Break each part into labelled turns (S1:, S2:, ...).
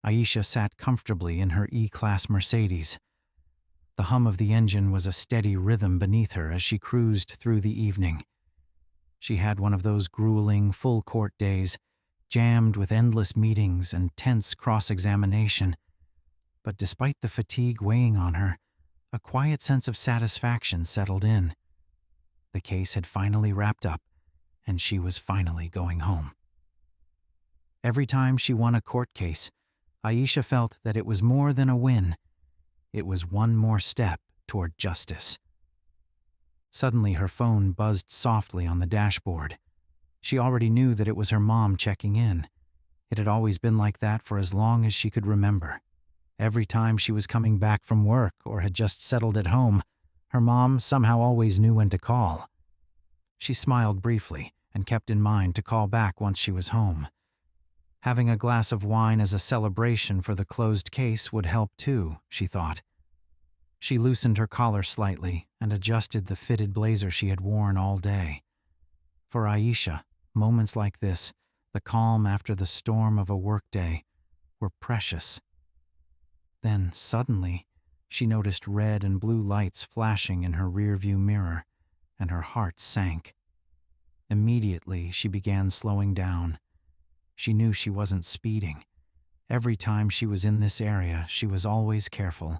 S1: Aisha sat comfortably in her E-Class Mercedes. The hum of the engine was a steady rhythm beneath her as she cruised through the evening. She had one of those grueling, full-court days, jammed with endless meetings and tense cross-examination. But despite the fatigue weighing on her, a quiet sense of satisfaction settled in. The case had finally wrapped up, and she was finally going home. Every time she won a court case, Aisha felt that it was more than a win. It was one more step toward justice. Suddenly, her phone buzzed softly on the dashboard. She already knew that it was her mom checking in. It had always been like that for as long as she could remember. Every time she was coming back from work or had just settled at home, her mom somehow always knew when to call. She smiled briefly and kept in mind to call back once she was home. Having a glass of wine as a celebration for the closed case would help too, she thought. She loosened her collar slightly and adjusted the fitted blazer she had worn all day. For Aisha, moments like this, the calm after the storm of a workday, were precious. Then, suddenly, she noticed red and blue lights flashing in her rearview mirror, and her heart sank. Immediately, she began slowing down. She knew she wasn't speeding. Every time she was in this area, she was always careful.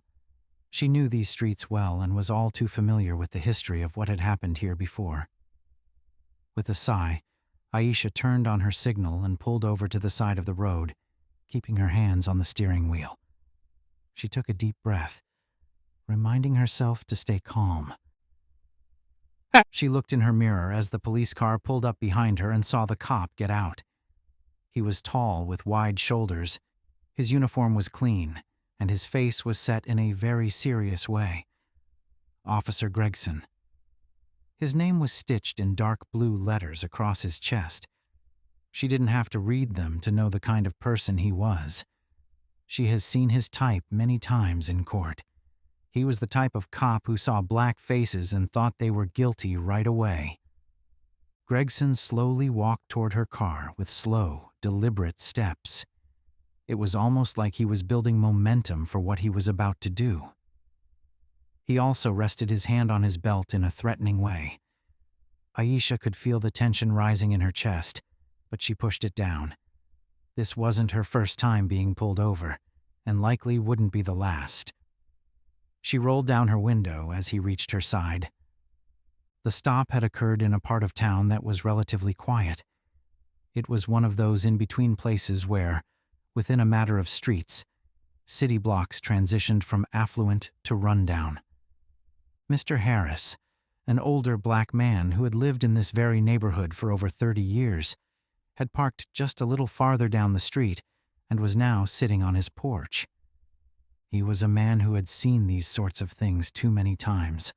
S1: She knew these streets well and was all too familiar with the history of what had happened here before. With a sigh, Aisha turned on her signal and pulled over to the side of the road, keeping her hands on the steering wheel. She took a deep breath, reminding herself to stay calm. She looked in her mirror as the police car pulled up behind her and saw the cop get out. He was tall with wide shoulders. His uniform was clean, and his face was set in a very serious way. Officer Gregson. His name was stitched in dark blue letters across his chest. She didn't have to read them to know the kind of person he was. She has seen his type many times in court. He was the type of cop who saw black faces and thought they were guilty right away. Gregson slowly walked toward her car with slow, deliberate steps. It was almost like he was building momentum for what he was about to do. He also rested his hand on his belt in a threatening way. Aisha could feel the tension rising in her chest, but she pushed it down. This wasn't her first time being pulled over, and likely wouldn't be the last. She rolled down her window as he reached her side. The stop had occurred in a part of town that was relatively quiet. It was one of those in-between places where, within a matter of streets, city blocks transitioned from affluent to rundown. Mr. Harris, an older black man who had lived in this very neighborhood for over 30 years, had parked just a little farther down the street and was now sitting on his porch. He was a man who had seen these sorts of things too many times.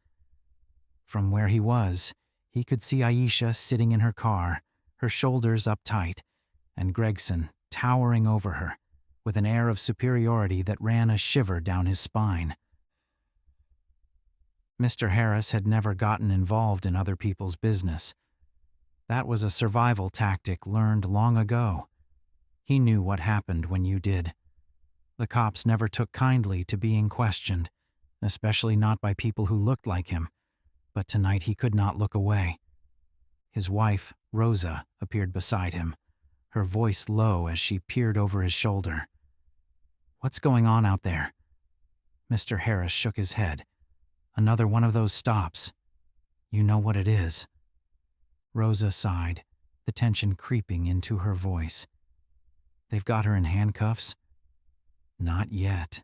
S1: From where he was, he could see Aisha sitting in her car, her shoulders up tight, and Gregson towering over her, with an air of superiority that ran a shiver down his spine. Mr. Harris had never gotten involved in other people's business. That was a survival tactic learned long ago. He knew what happened when you did. The cops never took kindly to being questioned, especially not by people who looked like him, but tonight he could not look away. His wife, Rosa, appeared beside him, her voice low as she peered over his shoulder. "What's going on out there?" Mr. Harris shook his head. "Another one of those stops. You know what it is." Rosa sighed, the tension creeping into her voice. "They've got her in handcuffs?" "Not yet,"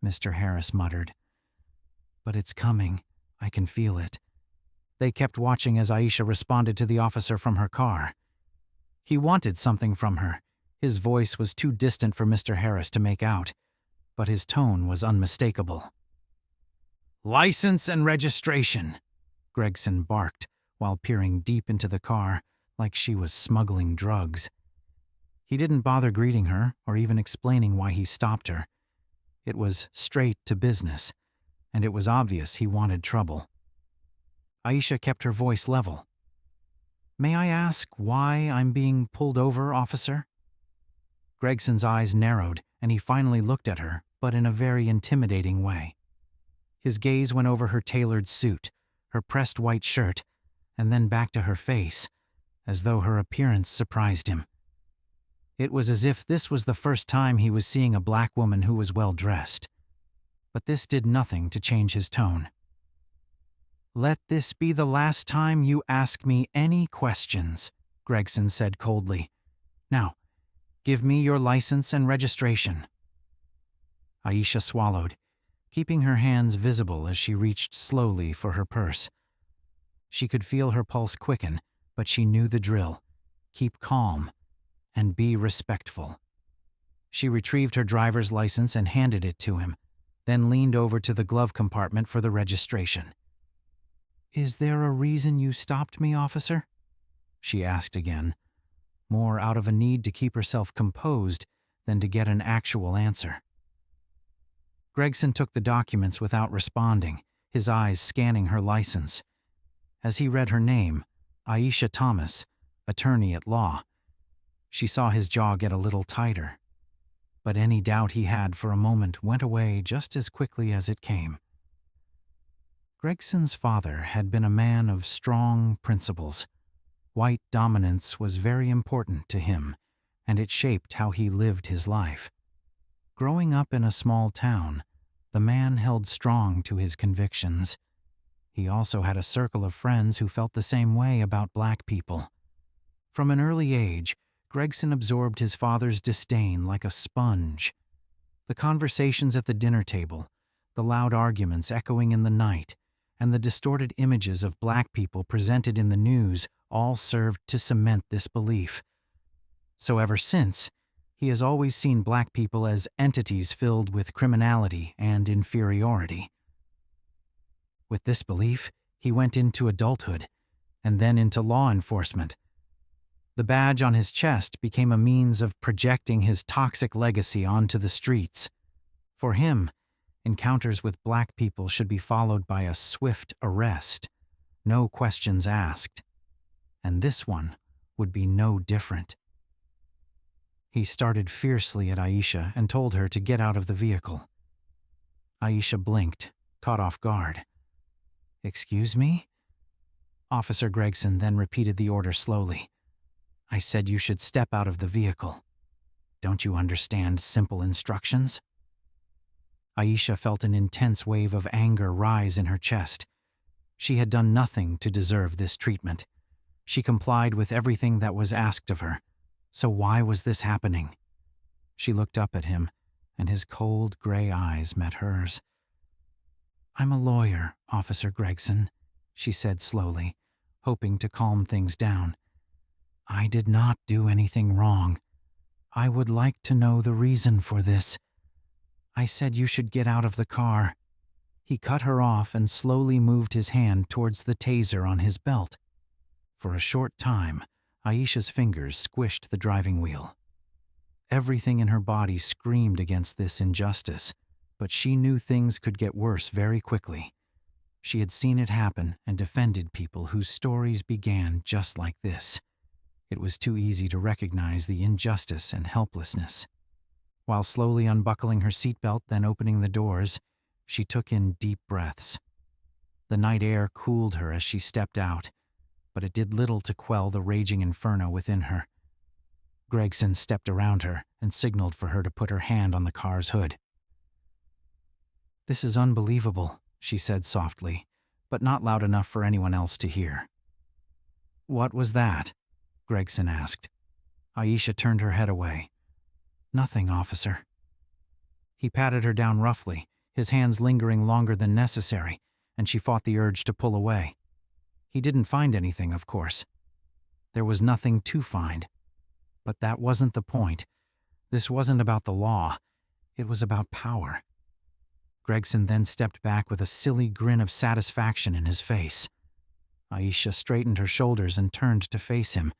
S1: Mr. Harris muttered. "But it's coming. I can feel it." They kept watching as Aisha responded to the officer from her car. He wanted something from her. His voice was too distant for Mr. Harris to make out, but his tone was unmistakable. "License and registration," Gregson barked while peering deep into the car like she was smuggling drugs. He didn't bother greeting her or even explaining why he stopped her. It was straight to business, and it was obvious he wanted trouble. Aisha kept her voice level. "May I ask why I'm being pulled over, officer?" Gregson's eyes narrowed and he finally looked at her, but in a very intimidating way. His gaze went over her tailored suit, her pressed white shirt, and then back to her face, as though her appearance surprised him. It was as if this was the first time he was seeing a black woman who was well dressed. But this did nothing to change his tone. "Let this be the last time you ask me any questions," Gregson said coldly. "Now, give me your license and registration." Aisha swallowed, keeping her hands visible as she reached slowly for her purse. She could feel her pulse quicken, but she knew the drill. Keep calm and be respectful. She retrieved her driver's license and handed it to him, then leaned over to the glove compartment for the registration. "Is there a reason you stopped me, officer?" she asked again, more out of a need to keep herself composed than to get an actual answer. Gregson took the documents without responding, his eyes scanning her license. As he read her name, Aisha Thomas, attorney at law, she saw his jaw get a little tighter. But any doubt he had for a moment went away just as quickly as it came. Gregson's father had been a man of strong principles. White dominance was very important to him, and it shaped how he lived his life. Growing up in a small town, the man held strong to his convictions. He also had a circle of friends who felt the same way about black people. From an early age, Gregson absorbed his father's disdain like a sponge. The conversations at the dinner table, the loud arguments echoing in the night, and the distorted images of black people presented in the news all served to cement this belief. So ever since, he has always seen black people as entities filled with criminality and inferiority. With this belief, he went into adulthood, and then into law enforcement. The badge on his chest became a means of projecting his toxic legacy onto the streets. For him, encounters with black people should be followed by a swift arrest, no questions asked. And this one would be no different. He started fiercely at Aisha and told her to get out of the vehicle. Aisha blinked, caught off guard. "Excuse me?" Officer Gregson then repeated the order slowly. "I said you should step out of the vehicle. Don't you understand simple instructions?" Aisha felt an intense wave of anger rise in her chest. She had done nothing to deserve this treatment. She complied with everything that was asked of her. So why was this happening? She looked up at him, and his cold gray eyes met hers. "I'm a lawyer, Officer Gregson," she said slowly, hoping to calm things down. "I did not do anything wrong. I would like to know the reason for this. I said you should get out of the car." He cut her off and slowly moved his hand towards the taser on his belt. For a short time, Aisha's fingers squished the driving wheel. Everything in her body screamed against this injustice, but she knew things could get worse very quickly. She had seen it happen and defended people whose stories began just like this. It was too easy to recognize the injustice and helplessness. While slowly unbuckling her seatbelt, then opening the doors, she took in deep breaths. The night air cooled her as she stepped out, but it did little to quell the raging inferno within her. Gregson stepped around her and signaled for her to put her hand on the car's hood. "This is unbelievable," she said softly, but not loud enough for anyone else to hear. "What was that?" Gregson asked. Aisha turned her head away. "Nothing, officer." He patted her down roughly, his hands lingering longer than necessary, and she fought the urge to pull away. He didn't find anything, of course. There was nothing to find. But that wasn't the point. This wasn't about the law. It was about power. Gregson then stepped back with a silly grin of satisfaction in his face. Aisha straightened her shoulders and turned to face him.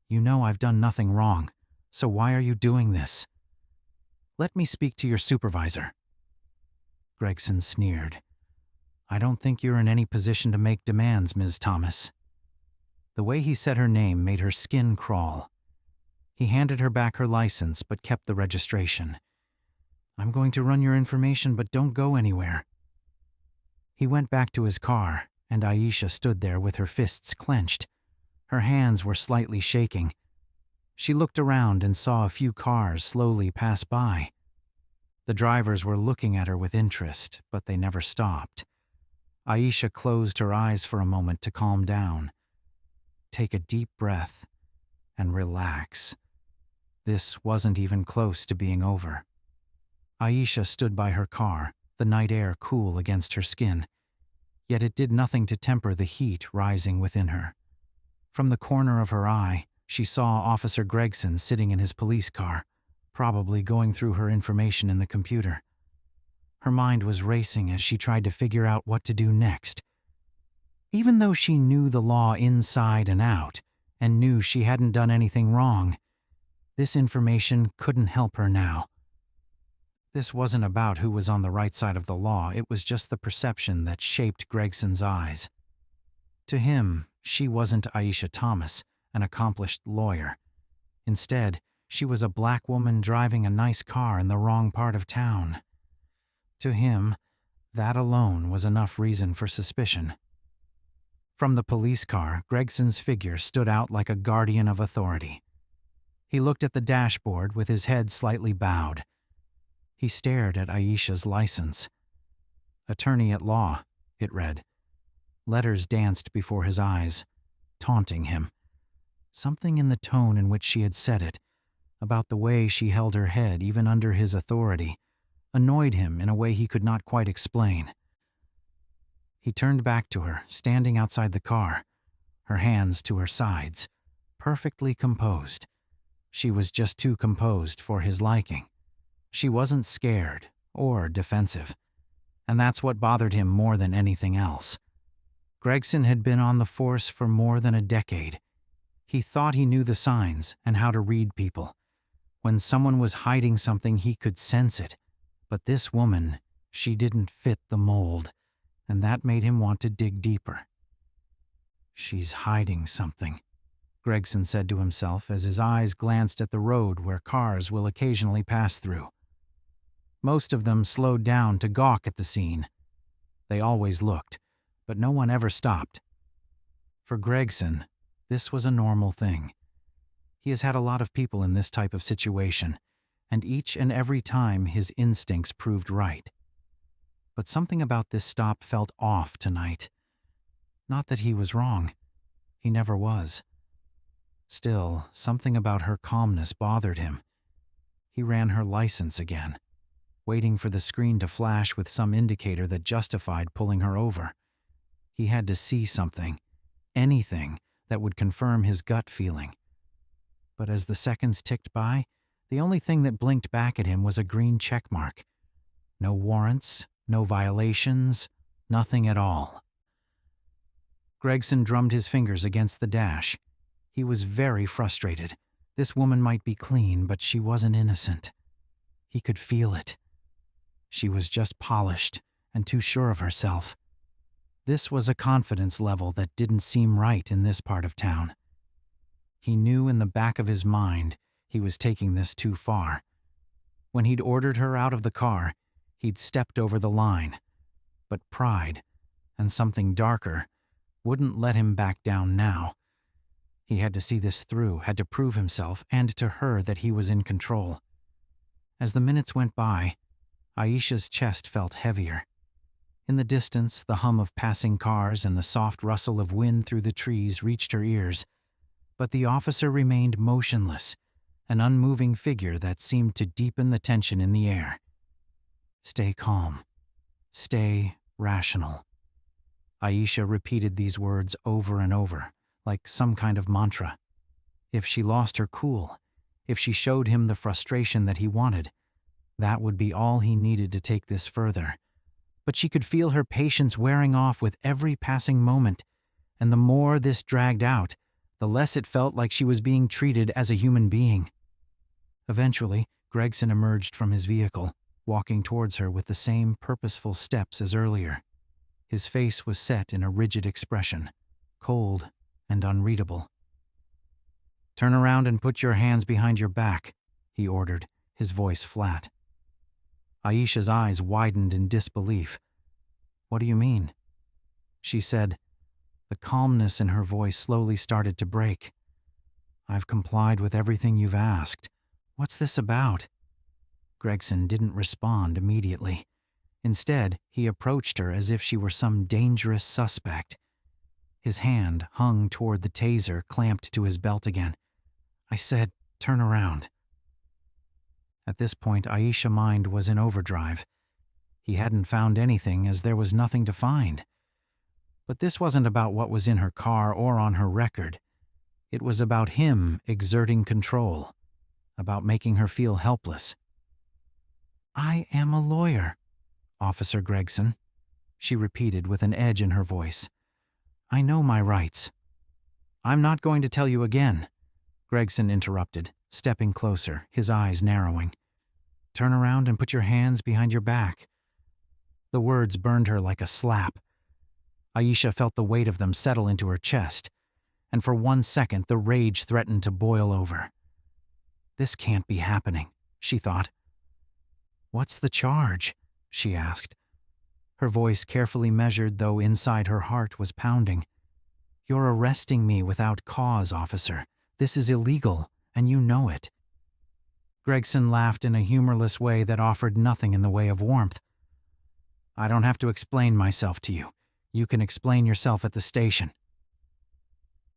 S1: "You know I've done nothing wrong, so why are you doing this?" "Let me speak to your supervisor." Gregson sneered. "I don't think you're in any position to make demands, Ms. Thomas." The way he said her name made her skin crawl. He handed her back her license but kept the registration, I'm going to run your information, but don't go anywhere." He went back to his car, and Aisha stood there with her fists clenched. Her hands were slightly shaking. She looked around and saw a few cars slowly pass by. The drivers were looking at her with interest, but they never stopped. Aisha closed her eyes for a moment to calm down. Take a deep breath and relax. This wasn't even close to being over. Aisha stood by her car, the night air cool against her skin. Yet it did nothing to temper the heat rising within her. From the corner of her eye, she saw Officer Gregson sitting in his police car, probably going through her information in the computer. Her mind was racing as she tried to figure out what to do next. Even though she knew the law inside and out, and knew she hadn't done anything wrong, this information couldn't help her now. This wasn't about who was on the right side of the law, it was just the perception that shaped Gregson's eyes. To him, she wasn't Aisha Thomas, an accomplished lawyer. Instead, she was a black woman driving a nice car in the wrong part of town. To him, that alone was enough reason for suspicion. From the police car, Gregson's figure stood out like a guardian of authority. He looked at the dashboard with his head slightly bowed. He stared at Aisha's license. Attorney at law, it read. Letters danced before his eyes, taunting him. Something in the tone in which she had said it, about the way she held her head even under his authority, annoyed him in a way he could not quite explain. He turned back to her, standing outside the car, her hands to her sides, perfectly composed. She was just too composed for his liking. She wasn't scared or defensive, and that's what bothered him more than anything else. Gregson had been on the force for more than a decade. He thought he knew the signs and how to read people. When someone was hiding something, he could sense it. But this woman, she didn't fit the mold, and that made him want to dig deeper. She's hiding something, Gregson said to himself as his eyes glanced at the road where cars will occasionally pass through. Most of them slowed down to gawk at the scene. They always looked, but no one ever stopped. For Gregson, this was a normal thing. He has had a lot of people in this type of situation, and each and every time his instincts proved right. But something about this stop felt off tonight. Not that he was wrong. He never was. Still, something about her calmness bothered him. He ran her license again, waiting for the screen to flash with some indicator that justified pulling her over. He had to see something, anything, that would confirm his gut feeling. But as the seconds ticked by, the only thing that blinked back at him was a green check mark. No warrants, no violations, nothing at all. Gregson drummed his fingers against the dash. He was very frustrated. This woman might be clean, but she wasn't innocent. He could feel it. She was just polished and too sure of herself. This was a confidence level that didn't seem right in this part of town. He knew in the back of his mind he was taking this too far. When he'd ordered her out of the car, he'd stepped over the line. But pride, and something darker, wouldn't let him back down now. He had to see this through, had to prove himself and to her that he was in control. As the minutes went by, Aisha's chest felt heavier. In the distance, the hum of passing cars and the soft rustle of wind through the trees reached her ears, but the officer remained motionless, an unmoving figure that seemed to deepen the tension in the air. Stay calm. Stay rational. Aisha repeated these words over and over, like some kind of mantra. If she lost her cool, if she showed him the frustration that he wanted, that would be all he needed to take this further. But she could feel her patience wearing off with every passing moment, and the more this dragged out, the less it felt like she was being treated as a human being. Eventually, Gregson emerged from his vehicle, walking towards her with the same purposeful steps as earlier. His face was set in a rigid expression, cold and unreadable. "Turn around and put your hands behind your back," he ordered, his voice flat. Aisha's eyes widened in disbelief. "What do you mean?" She said. The calmness in her voice slowly started to break. "I've complied with everything you've asked. What's this about?" Gregson didn't respond immediately. Instead, he approached her as if she were some dangerous suspect. His hand hung toward the taser clamped to his belt again. "I said, turn around." At this point, Aisha's mind was in overdrive. He hadn't found anything as there was nothing to find. But this wasn't about what was in her car or on her record. It was about him exerting control, about making her feel helpless. "I am a lawyer, Officer Gregson," she repeated with an edge in her voice. "I know my rights." "I'm not going to tell you again," Gregson interrupted, stepping closer, his eyes narrowing. "Turn around and put your hands behind your back." The words burned her like a slap. Aisha felt the weight of them settle into her chest, and for 1 second the rage threatened to boil over. This can't be happening, she thought. "What's the charge?" she asked. Her voice carefully measured, though inside her heart was pounding. "You're arresting me without cause, officer. This is illegal, and you know it." Gregson laughed in a humorless way that offered nothing in the way of warmth. "I don't have to explain myself to you. You can explain yourself at the station."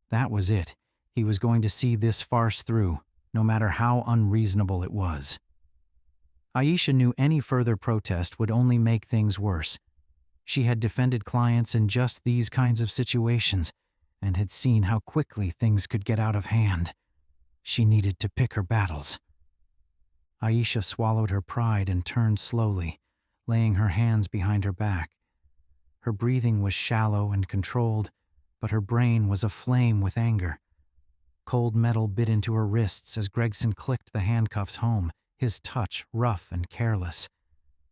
S1: That was it. He was going to see this farce through, no matter how unreasonable it was. Aisha knew any further protest would only make things worse. She had defended clients in just these kinds of situations and had seen how quickly things could get out of hand. She needed to pick her battles. Aisha swallowed her pride and turned slowly, laying her hands behind her back. Her breathing was shallow and controlled, but her brain was aflame with anger. Cold metal bit into her wrists as Gregson clicked the handcuffs home, his touch rough and careless.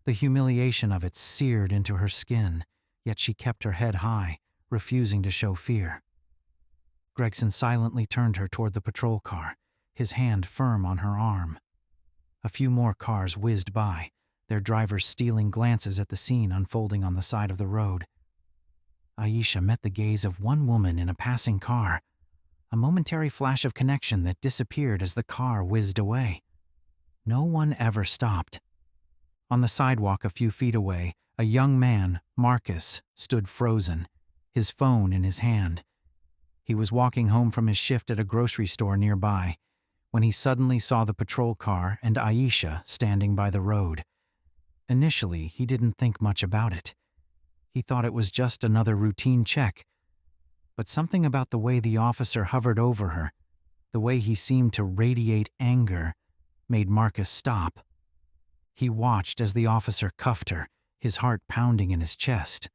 S1: The humiliation of it seared into her skin, yet she kept her head high, refusing to show fear. Gregson silently turned her toward the patrol car, his hand firm on her arm. A few more cars whizzed by, their drivers stealing glances at the scene unfolding on the side of the road. Aisha met the gaze of one woman in a passing car, a momentary flash of connection that disappeared as the car whizzed away. No one ever stopped. On the sidewalk a few feet away, a young man, Marcus, stood frozen, his phone in his hand. He was walking home from his shift at a grocery store nearby when he suddenly saw the patrol car and Aisha standing by the road. Initially, he didn't think much about it. He thought it was just another routine check. But something about the way the officer hovered over her, the way he seemed to radiate anger, made Marcus stop. He watched as the officer cuffed her, his heart pounding in his chest.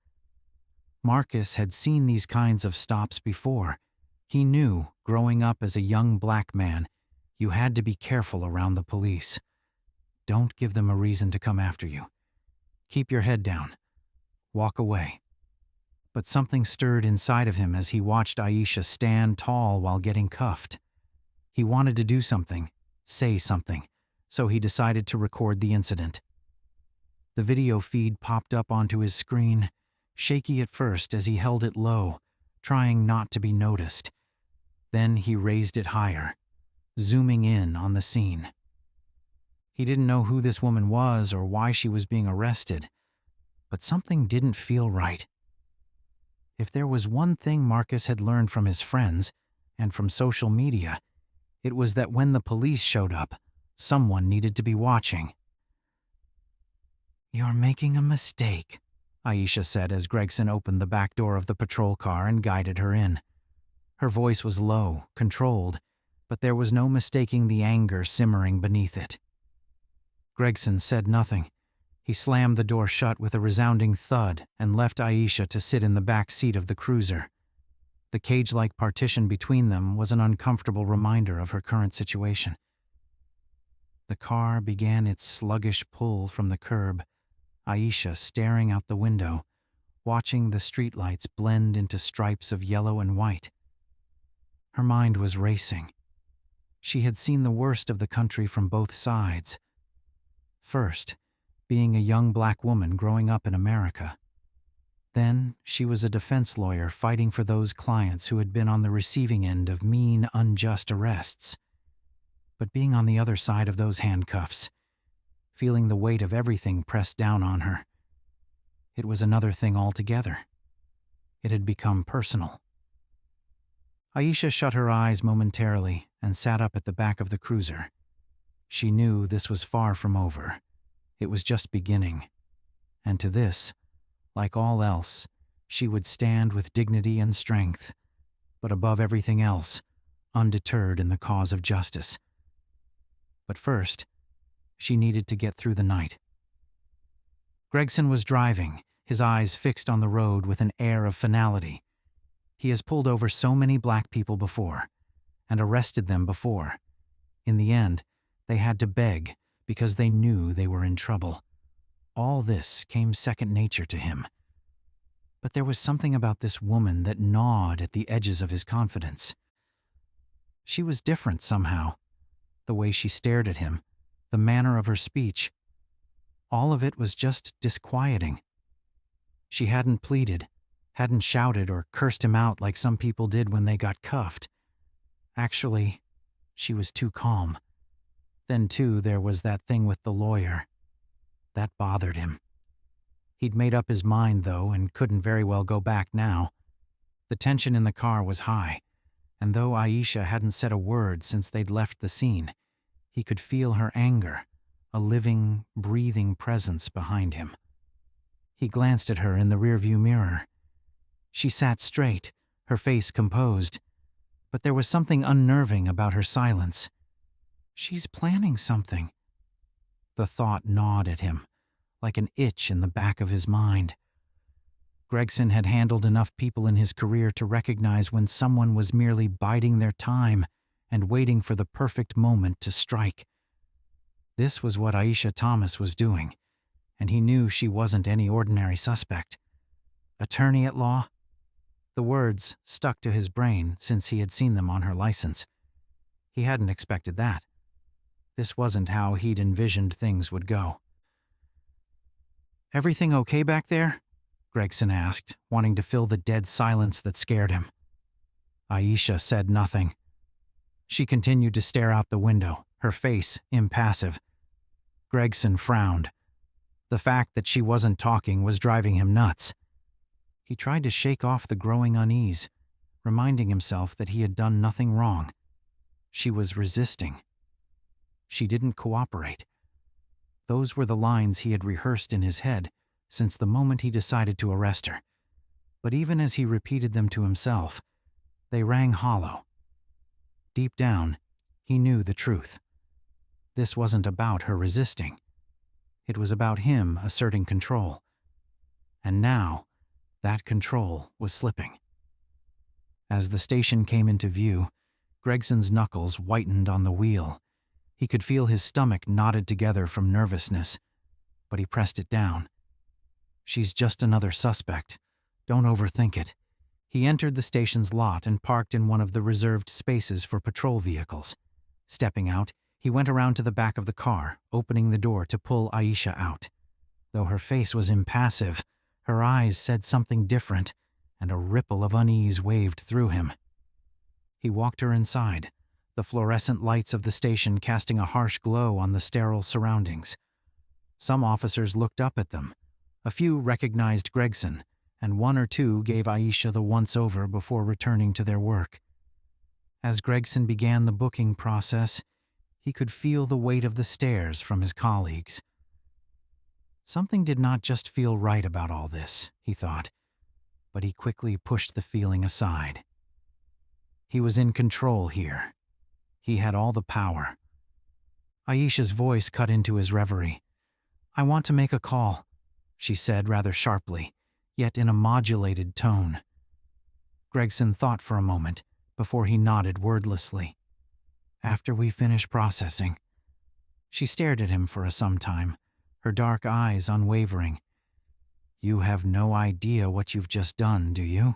S1: Marcus had seen these kinds of stops before. He knew, growing up as a young black man, you had to be careful around the police. Don't give them a reason to come after you. Keep your head down. Walk away. But something stirred inside of him as he watched Aisha stand tall while getting cuffed. He wanted to do something, say something, so he decided to record the incident. The video feed popped up onto his screen, shaky at first as he held it low, trying not to be noticed. Then he raised it higher, zooming in on the scene. He didn't know who this woman was or why she was being arrested, but something didn't feel right. If there was one thing Marcus had learned from his friends and from social media, it was that when the police showed up, someone needed to be watching. "You're making a mistake," Aisha said as Gregson opened the back door of the patrol car and guided her in. Her voice was low, controlled, but there was no mistaking the anger simmering beneath it. Gregson said nothing. He slammed the door shut with a resounding thud and left Aisha to sit in the back seat of the cruiser. The cage-like partition between them was an uncomfortable reminder of her current situation. The car began its sluggish pull from the curb, Aisha staring out the window, watching the streetlights blend into stripes of yellow and white. Her mind was racing. She had seen the worst of the country from both sides. First, being a young black woman growing up in America. Then she was a defense lawyer fighting for those clients who had been on the receiving end of mean, unjust arrests. But being on the other side of those handcuffs, feeling the weight of everything pressed down on her, it was another thing altogether. It had become personal. Aisha shut her eyes momentarily and sat up at the back of the cruiser. She knew this was far from over. It was just beginning. And to this, like all else, she would stand with dignity and strength, but above everything else, undeterred in the cause of justice. But first, she needed to get through the night. Gregson was driving, his eyes fixed on the road with an air of finality. He has pulled over so many black people before, and arrested them before. In the end, they had to beg because they knew they were in trouble. All this came second nature to him. But there was something about this woman that gnawed at the edges of his confidence. She was different somehow. The way she stared at him, the manner of her speech. All of it was just disquieting. She hadn't pleaded, hadn't shouted or cursed him out like some people did when they got cuffed. Actually, she was too calm. Then, too, there was that thing with the lawyer. That bothered him. He'd made up his mind, though, and couldn't very well go back now. The tension in the car was high, and though Aisha hadn't said a word since they'd left the scene, he could feel her anger, a living, breathing presence behind him. He glanced at her in the rearview mirror. She sat straight, her face composed, but there was something unnerving about her silence. She's planning something. The thought gnawed at him, like an itch in the back of his mind. Gregson had handled enough people in his career to recognize when someone was merely biding their time and waiting for the perfect moment to strike. This was what Aisha Thomas was doing, and he knew she wasn't any ordinary suspect. Attorney at law? The words stuck to his brain since he had seen them on her license. He hadn't expected that. This wasn't how he'd envisioned things would go. "Everything okay back there?" Gregson asked, wanting to fill the dead silence that scared him. Aisha said nothing. She continued to stare out the window, her face impassive. Gregson frowned. The fact that she wasn't talking was driving him nuts. He tried to shake off the growing unease, reminding himself that he had done nothing wrong. She was resisting. She didn't cooperate. Those were the lines he had rehearsed in his head since the moment he decided to arrest her. But even as he repeated them to himself, they rang hollow. Deep down, he knew the truth. This wasn't about her resisting. It was about him asserting control. And now, that control was slipping. As the station came into view, Gregson's knuckles whitened on the wheel. He could feel his stomach knotted together from nervousness, but he pressed it down. She's just another suspect. Don't overthink it. He entered the station's lot and parked in one of the reserved spaces for patrol vehicles. Stepping out, he went around to the back of the car, opening the door to pull Aisha out. Though her face was impassive, her eyes said something different, and a ripple of unease waved through him. He walked her inside, the fluorescent lights of the station casting a harsh glow on the sterile surroundings. Some officers looked up at them. A few recognized Gregson, and one or two gave Aisha the once-over before returning to their work. As Gregson began the booking process, he could feel the weight of the stares from his colleagues. Something did not just feel right about all this, he thought, but he quickly pushed the feeling aside. He was in control here. He had all the power. Aisha's voice cut into his reverie. "I want to make a call," she said rather sharply, yet in a modulated tone. Gregson thought for a moment before he nodded wordlessly. "After we finish processing." She stared at him for some time, her dark eyes unwavering. "You have no idea what you've just done, do you?"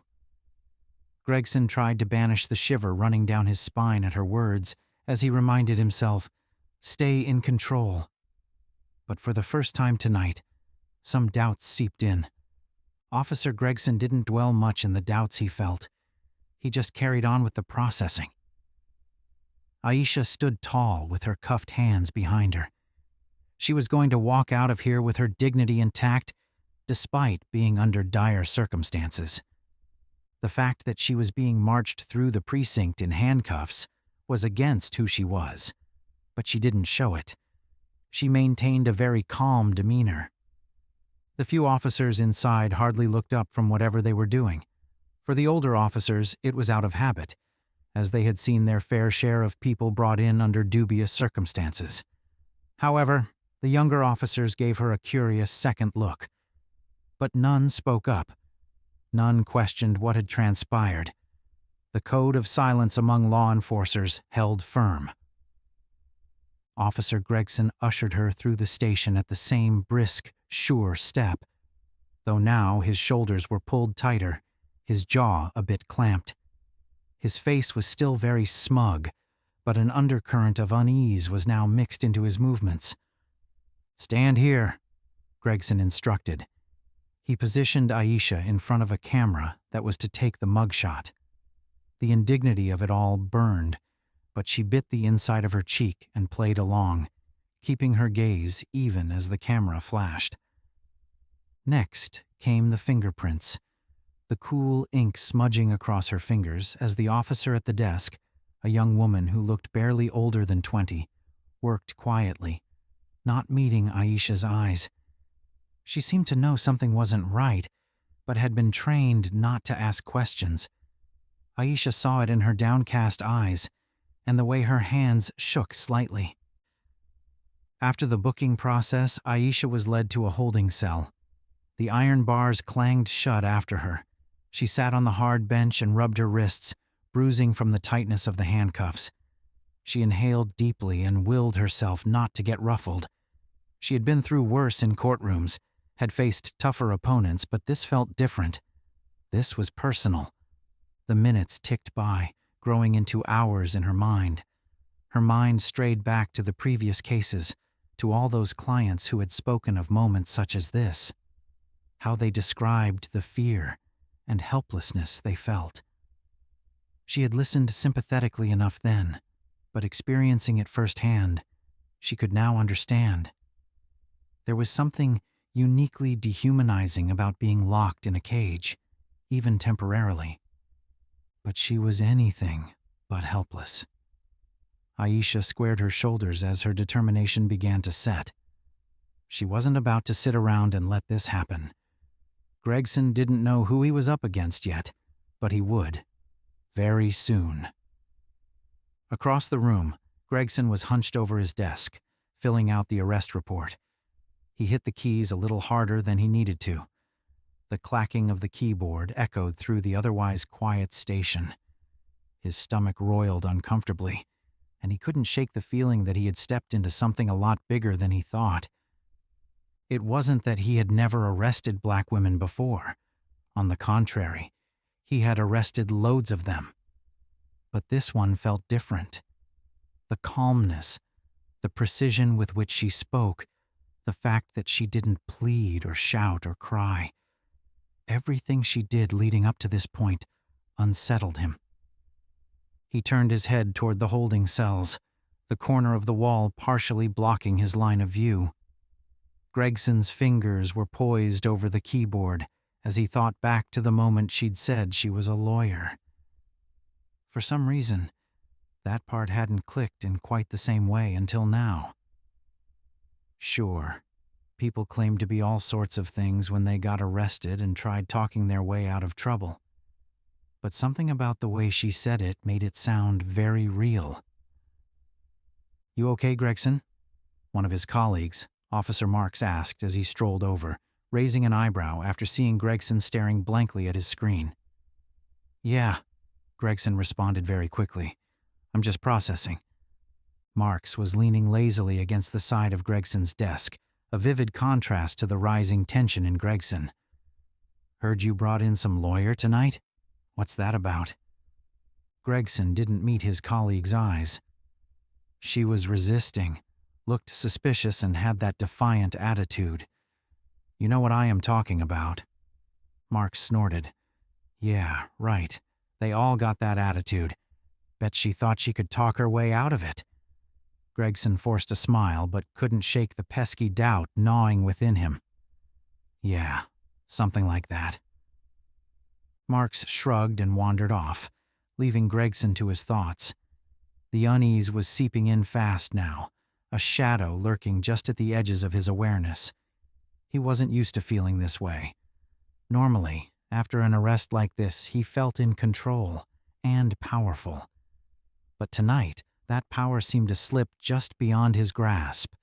S1: Gregson tried to banish the shiver running down his spine at her words as he reminded himself, "Stay in control." But for the first time tonight, some doubts seeped in. Officer Gregson didn't dwell much in the doubts he felt. He just carried on with the processing. Aisha stood tall with her cuffed hands behind her. She was going to walk out of here with her dignity intact, despite being under dire circumstances. The fact that she was being marched through the precinct in handcuffs was against who she was, but she didn't show it. She maintained a very calm demeanor. The few officers inside hardly looked up from whatever they were doing. For the older officers, it was out of habit, as they had seen their fair share of people brought in under dubious circumstances. However, the younger officers gave her a curious second look. But none spoke up. None questioned what had transpired. The code of silence among law enforcers held firm. Officer Gregson ushered her through the station at the same brisk, sure step, though now his shoulders were pulled tighter, his jaw a bit clamped. His face was still very smug, but an undercurrent of unease was now mixed into his movements. "Stand here," Gregson instructed. He positioned Aisha in front of a camera that was to take the mugshot. The indignity of it all burned, but she bit the inside of her cheek and played along, keeping her gaze even as the camera flashed. Next came the fingerprints, the cool ink smudging across her fingers as the officer at the desk, a young woman who looked barely older than 20, worked quietly, not meeting Aisha's eyes. She seemed to know something wasn't right, but had been trained not to ask questions. Aisha saw it in her downcast eyes and the way her hands shook slightly. After the booking process, Aisha was led to a holding cell. The iron bars clanged shut after her. She sat on the hard bench and rubbed her wrists, bruising from the tightness of the handcuffs. She inhaled deeply and willed herself not to get ruffled. She had been through worse in courtrooms, had faced tougher opponents, but this felt different. This was personal. The minutes ticked by, growing into hours in her mind. Her mind strayed back to the previous cases, to all those clients who had spoken of moments such as this, how they described the fear and helplessness they felt. She had listened sympathetically enough then, but experiencing it firsthand, she could now understand. There was something uniquely dehumanizing about being locked in a cage, even temporarily. But she was anything but helpless. Aisha squared her shoulders as her determination began to set. She wasn't about to sit around and let this happen. Gregson didn't know who he was up against yet, but he would. Very soon. Across the room, Gregson was hunched over his desk, filling out the arrest report. He hit the keys a little harder than he needed to. The clacking of the keyboard echoed through the otherwise quiet station. His stomach roiled uncomfortably, and he couldn't shake the feeling that he had stepped into something a lot bigger than he thought. It wasn't that he had never arrested black women before. On the contrary, he had arrested loads of them. But this one felt different. The calmness, the precision with which she spoke, the fact that she didn't plead or shout or cry. Everything she did leading up to this point unsettled him. He turned his head toward the holding cells, the corner of the wall partially blocking his line of view. Gregson's fingers were poised over the keyboard as he thought back to the moment she'd said she was a lawyer. For some reason, that part hadn't clicked in quite the same way until now. Sure, people claimed to be all sorts of things when they got arrested and tried talking their way out of trouble. But something about the way she said it made it sound very real. "You okay, Gregson?" one of his colleagues, Officer Marks, asked as he strolled over, raising an eyebrow after seeing Gregson staring blankly at his screen. "Yeah," Gregson responded very quickly. "I'm just processing." Marks was leaning lazily against the side of Gregson's desk, a vivid contrast to the rising tension in Gregson. "Heard you brought in some lawyer tonight? What's that about?" Gregson didn't meet his colleague's eyes. She was resisting, looked suspicious and had that defiant attitude. "You know what I am talking about." Mark snorted. "Yeah, right. They all got that attitude. Bet she thought she could talk her way out of it." Gregson forced a smile, but couldn't shake the pesky doubt gnawing within him. "Yeah, something like that." Marks shrugged and wandered off, leaving Gregson to his thoughts. The unease was seeping in fast now, a shadow lurking just at the edges of his awareness. He wasn't used to feeling this way. Normally, after an arrest like this, he felt in control and powerful. But tonight, that power seemed to slip just beyond his grasp.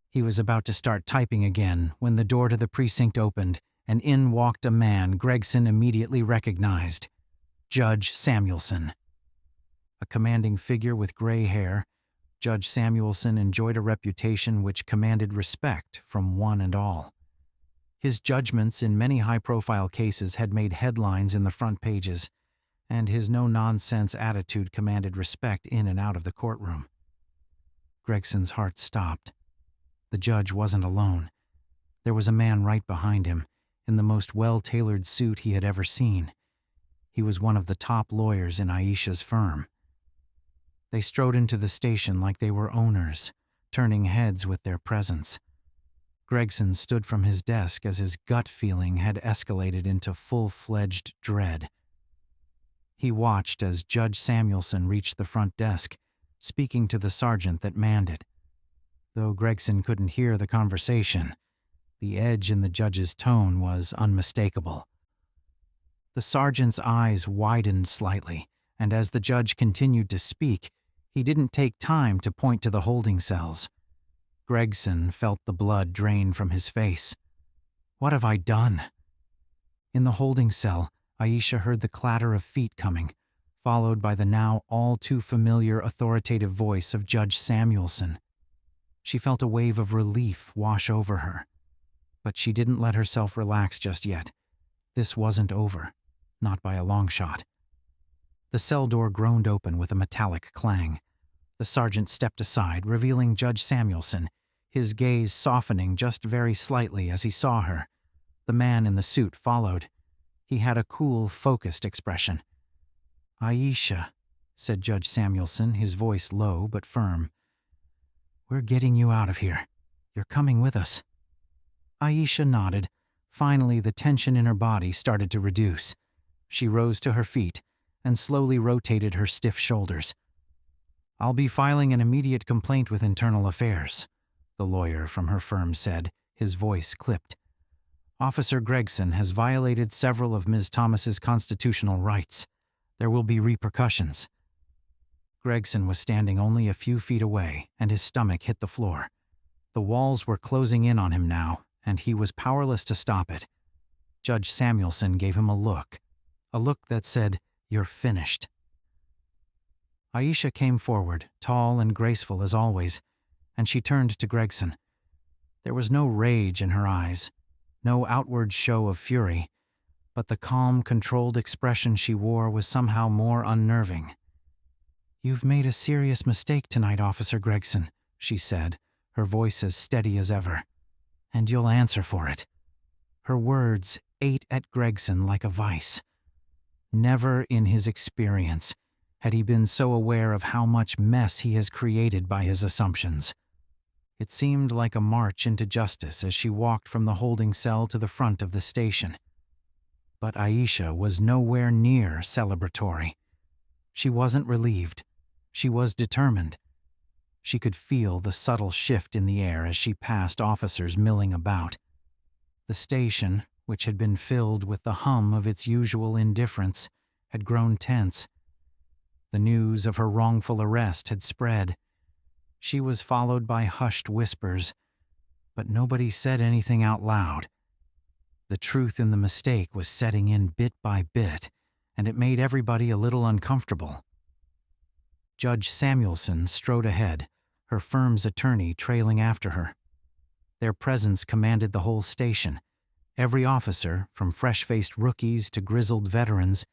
S1: He was about to start typing again when the door to the precinct opened, and in walked a man Gregson immediately recognized: Judge Samuelson. A commanding figure with gray hair, Judge Samuelson enjoyed a reputation which commanded respect from one and all. His judgments in many high-profile cases had made headlines in the front pages, and his no-nonsense attitude commanded respect in and out of the courtroom. Gregson's heart stopped. The judge wasn't alone. There was a man right behind him, in the most well-tailored suit he had ever seen. He was one of the top lawyers in Aisha's firm. They strode into the station like they were owners, turning heads with their presence. Gregson stood from his desk as his gut feeling had escalated into full-fledged dread. He watched as Judge Samuelson reached the front desk, speaking to the sergeant that manned it. Though Gregson couldn't hear the conversation, the edge in the judge's tone was unmistakable. The sergeant's eyes widened slightly, and as the judge continued to speak, he didn't take time to point to the holding cells. Gregson felt the blood drain from his face. What have I done? In the holding cell, Aisha heard the clatter of feet coming, followed by the now all too familiar authoritative voice of Judge Samuelson. She felt a wave of relief wash over her. But she didn't let herself relax just yet. This wasn't over, not by a long shot. The cell door groaned open with a metallic clang. The sergeant stepped aside, revealing Judge Samuelson, his gaze softening just very slightly as he saw her. The man in the suit followed. He had a cool, focused expression. "Aisha," said Judge Samuelson, his voice low but firm. "We're getting you out of here. You're coming with us." Aisha nodded. Finally, the tension in her body started to reduce. She rose to her feet and slowly rotated her stiff shoulders. "I'll be filing an immediate complaint with Internal Affairs," the lawyer from her firm said, his voice clipped. "Officer Gregson has violated several of Ms. Thomas's constitutional rights. There will be repercussions." Gregson was standing only a few feet away, and his stomach hit the floor. The walls were closing in on him now, and he was powerless to stop it. Judge Samuelson gave him a look that said, "You're finished." Aisha came forward, tall and graceful as always, and she turned to Gregson. There was no rage in her eyes, no outward show of fury, but the calm, controlled expression she wore was somehow more unnerving. "You've made a serious mistake tonight, Officer Gregson," she said, her voice as steady as ever. "And you'll answer for it." Her words ate at Gregson like a vice. Never in his experience had he been so aware of how much mess he has created by his assumptions. It seemed like a march into justice as she walked from the holding cell to the front of the station. But Aisha was nowhere near celebratory. She wasn't relieved. She was determined. She could feel the subtle shift in the air as she passed officers milling about. The station, which had been filled with the hum of its usual indifference, had grown tense. The news of her wrongful arrest had spread. She was followed by hushed whispers, but nobody said anything out loud. The truth in the mistake was setting in bit by bit, and it made everybody a little uncomfortable. Judge Samuelson strode ahead, her firm's attorney trailing after her. Their presence commanded the whole station. Every officer, from fresh-faced rookies to grizzled veterans,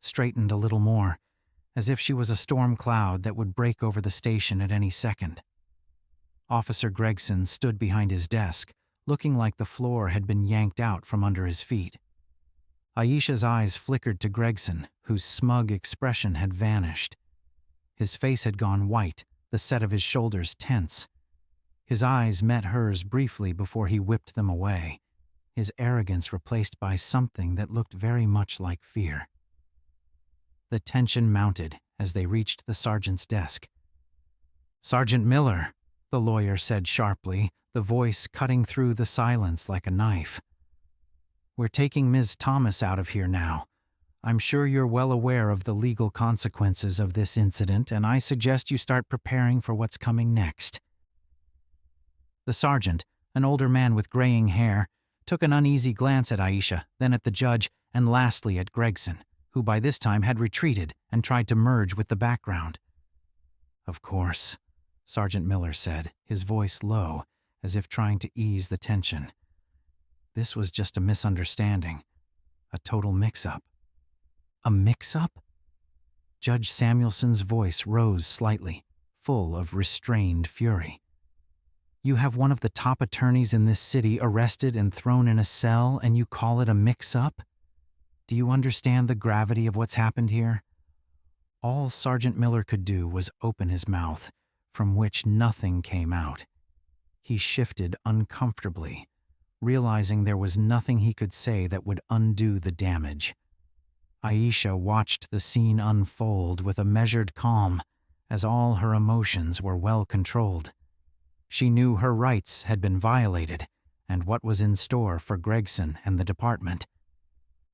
S1: straightened a little more, as if she was a storm cloud that would break over the station at any second. Officer Gregson stood behind his desk, looking like the floor had been yanked out from under his feet. Aisha's eyes flickered to Gregson, whose smug expression had vanished. His face had gone white, the set of his shoulders tense. His eyes met hers briefly before he whipped them away, his arrogance replaced by something that looked very much like fear. The tension mounted as they reached the sergeant's desk. "Sergeant Miller," the lawyer said sharply, the voice cutting through the silence like a knife. "We're taking Ms. Thomas out of here now. I'm sure you're well aware of the legal consequences of this incident, and I suggest you start preparing for what's coming next." The sergeant, an older man with graying hair, took an uneasy glance at Aisha, then at the judge, and lastly at Gregson, who by this time had retreated and tried to merge with the background. "Of course," Sergeant Miller said, his voice low, as if trying to ease the tension. "This was just a misunderstanding, a total mix-up." "A mix-up?" Judge Samuelson's voice rose slightly, full of restrained fury. "You have one of the top attorneys in this city arrested and thrown in a cell, and you call it a mix-up? Do you understand the gravity of what's happened here?" All Sergeant Miller could do was open his mouth, from which nothing came out. He shifted uncomfortably, realizing there was nothing he could say that would undo the damage. Aisha watched the scene unfold with a measured calm, as all her emotions were well controlled. She knew her rights had been violated, and what was in store for Gregson and the department.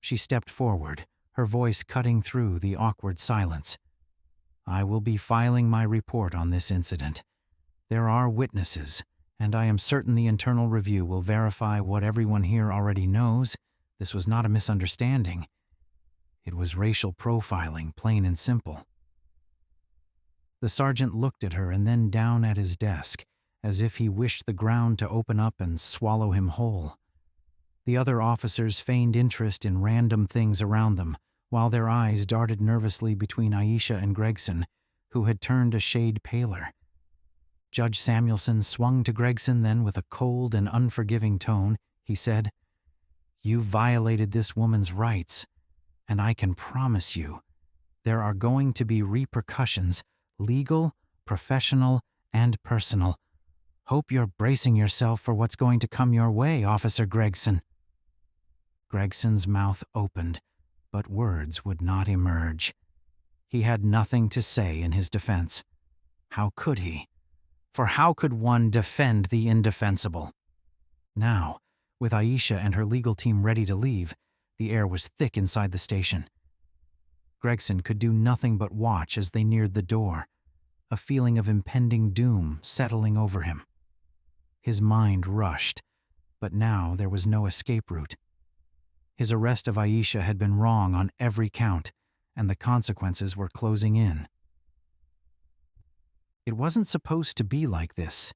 S1: She stepped forward, her voice cutting through the awkward silence. "I will be filing my report on this incident. There are witnesses, and I am certain the internal review will verify what everyone here already knows. This was not a misunderstanding. It was racial profiling, plain and simple." The sergeant looked at her and then down at his desk, as if he wished the ground to open up and swallow him whole. The other officers feigned interest in random things around them, while their eyes darted nervously between Aisha and Gregson, who had turned a shade paler. Judge Samuelson swung to Gregson then with a cold and unforgiving tone. He said, "You violated this woman's rights, and I can promise you, there are going to be repercussions, legal, professional, and personal. Hope you're bracing yourself for what's going to come your way, Officer Gregson." Gregson's mouth opened, but words would not emerge. He had nothing to say in his defense. How could he? For how could one defend the indefensible? Now, with Aisha and her legal team ready to leave, the air was thick inside the station. Gregson could do nothing but watch as they neared the door, a feeling of impending doom settling over him. His mind rushed, but now there was no escape route. His arrest of Aisha had been wrong on every count, and the consequences were closing in. It wasn't supposed to be like this.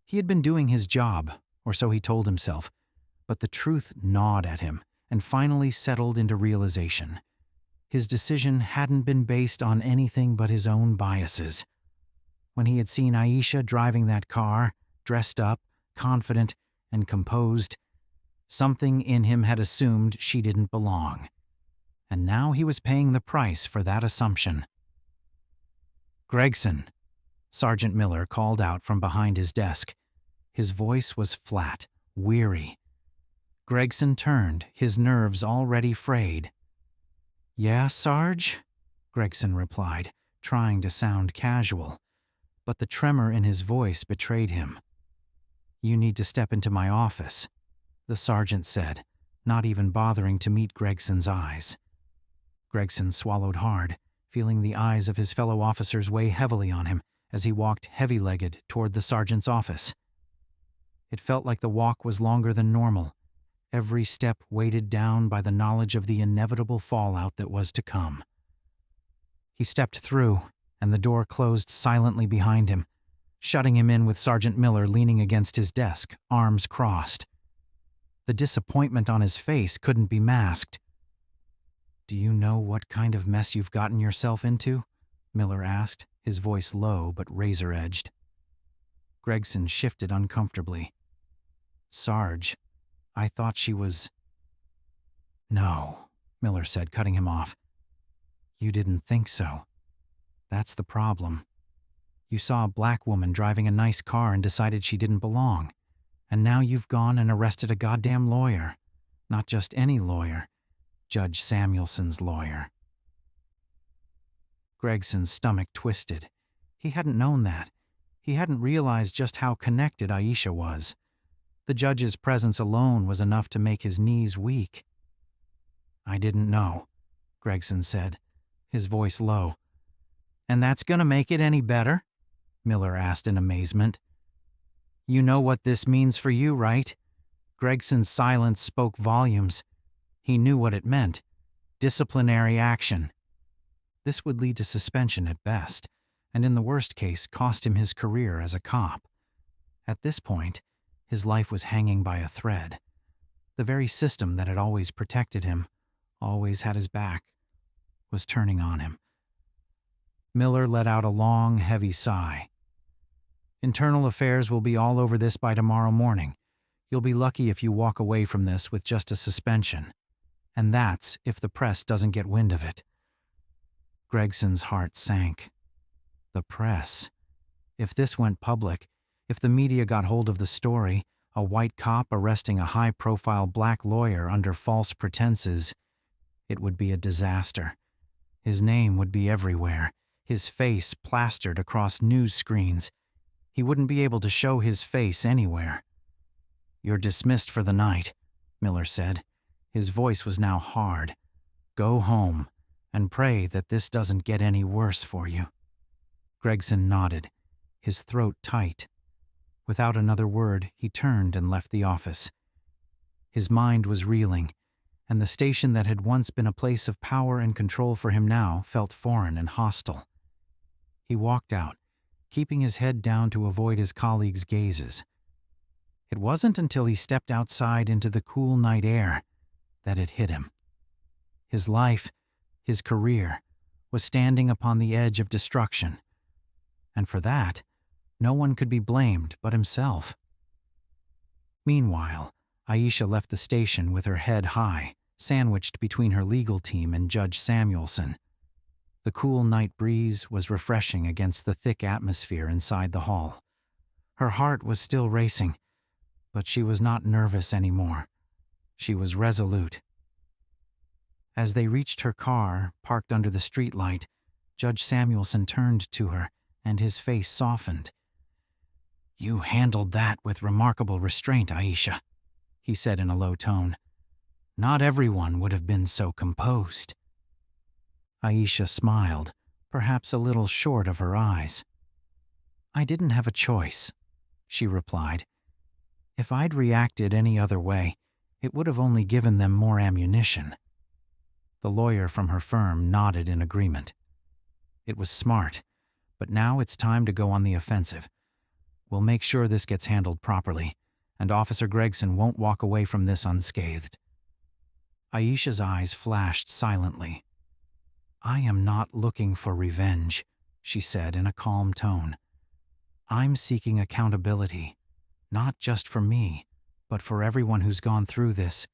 S1: He had been doing his job, or so he told himself, but the truth gnawed at him and finally settled into realization. His decision hadn't been based on anything but his own biases. When he had seen Aisha driving that car, dressed up, confident, and composed, something in him had assumed she didn't belong. And now he was paying the price for that assumption. "Gregson," Sergeant Miller called out from behind his desk. His voice was flat, weary. Gregson turned, his nerves already frayed. "Yeah, Sarge?" Gregson replied, trying to sound casual, but the tremor in his voice betrayed him. "You need to step into my office," the sergeant said, not even bothering to meet Gregson's eyes. Gregson swallowed hard, feeling the eyes of his fellow officers weigh heavily on him as he walked heavy-legged toward the sergeant's office. It felt like the walk was longer than normal, every step weighted down by the knowledge of the inevitable fallout that was to come. He stepped through, and the door closed silently behind him, shutting him in with Sergeant Miller leaning against his desk, arms crossed. The disappointment on his face couldn't be masked. "Do you know what kind of mess you've gotten yourself into?" Miller asked, his voice low but razor-edged. Gregson shifted uncomfortably. Sarge, I thought she was... No, Miller said, cutting him off. You didn't think so. That's the problem. You saw a black woman driving a nice car and decided she didn't belong. And now you've gone and arrested a goddamn lawyer. Not just any lawyer. Judge Samuelson's lawyer. Gregson's stomach twisted. He hadn't known that. He hadn't realized just how connected Aisha was. The judge's presence alone was enough to make his knees weak. I didn't know, Gregson said, his voice low. And that's gonna make it any better? Miller asked in amazement. You know what this means for you, right? Gregson's silence spoke volumes. He knew what it meant. Disciplinary action. This would lead to suspension at best, and in the worst case cost him his career as a cop. At this point, his life was hanging by a thread. The very system that had always protected him, always had his back, was turning on him. Miller let out a long, heavy sigh. Internal affairs will be all over this by tomorrow morning. You'll be lucky if you walk away from this with just a suspension. And that's if the press doesn't get wind of it. Gregson's heart sank. The press. If this went public, if the media got hold of the story, a white cop arresting a high-profile black lawyer under false pretenses, it would be a disaster. His name would be everywhere, his face plastered across news screens. He wouldn't be able to show his face anywhere. You're dismissed for the night, Miller said. His voice was now hard. Go home and pray that this doesn't get any worse for you. Gregson nodded, his throat tight. Without another word, he turned and left the office. His mind was reeling, and the station that had once been a place of power and control for him now felt foreign and hostile. He walked out, keeping his head down to avoid his colleagues' gazes. It wasn't until he stepped outside into the cool night air that it hit him. His life, his career, was standing upon the edge of destruction. And for that, no one could be blamed but himself. Meanwhile, Aisha left the station with her head high, sandwiched between her legal team and Judge Samuelson. The cool night breeze was refreshing against the thick atmosphere inside the hall. Her heart was still racing, but she was not nervous anymore. She was resolute. As they reached her car, parked under the streetlight, Judge Samuelson turned to her, and his face softened. You handled that with remarkable restraint, Aisha, he said in a low tone. Not everyone would have been so composed. Aisha smiled, perhaps a little short of her eyes. I didn't have a choice, she replied. If I'd reacted any other way, it would have only given them more ammunition. The lawyer from her firm nodded in agreement. It was smart, but now it's time to go on the offensive. We'll make sure this gets handled properly, and Officer Gregson won't walk away from this unscathed. Aisha's eyes flashed silently. I am not looking for revenge, she said in a calm tone. I'm seeking accountability, not just for me, but for everyone who's gone through this.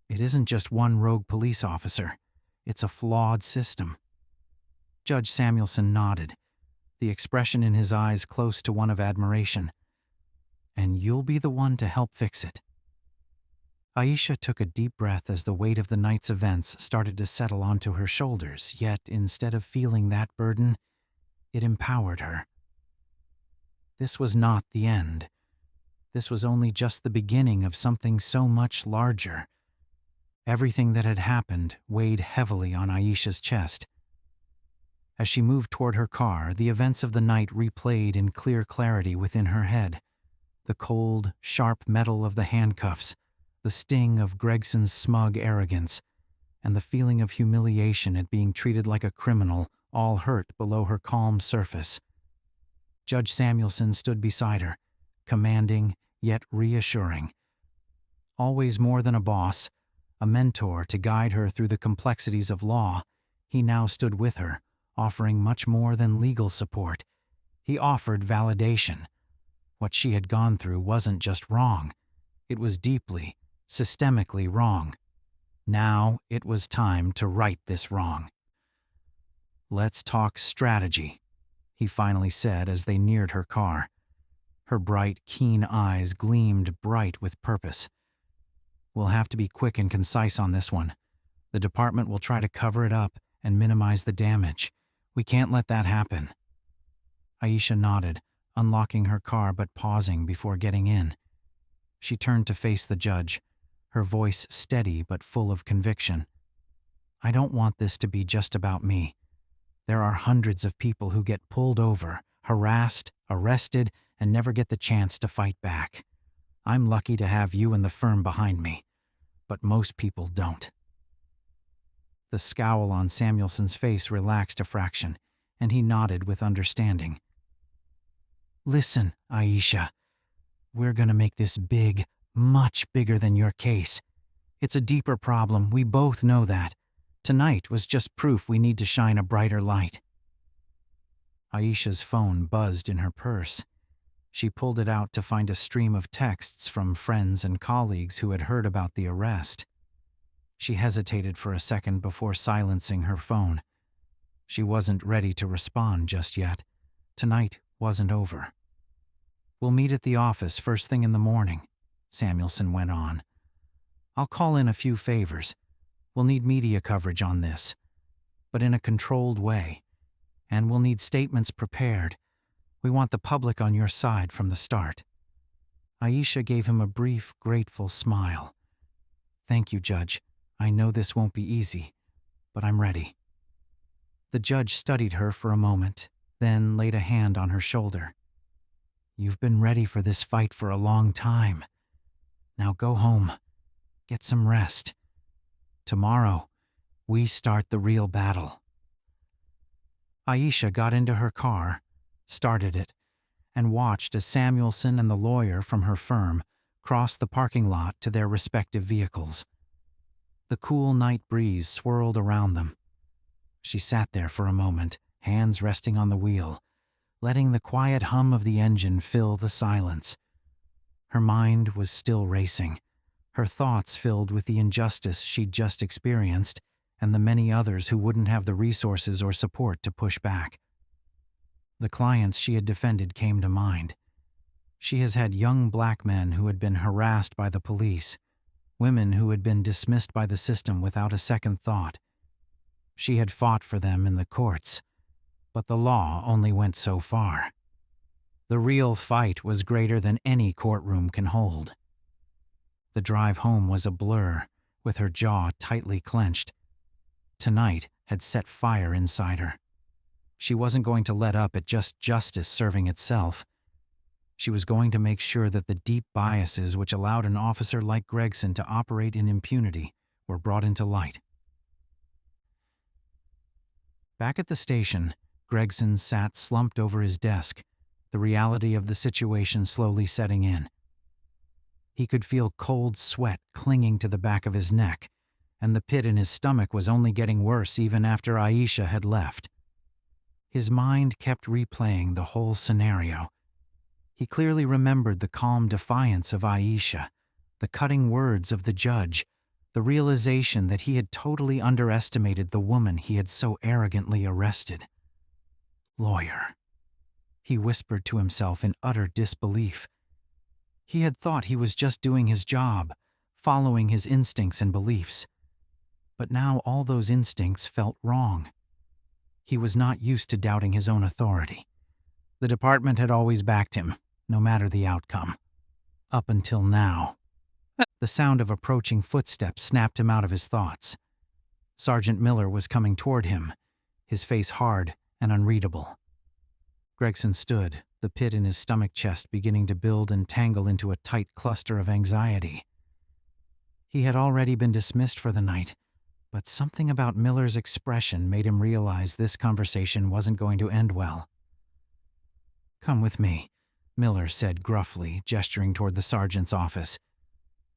S1: It isn't just one rogue police officer. It's a flawed system. Judge Samuelson nodded, the expression in his eyes close to one of admiration. And you'll be the one to help fix it. Aisha took a deep breath as the weight of the night's events started to settle onto her shoulders, yet instead of feeling that burden, it empowered her. This was not the end. This was only just the beginning of something so much larger. Everything that had happened weighed heavily on Aisha's chest. As she moved toward her car, the events of the night replayed in clear clarity within her head. The cold, sharp metal of the handcuffs, the sting of Gregson's smug arrogance, and the feeling of humiliation at being treated like a criminal, all hurt below her calm surface. Judge Samuelson stood beside her, commanding yet reassuring. Always more than a boss, a mentor to guide her through the complexities of law, he now stood with her, offering much more than legal support. He offered validation. What she had gone through wasn't just wrong. It was deeply, systemically wrong. Now it was time to right this wrong. "Let's talk strategy," he finally said as they neared her car. Her bright, keen eyes gleamed bright with purpose. "We'll have to be quick and concise on this one. The department will try to cover it up and minimize the damage. We can't let that happen." Aisha nodded, unlocking her car but pausing before getting in. She turned to face the judge, her voice steady but full of conviction. "I don't want this to be just about me. There are hundreds of people who get pulled over, harassed, arrested, and never get the chance to fight back. I'm lucky to have you and the firm behind me, but most people don't." The scowl on Samuelson's face relaxed a fraction, and he nodded with understanding. "Listen, Aisha, we're going to make this big, much bigger than your case. It's a deeper problem, we both know that. Tonight was just proof we need to shine a brighter light." Aisha's phone buzzed in her purse. She pulled it out to find a stream of texts from friends and colleagues who had heard about the arrest. She hesitated for a second before silencing her phone. She wasn't ready to respond just yet. Tonight wasn't over. "We'll meet at the office first thing in the morning," Samuelson went on. "I'll call in a few favors. We'll need media coverage on this, but in a controlled way. And we'll need statements prepared. We want the public on your side from the start." Aisha gave him a brief, grateful smile. "Thank you, Judge. I know this won't be easy, but I'm ready." The judge studied her for a moment, then laid a hand on her shoulder. "You've been ready for this fight for a long time. Now go home. Get some rest. Tomorrow, we start the real battle." Aisha got into her car, started it, and watched as Samuelson and the lawyer from her firm crossed the parking lot to their respective vehicles. The cool night breeze swirled around them. She sat there for a moment, hands resting on the wheel, letting the quiet hum of the engine fill the silence. Her mind was still racing, her thoughts filled with the injustice she'd just experienced and the many others who wouldn't have the resources or support to push back. The clients she had defended came to mind. She has had young black men who had been harassed by the police, women who had been dismissed by the system without a second thought. She had fought for them in the courts, but the law only went so far. The real fight was greater than any courtroom can hold. The drive home was a blur, with her jaw tightly clenched. Tonight had set fire inside her. She wasn't going to let up at just justice serving itself. She was going to make sure that the deep biases which allowed an officer like Gregson to operate in impunity were brought into light. Back at the station, Gregson sat slumped over his desk, the reality of the situation slowly setting in. He could feel cold sweat clinging to the back of his neck, and the pit in his stomach was only getting worse even after Aisha had left. His mind kept replaying the whole scenario. He clearly remembered the calm defiance of Aisha, the cutting words of the judge, the realization that he had totally underestimated the woman he had so arrogantly arrested. "Lawyer," he whispered to himself in utter disbelief. He had thought he was just doing his job, following his instincts and beliefs. But now all those instincts felt wrong. He was not used to doubting his own authority. The department had always backed him, no matter the outcome. Up until now. The sound of approaching footsteps snapped him out of his thoughts. Sergeant Miller was coming toward him, his face hard and unreadable. Gregson stood, the pit in his stomach chest beginning to build and tangle into a tight cluster of anxiety. He had already been dismissed for the night, but something about Miller's expression made him realize this conversation wasn't going to end well. "Come with me," Miller said gruffly, gesturing toward the sergeant's office.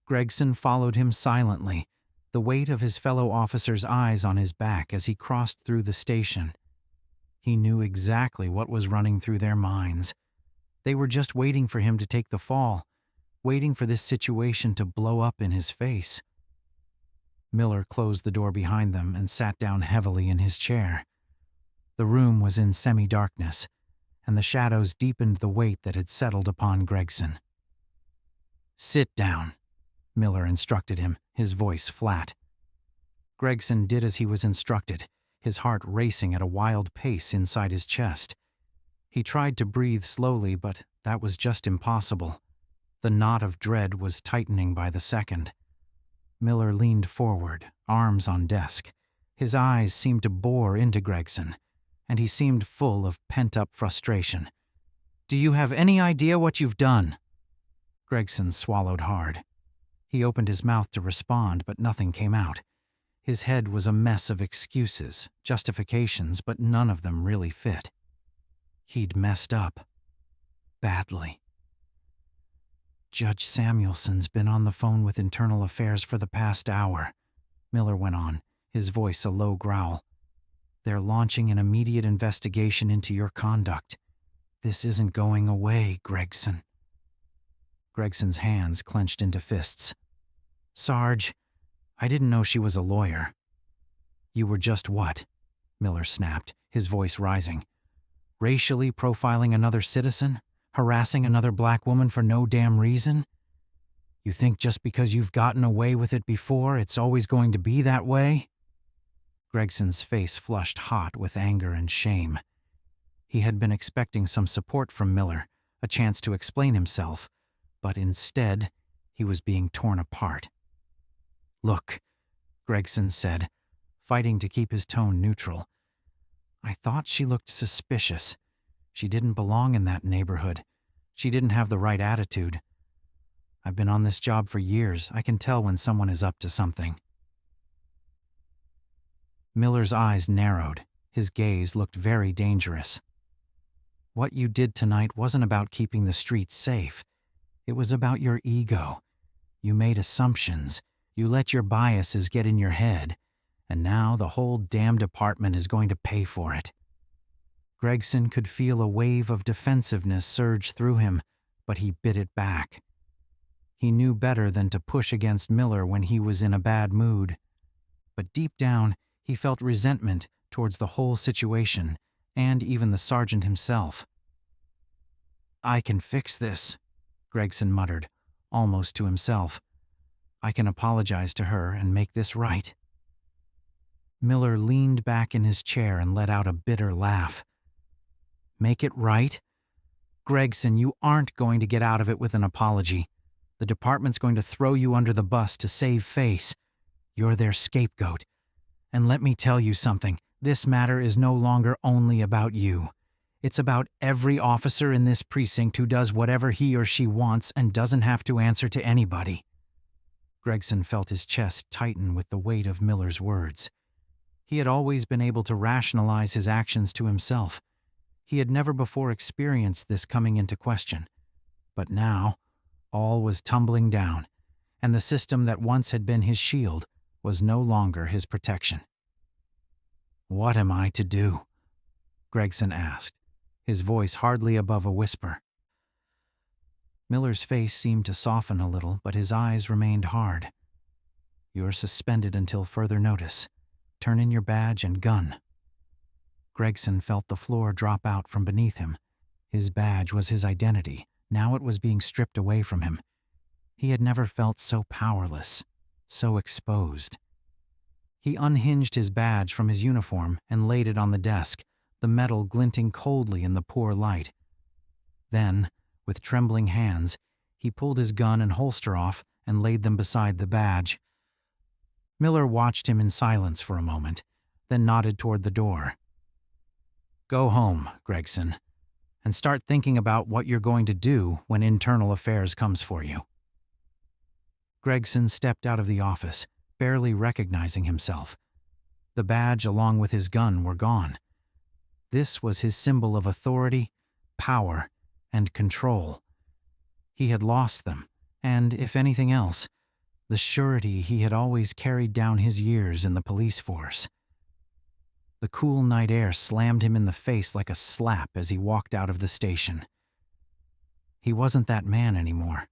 S1: Gregson followed him silently, the weight of his fellow officer's eyes on his back as he crossed through the station. He knew exactly what was running through their minds. They were just waiting for him to take the fall, waiting for this situation to blow up in his face. Miller closed the door behind them and sat down heavily in his chair. The room was in semi-darkness, and the shadows deepened the weight that had settled upon Gregson. "Sit down," Miller instructed him, his voice flat. Gregson did as he was instructed, his heart racing at a wild pace inside his chest. He tried to breathe slowly, but that was just impossible. The knot of dread was tightening by the second. Miller leaned forward, arms on desk. His eyes seemed to bore into Gregson, and he seemed full of pent-up frustration. "Do you have any idea what you've done?" Gregson swallowed hard. He opened his mouth to respond, but nothing came out. His head was a mess of excuses, justifications, but none of them really fit. He'd messed up. Badly. "Judge Samuelson's been on the phone with Internal Affairs for the past hour," Miller went on, his voice a low growl. "They're launching an immediate investigation into your conduct. This isn't going away, Gregson." Gregson's hands clenched into fists. "Sarge, I didn't know she was a lawyer." "You were just what?" Miller snapped, his voice rising. "Racially profiling another citizen? Harassing another black woman for no damn reason? You think just because you've gotten away with it before, it's always going to be that way?" Gregson's face flushed hot with anger and shame. He had been expecting some support from Miller, a chance to explain himself, but instead, he was being torn apart. "Look," Gregson said, fighting to keep his tone neutral. "I thought she looked suspicious. She didn't belong in that neighborhood. She didn't have the right attitude. I've been on this job for years. I can tell when someone is up to something." Miller's eyes narrowed. His gaze looked very dangerous. "What you did tonight wasn't about keeping the streets safe. It was about your ego. You made assumptions. You let your biases get in your head. And now the whole damn department is going to pay for it." Gregson could feel a wave of defensiveness surge through him, but he bit it back. He knew better than to push against Miller when he was in a bad mood. But deep down, he felt resentment towards the whole situation, and even the sergeant himself. "I can fix this," Gregson muttered, almost to himself. "I can apologize to her and make this right." Miller leaned back in his chair and let out a bitter laugh. "Make it right? Gregson, you aren't going to get out of it with an apology. The department's going to throw you under the bus to save face. You're their scapegoat. And let me tell you something, this matter is no longer only about you. It's about every officer in this precinct who does whatever he or she wants and doesn't have to answer to anybody." Gregson felt his chest tighten with the weight of Miller's words. He had always been able to rationalize his actions to himself. He had never before experienced this coming into question. But now, all was tumbling down, and the system that once had been his shield was no longer his protection. "What am I to do?" Gregson asked, his voice hardly above a whisper. Miller's face seemed to soften a little, but his eyes remained hard. "You're suspended until further notice. Turn in your badge and gun." Gregson felt the floor drop out from beneath him. His badge was his identity. Now it was being stripped away from him. He had never felt so powerless, so exposed. He unhinged his badge from his uniform and laid it on the desk, the metal glinting coldly in the poor light. Then, with trembling hands, he pulled his gun and holster off and laid them beside the badge. Miller watched him in silence for a moment, then nodded toward the door. "Go home, Gregson, and start thinking about what you're going to do when Internal Affairs comes for you." Gregson stepped out of the office, barely recognizing himself. The badge along with his gun were gone. This was his symbol of authority, power, and control. He had lost them, and, if anything else, the surety he had always carried down his years in the police force. The cool night air slammed him in the face like a slap as he walked out of the station. He wasn't that man anymore.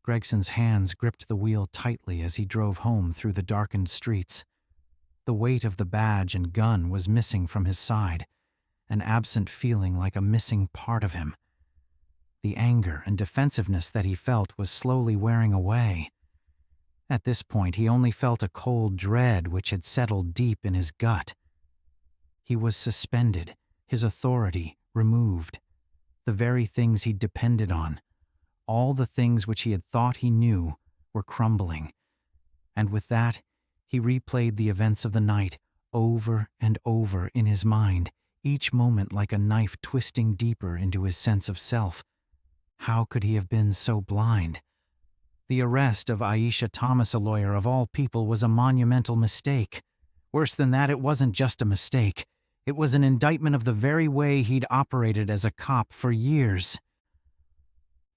S1: Gregson's hands gripped the wheel tightly as he drove home through the darkened streets. The weight of the badge and gun was missing from his side, an absent feeling like a missing part of him. The anger and defensiveness that he felt was slowly wearing away. At this point, he only felt a cold dread which had settled deep in his gut. He was suspended, his authority removed. The very things he depended on, all the things which he had thought he knew, were crumbling. And with that, he replayed the events of the night over and over in his mind, each moment like a knife twisting deeper into his sense of self. How could he have been so blind? The arrest of Aisha Thomas, a lawyer of all people, was a monumental mistake. Worse than that, it wasn't just a mistake. It was an indictment of the very way he'd operated as a cop for years.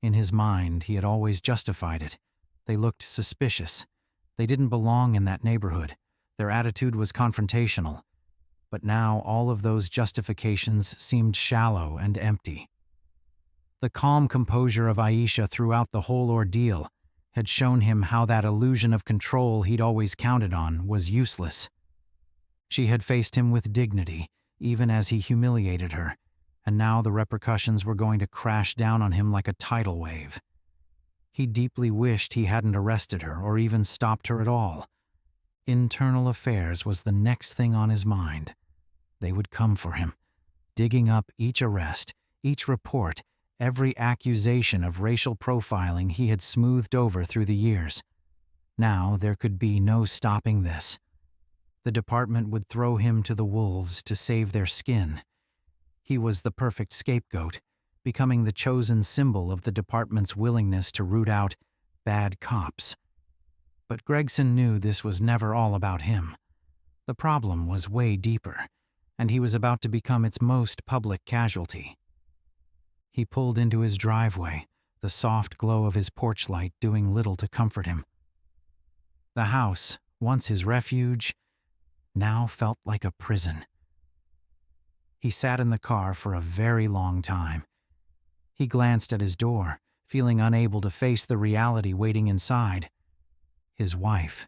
S1: In his mind, he had always justified it. They looked suspicious. They didn't belong in that neighborhood. Their attitude was confrontational. But now all of those justifications seemed shallow and empty. The calm composure of Aisha throughout the whole ordeal had shown him how that illusion of control he'd always counted on was useless. She had faced him with dignity, even as he humiliated her, and now the repercussions were going to crash down on him like a tidal wave. He deeply wished he hadn't arrested her or even stopped her at all. Internal affairs was the next thing on his mind. They would come for him, digging up each arrest, each report, every accusation of racial profiling he had smoothed over through the years. Now there could be no stopping this. The department would throw him to the wolves to save their skin. He was the perfect scapegoat, becoming the chosen symbol of the department's willingness to root out bad cops. But Gregson knew this was never all about him. The problem was way deeper, and he was about to become its most public casualty. He pulled into his driveway, the soft glow of his porch light doing little to comfort him. The house, once his refuge, now felt like a prison. He sat in the car for a very long time. He glanced at his door, feeling unable to face the reality waiting inside. His wife,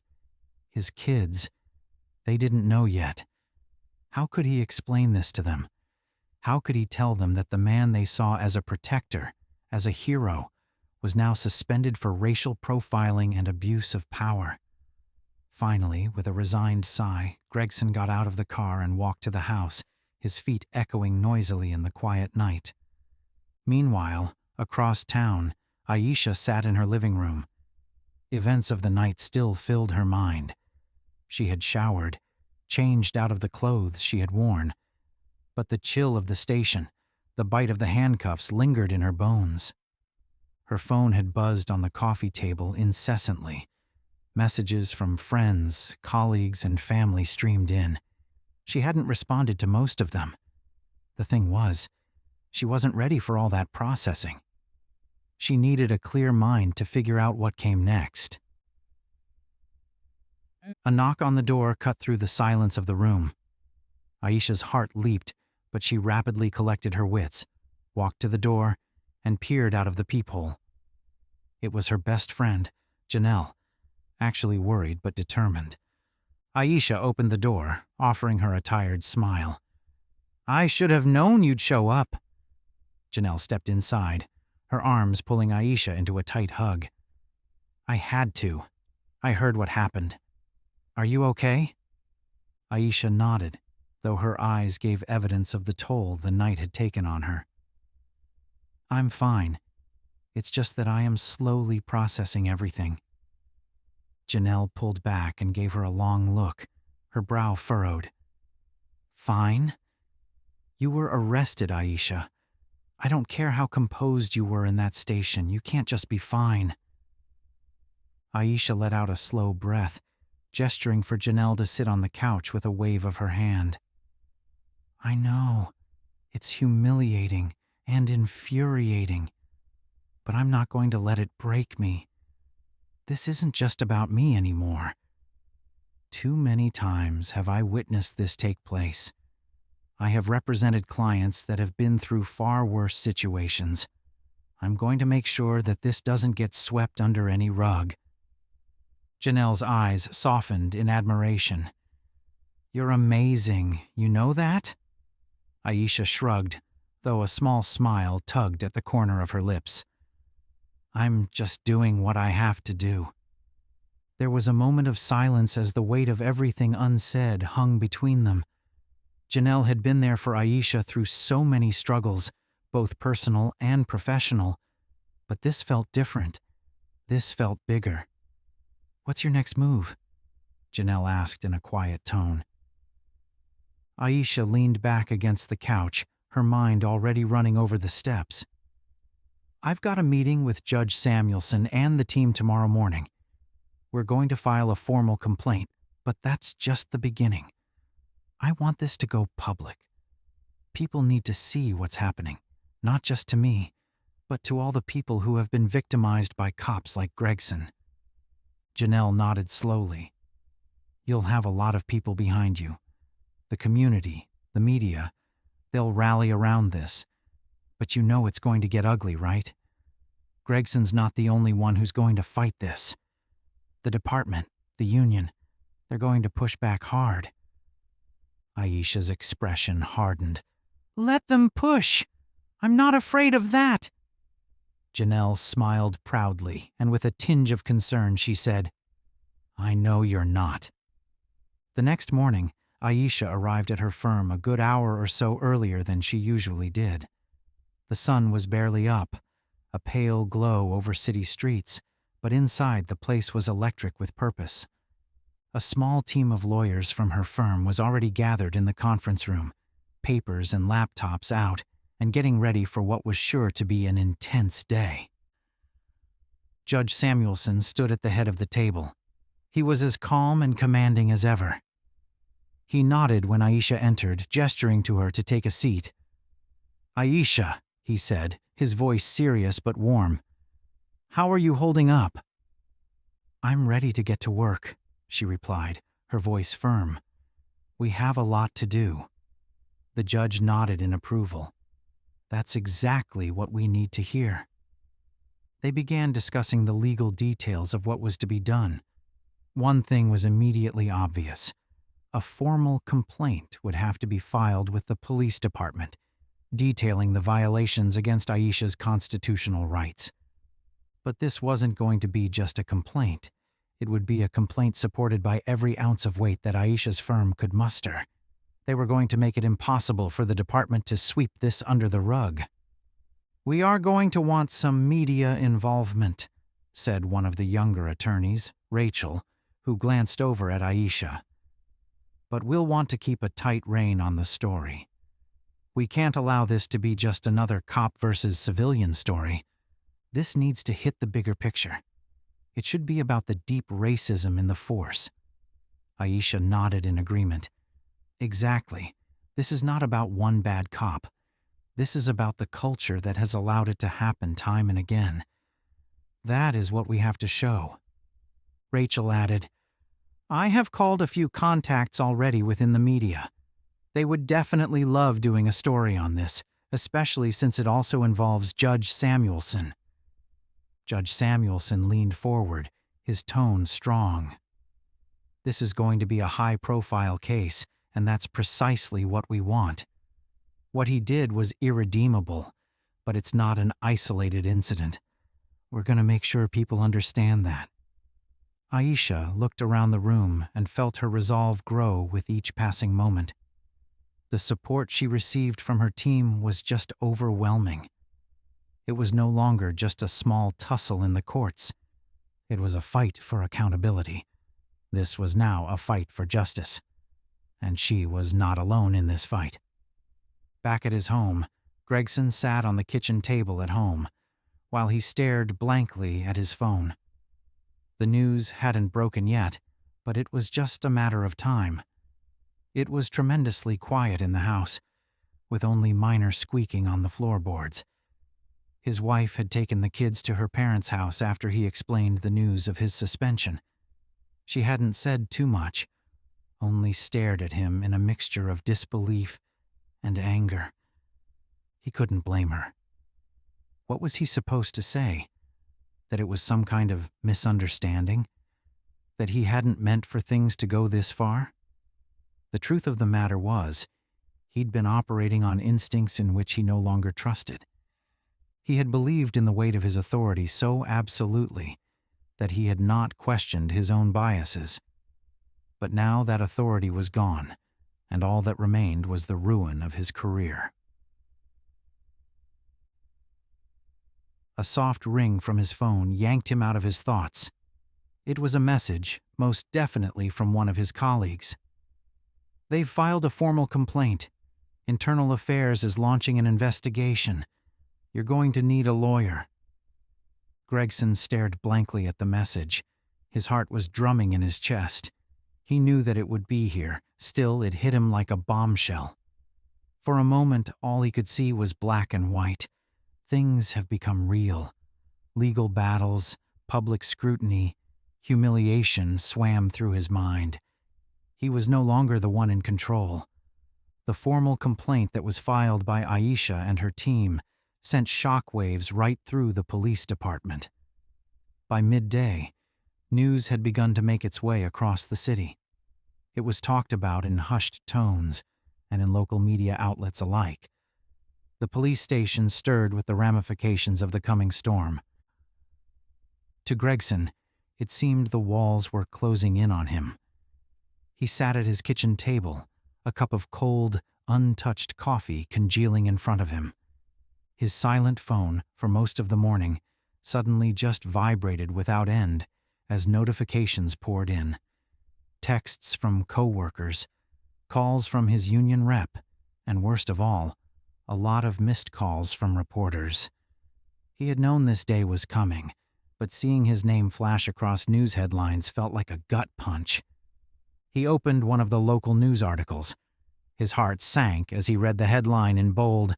S1: his kids, they didn't know yet. How could he explain this to them? How could he tell them that the man they saw as a protector, as a hero, was now suspended for racial profiling and abuse of power? Finally, with a resigned sigh, Gregson got out of the car and walked to the house, his feet echoing noisily in the quiet night. Meanwhile, across town, Aisha sat in her living room. Events of the night still filled her mind. She had showered, changed out of the clothes she had worn, but the chill of the station, the bite of the handcuffs lingered in her bones. Her phone had buzzed on the coffee table incessantly. Messages from friends, colleagues, and family streamed in. She hadn't responded to most of them. The thing was, she wasn't ready for all that processing. She needed a clear mind to figure out what came next. A knock on the door cut through the silence of the room. Aisha's heart leaped, but she rapidly collected her wits, walked to the door, and peered out of the peephole. It was her best friend, Janelle, actually worried but determined. Aisha opened the door, offering her a tired smile. "I should have known you'd show up." Janelle stepped inside, her arms pulling Aisha into a tight hug. "I had to. I heard what happened. Are you okay?" Aisha nodded, though her eyes gave evidence of the toll the night had taken on her. "I'm fine. It's just that I am slowly processing everything." Janelle pulled back and gave her a long look, her brow furrowed. "Fine? You were arrested, Aisha. I don't care how composed you were in that station. You can't just be fine." Aisha let out a slow breath, gesturing for Janelle to sit on the couch with a wave of her hand. "I know. It's humiliating and infuriating. But I'm not going to let it break me. This isn't just about me anymore. Too many times have I witnessed this take place. I have represented clients that have been through far worse situations. I'm going to make sure that this doesn't get swept under any rug." Janelle's eyes softened in admiration. "You're amazing, you know that?" Aisha shrugged, though a small smile tugged at the corner of her lips. "I'm just doing what I have to do." There was a moment of silence as the weight of everything unsaid hung between them. Janelle had been there for Aisha through so many struggles, both personal and professional, but this felt different. This felt bigger. "What's your next move?" Janelle asked in a quiet tone. Aisha leaned back against the couch, her mind already running over the steps. "I've got a meeting with Judge Samuelson and the team tomorrow morning. We're going to file a formal complaint, but that's just the beginning. I want this to go public. People need to see what's happening, not just to me, but to all the people who have been victimized by cops like Gregson." Janelle nodded slowly. "You'll have a lot of people behind you. The community, the media, they'll rally around this. But you know it's going to get ugly, right? Gregson's not the only one who's going to fight this. The department, the union, they're going to push back hard." Aisha's expression hardened. "Let them push! I'm not afraid of that!" Janelle smiled proudly, and with a tinge of concern she said, "I know you're not." The next morning, Aisha arrived at her firm a good hour or so earlier than she usually did. The sun was barely up, a pale glow over city streets, but inside the place was electric with purpose. A small team of lawyers from her firm was already gathered in the conference room, papers and laptops out, and getting ready for what was sure to be an intense day. Judge Samuelson stood at the head of the table. He was as calm and commanding as ever. He nodded when Aisha entered, gesturing to her to take a seat. "Aisha," he said, his voice serious but warm, "how are you holding up?" "I'm ready to get to work," she replied, her voice firm. "We have a lot to do." The judge nodded in approval. "That's exactly what we need to hear." They began discussing the legal details of what was to be done. One thing was immediately obvious. A formal complaint would have to be filed with the police department, detailing the violations against Aisha's constitutional rights. But this wasn't going to be just a complaint. It would be a complaint supported by every ounce of weight that Aisha's firm could muster. They were going to make it impossible for the department to sweep this under the rug. "We are going to want some media involvement," said one of the younger attorneys, Rachel, who glanced over at Aisha. "But we'll want to keep a tight rein on the story. We can't allow this to be just another cop versus civilian story. This needs to hit the bigger picture. It should be about the deep racism in the force." Aisha nodded in agreement. "Exactly. This is not about one bad cop. This is about the culture that has allowed it to happen time and again. That is what we have to show." Rachel added, "I have called a few contacts already within the media. They would definitely love doing a story on this, especially since it also involves Judge Samuelson." Judge Samuelson leaned forward, his tone strong. "This is going to be a high-profile case, and that's precisely what we want. What he did was irredeemable, but it's not an isolated incident. We're going to make sure people understand that." Aisha looked around the room and felt her resolve grow with each passing moment. The support she received from her team was just overwhelming. It was no longer just a small tussle in the courts. It was a fight for accountability. This was now a fight for justice. And she was not alone in this fight. Back at his home, Gregson sat on the kitchen table at home, while he stared blankly at his phone. The news hadn't broken yet, but it was just a matter of time. It was tremendously quiet in the house, with only minor squeaking on the floorboards. His wife had taken the kids to her parents' house after he explained the news of his suspension. She hadn't said too much, only stared at him in a mixture of disbelief and anger. He couldn't blame her. What was he supposed to say? That it was some kind of misunderstanding? That he hadn't meant for things to go this far? The truth of the matter was, he'd been operating on instincts in which he no longer trusted. He had believed in the weight of his authority so absolutely that he had not questioned his own biases. But now that authority was gone, and all that remained was the ruin of his career. A soft ring from his phone yanked him out of his thoughts. It was a message, most definitely from one of his colleagues. "They've filed a formal complaint. Internal Affairs is launching an investigation. You're going to need a lawyer." Gregson stared blankly at the message. His heart was drumming in his chest. He knew that it would be here, still it hit him like a bombshell. For a moment, all he could see was black and white. Things have become real. Legal battles, public scrutiny, humiliation swam through his mind. He was no longer the one in control. The formal complaint that was filed by Aisha and her team sent shockwaves right through the police department. By midday, news had begun to make its way across the city. It was talked about in hushed tones and in local media outlets alike. The police station stirred with the ramifications of the coming storm. To Gregson, it seemed the walls were closing in on him. He sat at his kitchen table, a cup of cold, untouched coffee congealing in front of him. His silent phone, for most of the morning, suddenly just vibrated without end as notifications poured in. Texts from co-workers, calls from his union rep, and worst of all, a lot of missed calls from reporters. He had known this day was coming, but seeing his name flash across news headlines felt like a gut punch. He opened one of the local news articles. His heart sank as he read the headline in bold,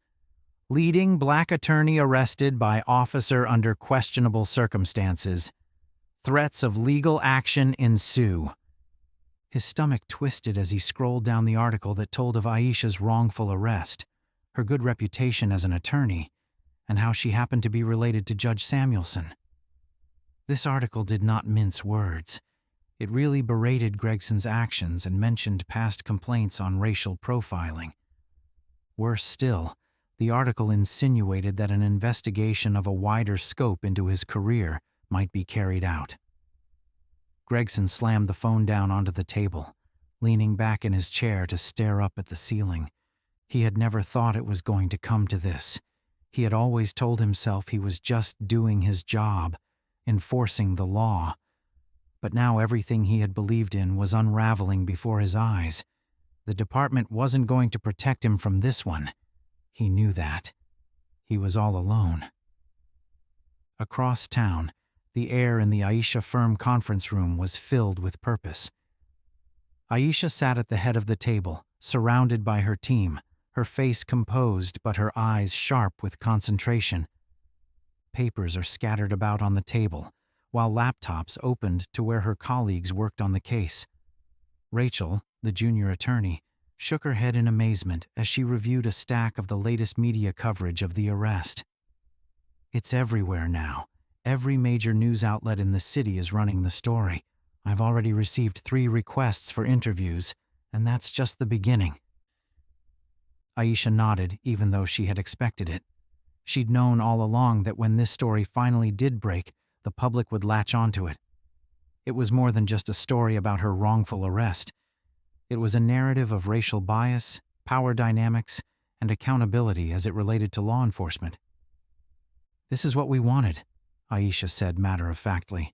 S1: "Leading Black Attorney Arrested by Officer Under Questionable Circumstances. Threats of Legal Action Ensue." His stomach twisted as he scrolled down the article that told of Aisha's wrongful arrest, her good reputation as an attorney, and how she happened to be related to Judge Samuelson. This article did not mince words. It really berated Gregson's actions and mentioned past complaints on racial profiling. Worse still, the article insinuated that an investigation of a wider scope into his career might be carried out. Gregson slammed the phone down onto the table, leaning back in his chair to stare up at the ceiling. He had never thought it was going to come to this. He had always told himself he was just doing his job, enforcing the law. But now everything he had believed in was unraveling before his eyes. The department wasn't going to protect him from this one. He knew that. He was all alone. Across town, the air in the Aisha firm conference room was filled with purpose. Aisha sat at the head of the table, surrounded by her team, her face composed but her eyes sharp with concentration. Papers are scattered about on the table, while laptops opened to where her colleagues worked on the case. Rachel, the junior attorney, shook her head in amazement as she reviewed a stack of the latest media coverage of the arrest. "It's everywhere now. Every major news outlet in the city is running the story. I've already received 3 requests for interviews, and that's just the beginning." Aisha nodded, even though she had expected it. She'd known all along that when this story finally did break, the public would latch onto it. It was more than just a story about her wrongful arrest. It was a narrative of racial bias, power dynamics, and accountability as it related to law enforcement. "This is what we wanted," Aisha said matter-of-factly.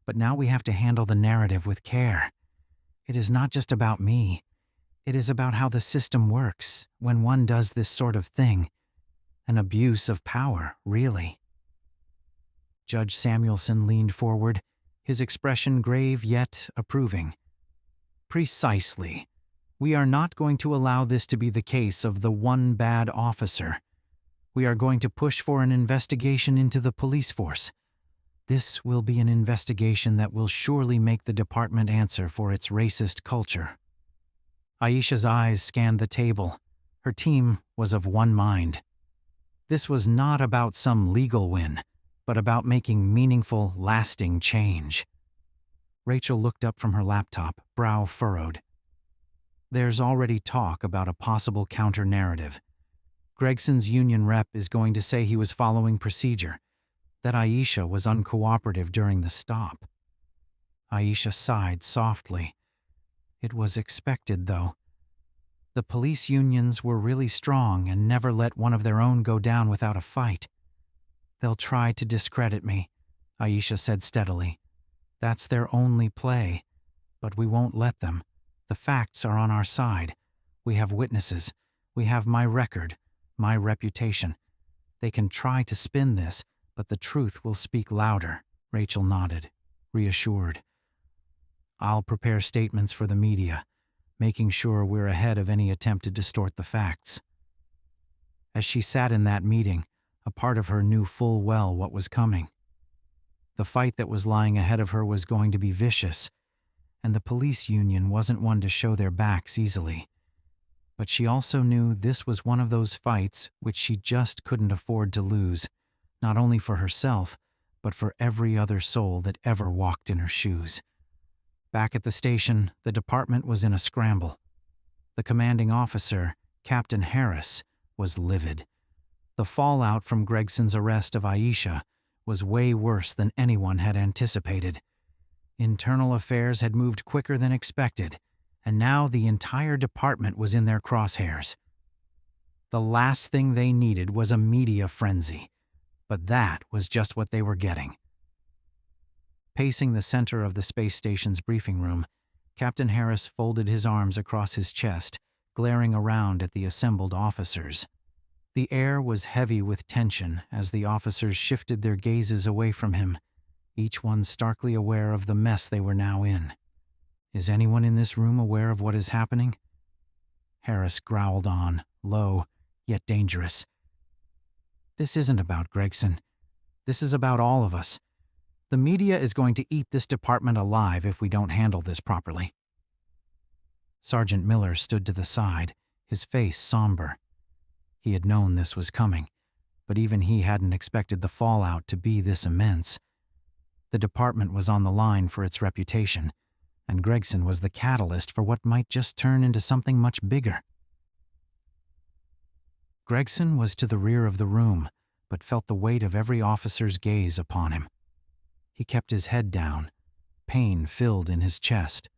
S1: "But now we have to handle the narrative with care. It is not just about me. It is about how the system works when one does this sort of thing. An abuse of power, really." Judge Samuelson leaned forward, his expression grave yet approving. "Precisely. We are not going to allow this to be the case of the one bad officer. We are going to push for an investigation into the police force. This will be an investigation that will surely make the department answer for its racist culture." Aisha's eyes scanned the table. Her team was of one mind. This was not about some legal win, but about making meaningful, lasting change. Rachel looked up from her laptop, brow furrowed. There's already talk about a possible counter-narrative. Gregson's union rep is going to say he was following procedure, that Aisha was uncooperative during the stop. Aisha sighed softly. It was expected, though. The police unions were really strong and never let one of their own go down without a fight. They'll try to discredit me, Aisha said steadily. That's their only play, but we won't let them. The facts are on our side. We have witnesses. We have my record, my reputation. They can try to spin this, but the truth will speak louder, Rachel nodded, reassured. I'll prepare statements for the media, making sure we're ahead of any attempt to distort the facts. As she sat in that meeting, a part of her knew full well what was coming. The fight that was lying ahead of her was going to be vicious, and the police union wasn't one to show their backs easily. But she also knew this was one of those fights which she just couldn't afford to lose, not only for herself, but for every other soul that ever walked in her shoes. Back at the station, the department was in a scramble. The commanding officer, Captain Harris, was livid. The fallout from Gregson's arrest of Aisha was way worse than anyone had anticipated. Internal affairs had moved quicker than expected, and now the entire department was in their crosshairs. The last thing they needed was a media frenzy, but that was just what they were getting. Pacing the center of the space station's briefing room, Captain Harris folded his arms across his chest, glaring around at the assembled officers. The air was heavy with tension as the officers shifted their gazes away from him, each one starkly aware of the mess they were now in. Is anyone in this room aware of what is happening? Harris growled on, low, yet dangerous. This isn't about Gregson. This is about all of us. The media is going to eat this department alive if we don't handle this properly. Sergeant Miller stood to the side, his face somber. He had known this was coming, but even he hadn't expected the fallout to be this immense. The department was on the line for its reputation, and Gregson was the catalyst for what might just turn into something much bigger. Gregson was to the rear of the room, but felt the weight of every officer's gaze upon him. He kept his head down. Pain filled in his chest.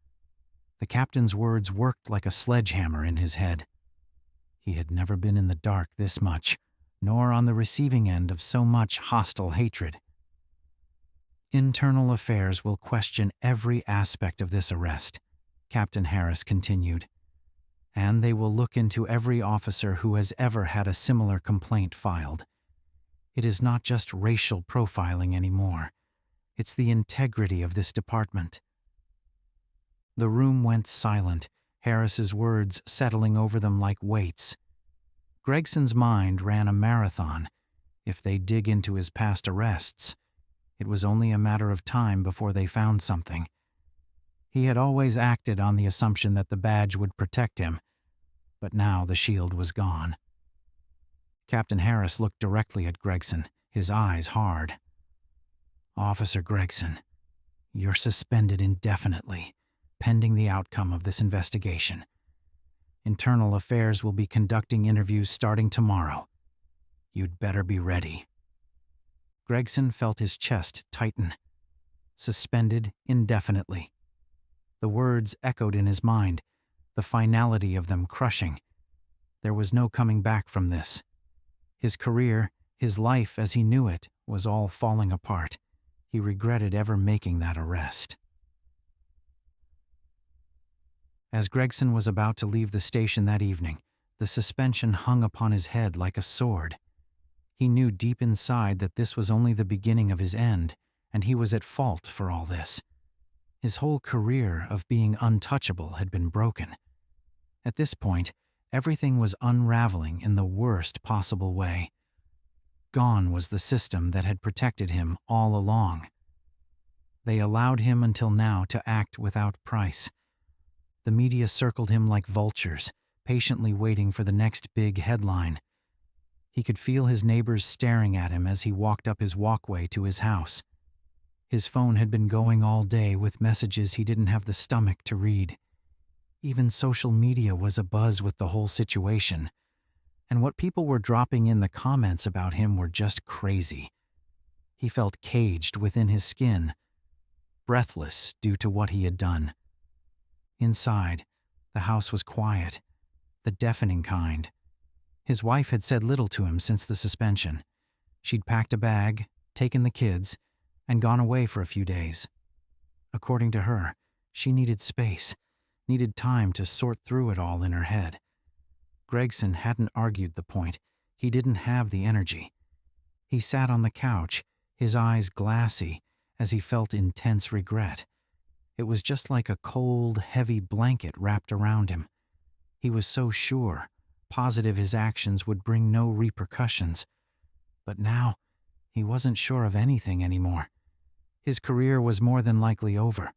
S1: The captain's words worked like a sledgehammer in his head. He had never been in the dark this much, nor on the receiving end of so much hostile hatred. Internal affairs will question every aspect of this arrest, Captain Harris continued, and they will look into every officer who has ever had a similar complaint filed. It is not just racial profiling anymore. It's the integrity of this department. The room went silent, Harris's words settling over them like weights. Gregson's mind ran a marathon. If they dig into his past arrests, it was only a matter of time before they found something. He had always acted on the assumption that the badge would protect him, but now the shield was gone. Captain Harris looked directly at Gregson, his eyes hard. Officer Gregson, you're suspended indefinitely, pending the outcome of this investigation. Internal Affairs will be conducting interviews starting tomorrow. You'd better be ready. Gregson felt his chest tighten. Suspended indefinitely. The words echoed in his mind, the finality of them crushing. There was no coming back from this. His career, his life as he knew it, was all falling apart. He regretted ever making that arrest. As Gregson was about to leave the station that evening, the suspension hung upon his head like a sword. He knew deep inside that this was only the beginning of his end, and he was at fault for all this. His whole career of being untouchable had been broken. At this point, everything was unraveling in the worst possible way. Gone was the system that had protected him all along. They allowed him until now to act without price. The media circled him like vultures, patiently waiting for the next big headline. He could feel his neighbors staring at him as he walked up his walkway to his house. His phone had been going all day with messages he didn't have the stomach to read. Even social media was abuzz with the whole situation, and what people were dropping in the comments about him were just crazy. He felt caged within his skin, breathless due to what he had done. Inside, the house was quiet, the deafening kind. His wife had said little to him since the suspension. She'd packed a bag, taken the kids, and gone away for a few days. According to her, she needed space, needed time to sort through it all in her head. Gregson hadn't argued the point. He didn't have the energy. He sat on the couch, his eyes glassy, as he felt intense regret. It was just like a cold, heavy blanket wrapped around him. He was so sure, positive his actions would bring no repercussions. But now, he wasn't sure of anything anymore. His career was more than likely over.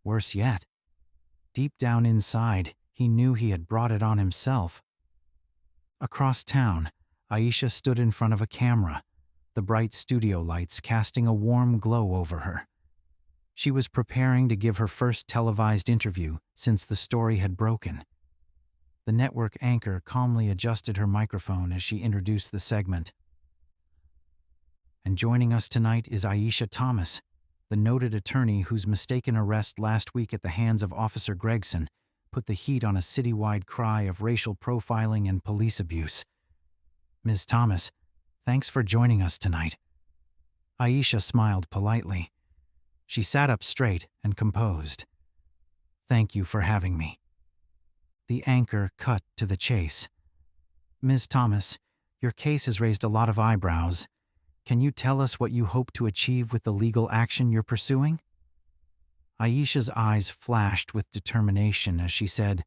S1: Worse yet, deep down inside, he knew he had brought it on himself. Across town, Aisha stood in front of a camera, the bright studio lights casting a warm glow over her. She was preparing to give her first televised interview since the story had broken. The network anchor calmly adjusted her microphone as she introduced the segment. And joining us tonight is Aisha Thomas, the noted attorney whose mistaken arrest last week at the hands of Officer Gregson put the heat on a citywide cry of racial profiling and police abuse. Ms. Thomas, thanks for joining us tonight. Aisha smiled politely. She sat up straight and composed. Thank you for having me. The anchor cut to the chase. Ms. Thomas, your case has raised a lot of eyebrows. Can you tell us what you hope to achieve with the legal action you're pursuing? Aisha's eyes flashed with determination as she said,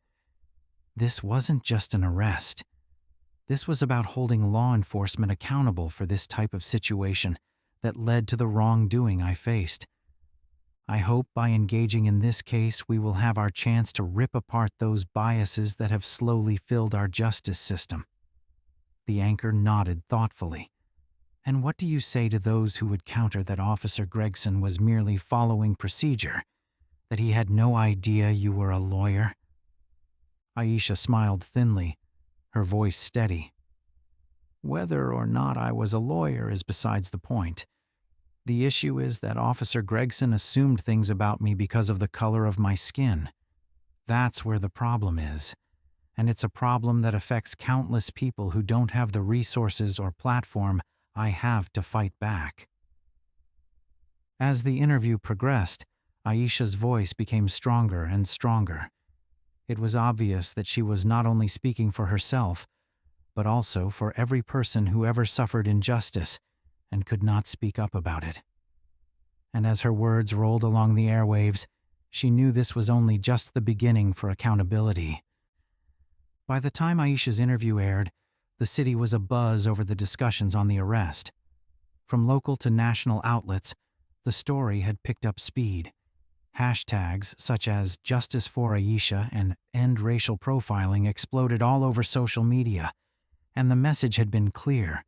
S1: This wasn't just an arrest. This was about holding law enforcement accountable for this type of situation that led to the wrongdoing I faced. I hope by engaging in this case we will have our chance to rip apart those biases that have slowly filled our justice system. The anchor nodded thoughtfully. And what do you say to those who would counter that Officer Gregson was merely following procedure, that he had no idea you were a lawyer? Aisha smiled thinly, her voice steady. Whether or not I was a lawyer is besides the point. The issue is that Officer Gregson assumed things about me because of the color of my skin. That's where the problem is, and it's a problem that affects countless people who don't have the resources or platform I have to fight back. As the interview progressed, Aisha's voice became stronger and stronger. It was obvious that she was not only speaking for herself, but also for every person who ever suffered injustice and could not speak up about it. And as her words rolled along the airwaves, she knew this was only just the beginning for accountability. By the time Aisha's interview aired, the city was abuzz over the discussions on the arrest. From local to national outlets, the story had picked up speed. Hashtags such as Justice for Aisha and End Racial Profiling exploded all over social media, and the message had been clear.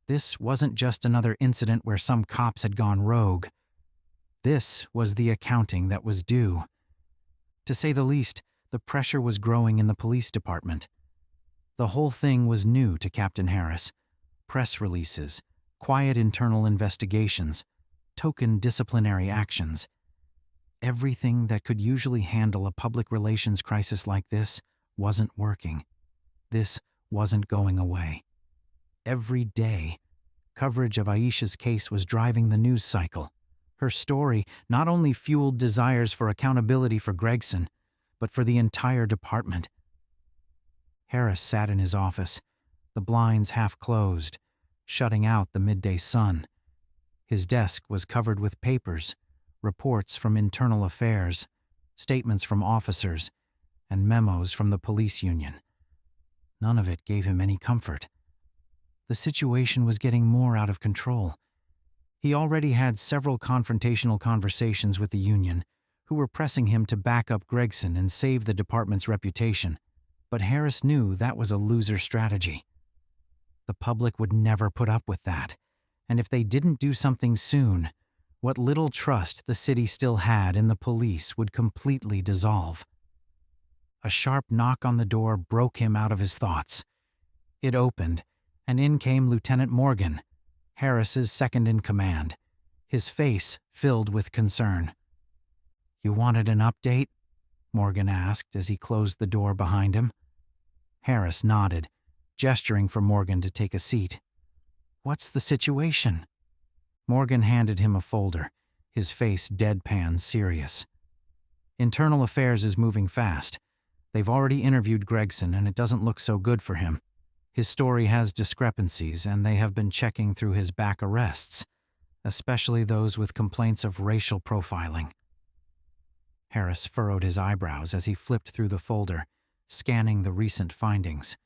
S1: This wasn't just another incident where some cops had gone rogue. This was the accounting that was due. To say the least, the pressure was growing in the police department. The whole thing was new to Captain Harris. Press releases, quiet internal investigations, token disciplinary actions. Everything that could usually handle a public relations crisis like this wasn't working. This wasn't going away. Every day, coverage of Aisha's case was driving the news cycle. Her story not only fueled desires for accountability for Gregson, but for the entire department. Harris sat in his office, the blinds half closed, shutting out the midday sun. His desk was covered with papers, reports from internal affairs, statements from officers, and memos from the police union. None of it gave him any comfort. The situation was getting more out of control. He already had several confrontational conversations with the union, who were pressing him to back up Gregson and save the department's reputation, but Harris knew that was a loser strategy. The public would never put up with that, and if they didn't do something soon, what little trust the city still had in the police would completely dissolve. A sharp knock on the door broke him out of his thoughts. It opened, and in came Lieutenant Morgan, Harris's second-in-command, his face filled with concern. "You wanted an update?" Morgan asked as he closed the door behind him. Harris nodded, gesturing for Morgan to take a seat. "What's the situation?" Morgan handed him a folder, his face deadpan serious. "Internal Affairs is moving fast. They've already interviewed Gregson, and it doesn't look so good for him. His story has discrepancies, and they have been checking through his back arrests, especially those with complaints of racial profiling." Harris furrowed his eyebrows as he flipped through the folder, scanning the recent findings.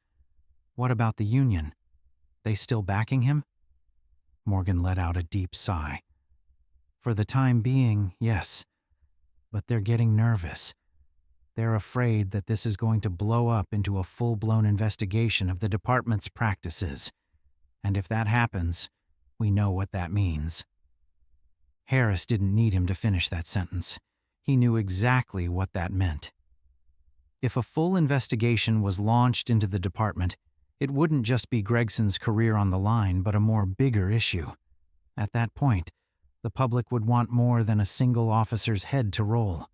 S1: "What about the union? They still backing him?" Morgan let out a deep sigh. "For the time being, yes. But they're getting nervous. They're afraid that this is going to blow up into a full-blown investigation of the department's practices. And if that happens, we know what that means." Harris didn't need him to finish that sentence. He knew exactly what that meant. If a full investigation was launched into the department, it wouldn't just be Gregson's career on the line, but a more bigger issue. At that point, the public would want more than a single officer's head to roll.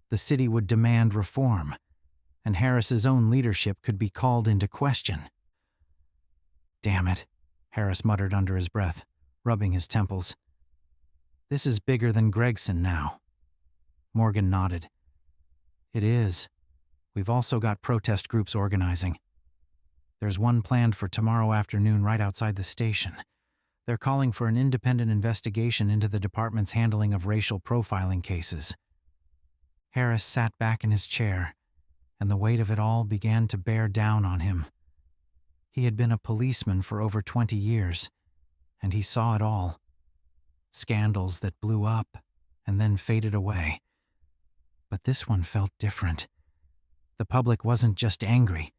S1: The city would demand reform, and Harris's own leadership could be called into question. "Damn it," Harris muttered under his breath, rubbing his temples. "This is bigger than Gregson now." Morgan nodded. "It is. We've also got protest groups organizing. There's one planned for tomorrow afternoon right outside the station. They're calling for an independent investigation into the department's handling of racial profiling cases." Harris sat back in his chair, and the weight of it all began to bear down on him. He had been a policeman for over 20 years, and he saw it all. Scandals that blew up and then faded away. But this one felt different. The public wasn't just angry,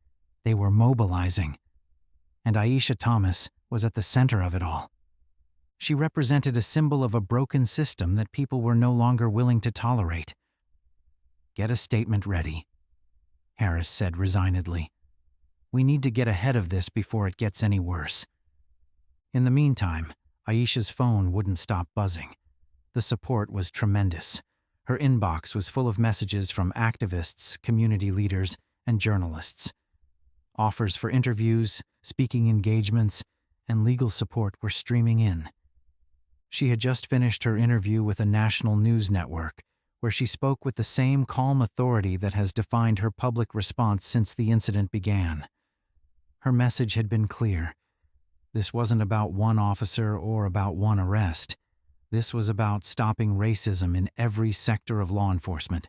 S1: they were mobilizing. And Aisha Thomas was at the center of it all. She represented a symbol of a broken system that people were no longer willing to tolerate. "Get a statement ready," Harris said resignedly. "We need to get ahead of this before it gets any worse." In the meantime, Aisha's phone wouldn't stop buzzing. The support was tremendous. Her inbox was full of messages from activists, community leaders, and journalists. Offers for interviews, speaking engagements, and legal support were streaming in. She had just finished her interview with a national news network, where she spoke with the same calm authority that has defined her public response since the incident began. Her message had been clear. This wasn't about one officer or about one arrest. This was about stopping racism in every sector of law enforcement.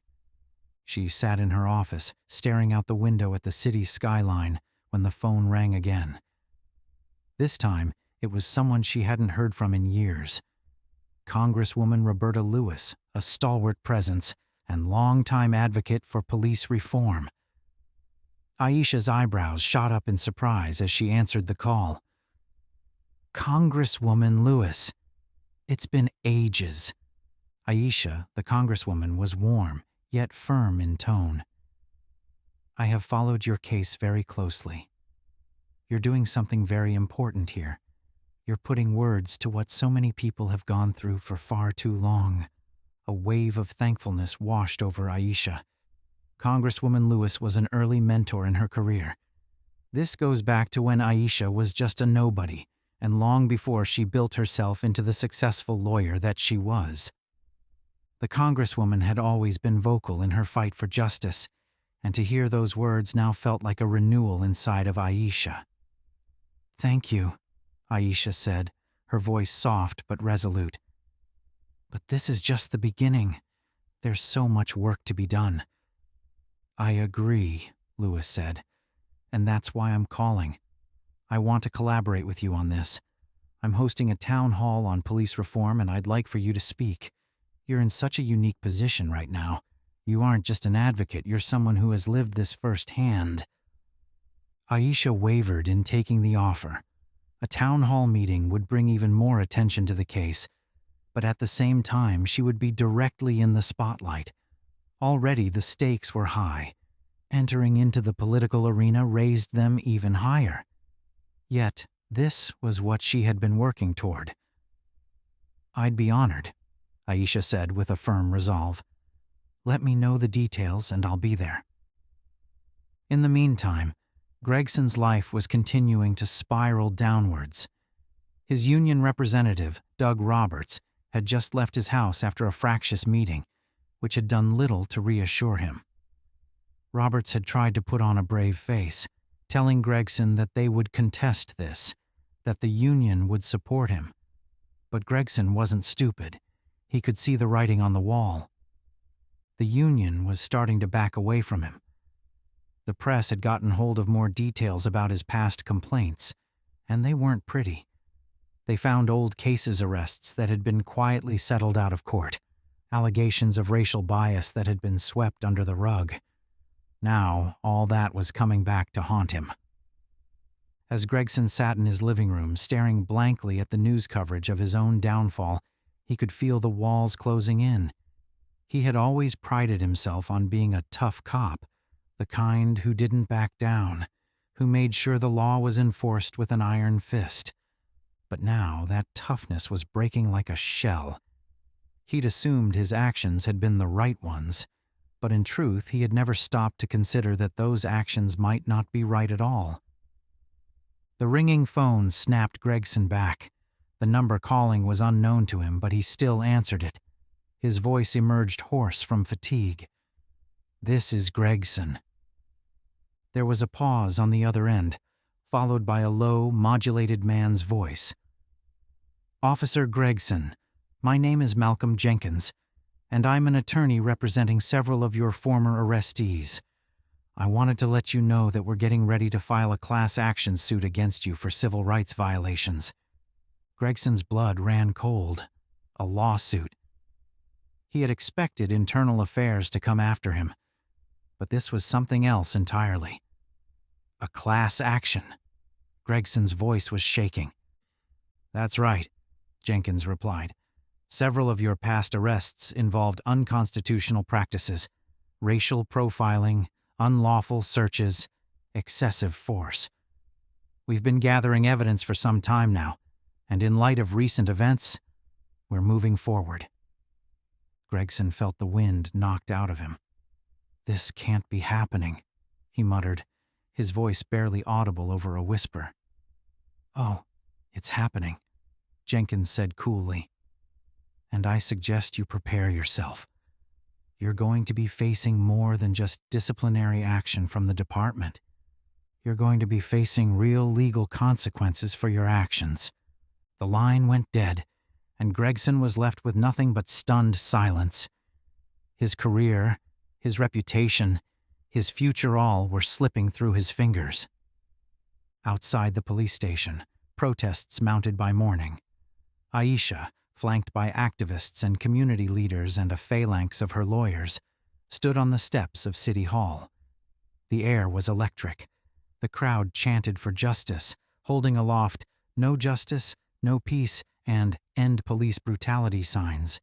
S1: She sat in her office, staring out the window at the city skyline, when the phone rang again. This time, it was someone she hadn't heard from in years. Congresswoman Roberta Lewis, a stalwart presence and longtime advocate for police reform. Aisha's eyebrows shot up in surprise as she answered the call. "Congresswoman Lewis, it's been ages." Aisha, the congresswoman, was warm, yet firm in tone. "I have followed your case very closely. You're doing something very important here. You're putting words to what so many people have gone through for far too long." A wave of thankfulness washed over Aisha. Congresswoman Lewis was an early mentor in her career. This goes back to when Aisha was just a nobody, and long before she built herself into the successful lawyer that she was. The Congresswoman had always been vocal in her fight for justice, and to hear those words now felt like a renewal inside of Aisha. "Thank you," Aisha said, her voice soft but resolute. "But this is just the beginning. There's so much work to be done." "I agree," Lewis said, "and that's why I'm calling. I want to collaborate with you on this. I'm hosting a town hall on police reform, and I'd like for you to speak. You're in such a unique position right now. You aren't just an advocate, you're someone who has lived this firsthand." Aisha wavered in taking the offer. A town hall meeting would bring even more attention to the case, but at the same time she would be directly in the spotlight. Already the stakes were high. Entering into the political arena raised them even higher. Yet this was what she had been working toward. "I'd be honored," Aisha said with a firm resolve. "Let me know the details and I'll be there." In the meantime, Gregson's life was continuing to spiral downwards. His union representative, Doug Roberts, had just left his house after a fractious meeting, which had done little to reassure him. Roberts had tried to put on a brave face, telling Gregson that they would contest this, that the union would support him. But Gregson wasn't stupid. He could see the writing on the wall. The union was starting to back away from him. The press had gotten hold of more details about his past complaints, and they weren't pretty. They found old cases arrests that had been quietly settled out of court, allegations of racial bias that had been swept under the rug. Now, all that was coming back to haunt him. As Gregson sat in his living room, staring blankly at the news coverage of his own downfall, he could feel the walls closing in. He had always prided himself on being a tough cop, the kind who didn't back down, who made sure the law was enforced with an iron fist. But now that toughness was breaking like a shell. He'd assumed his actions had been the right ones, but in truth he had never stopped to consider that those actions might not be right at all. The ringing phone snapped Gregson back. The number calling was unknown to him, but he still answered it. His voice emerged hoarse from fatigue. "This is Gregson." There was a pause on the other end, followed by a low, modulated man's voice. "Officer Gregson, my name is Malcolm Jenkins, and I'm an attorney representing several of your former arrestees. I wanted to let you know that we're getting ready to file a class action suit against you for civil rights violations." Gregson's blood ran cold. A lawsuit. He had expected internal affairs to come after him, but this was something else entirely. A class action. Gregson's voice was shaking. "That's right," Jenkins replied. "Several of your past arrests involved unconstitutional practices, racial profiling, unlawful searches, excessive force. We've been gathering evidence for some time now, and in light of recent events, we're moving forward." Gregson felt the wind knocked out of him. "This can't be happening," he muttered, his voice barely audible over a whisper. "Oh, it's happening," Jenkins said coolly. "And I suggest you prepare yourself. You're going to be facing more than just disciplinary action from the department. You're going to be facing real legal consequences for your actions." The line went dead, and Gregson was left with nothing but stunned silence. His career, his reputation, his future all were slipping through his fingers. Outside the police station, protests mounted by morning. Aisha, flanked by activists and community leaders and a phalanx of her lawyers, stood on the steps of City Hall. The air was electric. The crowd chanted for justice, holding aloft "No justice, no peace," and "End police brutality" signs.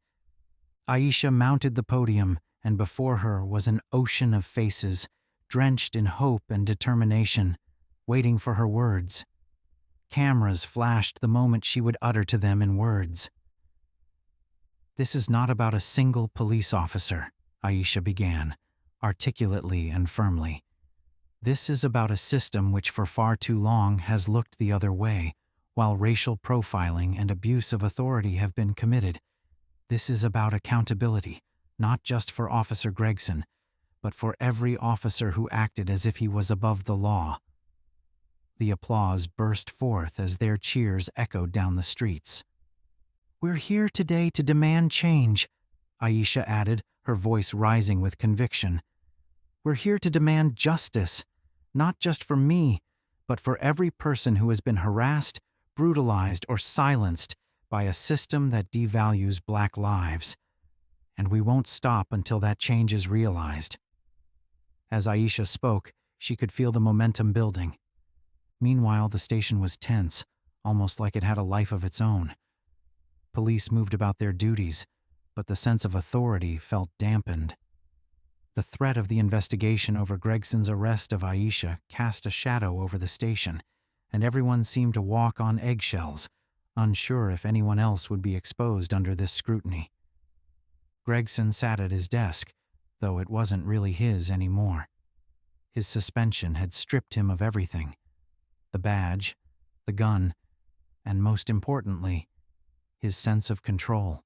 S1: Aisha mounted the podium, and before her was an ocean of faces, drenched in hope and determination, waiting for her words. Cameras flashed the moment she would utter to them in words. "This is not about a single police officer," Aisha began, articulately and firmly. "This is about a system which for far too long has looked the other way, while racial profiling and abuse of authority have been committed. This is about accountability, not just for Officer Gregson, but for every officer who acted as if he was above the law." The applause burst forth as their cheers echoed down the streets. "We're here today to demand change," Aisha added, her voice rising with conviction. "We're here to demand justice, not just for me, but for every person who has been harassed, brutalized, or silenced by a system that devalues Black lives. And we won't stop until that change is realized." As Aisha spoke, she could feel the momentum building. Meanwhile, the station was tense, almost like it had a life of its own. Police moved about their duties, but the sense of authority felt dampened. The threat of the investigation over Gregson's arrest of Aisha cast a shadow over the station, and everyone seemed to walk on eggshells, unsure if anyone else would be exposed under this scrutiny. Gregson sat at his desk, though it wasn't really his anymore. His suspension had stripped him of everything: the badge, the gun, and most importantly, his sense of control.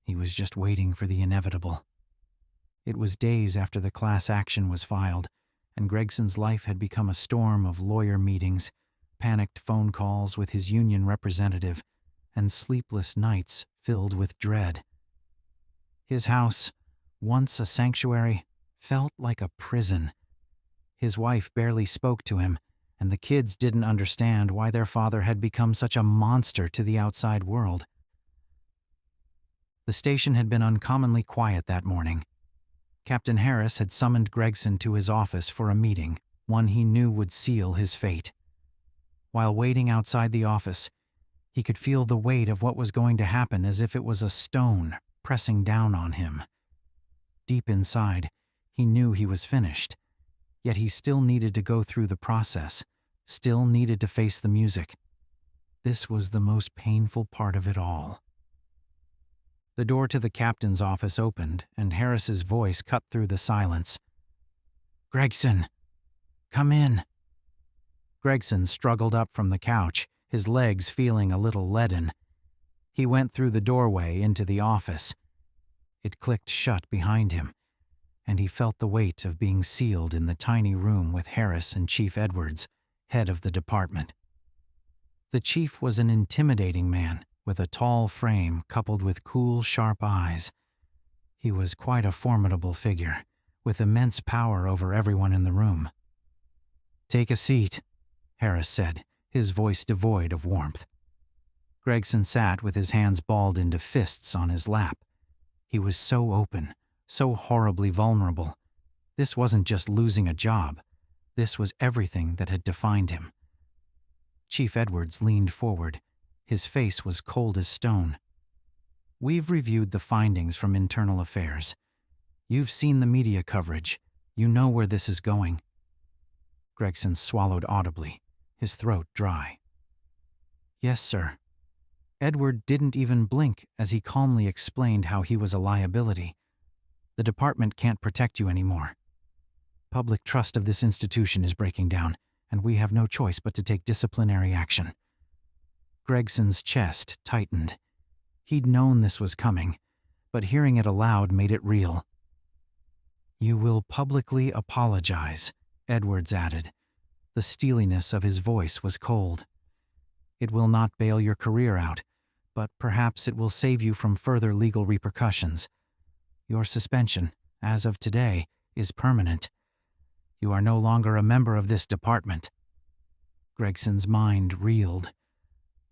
S1: He was just waiting for the inevitable. It was days after the class action was filed, and Gregson's life had become a storm of lawyer meetings, panicked phone calls with his union representative, and sleepless nights filled with dread. His house, once a sanctuary, felt like a prison. His wife barely spoke to him, and the kids didn't understand why their father had become such a monster to the outside world. The station had been uncommonly quiet that morning. Captain Harris had summoned Gregson to his office for a meeting, one he knew would seal his fate. While waiting outside the office, he could feel the weight of what was going to happen as if it was a stone pressing down on him. Deep inside, he knew he was finished, yet he still needed to go through the process, still needed to face the music. This was the most painful part of it all. The door to the captain's office opened, and Harris's voice cut through the silence. "Gregson, come in." Gregson struggled up from the couch, his legs feeling a little leaden. He went through the doorway into the office. It clicked shut behind him, and he felt the weight of being sealed in the tiny room with Harris and Chief Edwards, head of the department. The chief was an intimidating man, with a tall frame coupled with cool, sharp eyes. He was quite a formidable figure, with immense power over everyone in the room. "Take a seat," Harris said, his voice devoid of warmth. Gregson sat with his hands balled into fists on his lap. He was so open, so horribly vulnerable. This wasn't just losing a job. This was everything that had defined him. Chief Edwards leaned forward. His face was cold as stone. "We've reviewed the findings from Internal Affairs. You've seen the media coverage. You know where this is going." Gregson swallowed audibly, his throat dry. "Yes, sir." Edward didn't even blink as he calmly explained how he was a liability. "The department can't protect you anymore. Public trust of this institution is breaking down, and we have no choice but to take disciplinary action." Gregson's chest tightened. He'd known this was coming, but hearing it aloud made it real. "You will publicly apologize," Edwards added. The steeliness of his voice was cold. "It will not bail your career out, but perhaps it will save you from further legal repercussions. Your suspension, as of today, is permanent. You are no longer a member of this department." Gregson's mind reeled.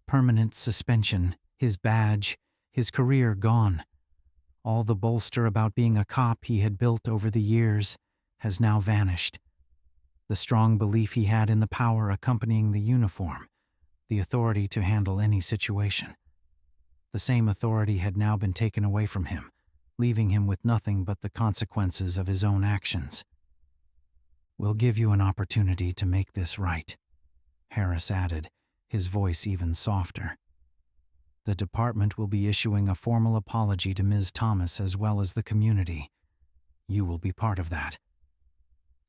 S1: Permanent suspension, his badge, his career gone. All the bolster about being a cop he had built over the years has now vanished. The strong belief he had in the power accompanying the uniform, the authority to handle any situation. The same authority had now been taken away from him, leaving him with nothing but the consequences of his own actions. "We'll give you an opportunity to make this right," Harris added, his voice even softer. "The department will be issuing a formal apology to Ms. Thomas as well as the community. You will be part of that."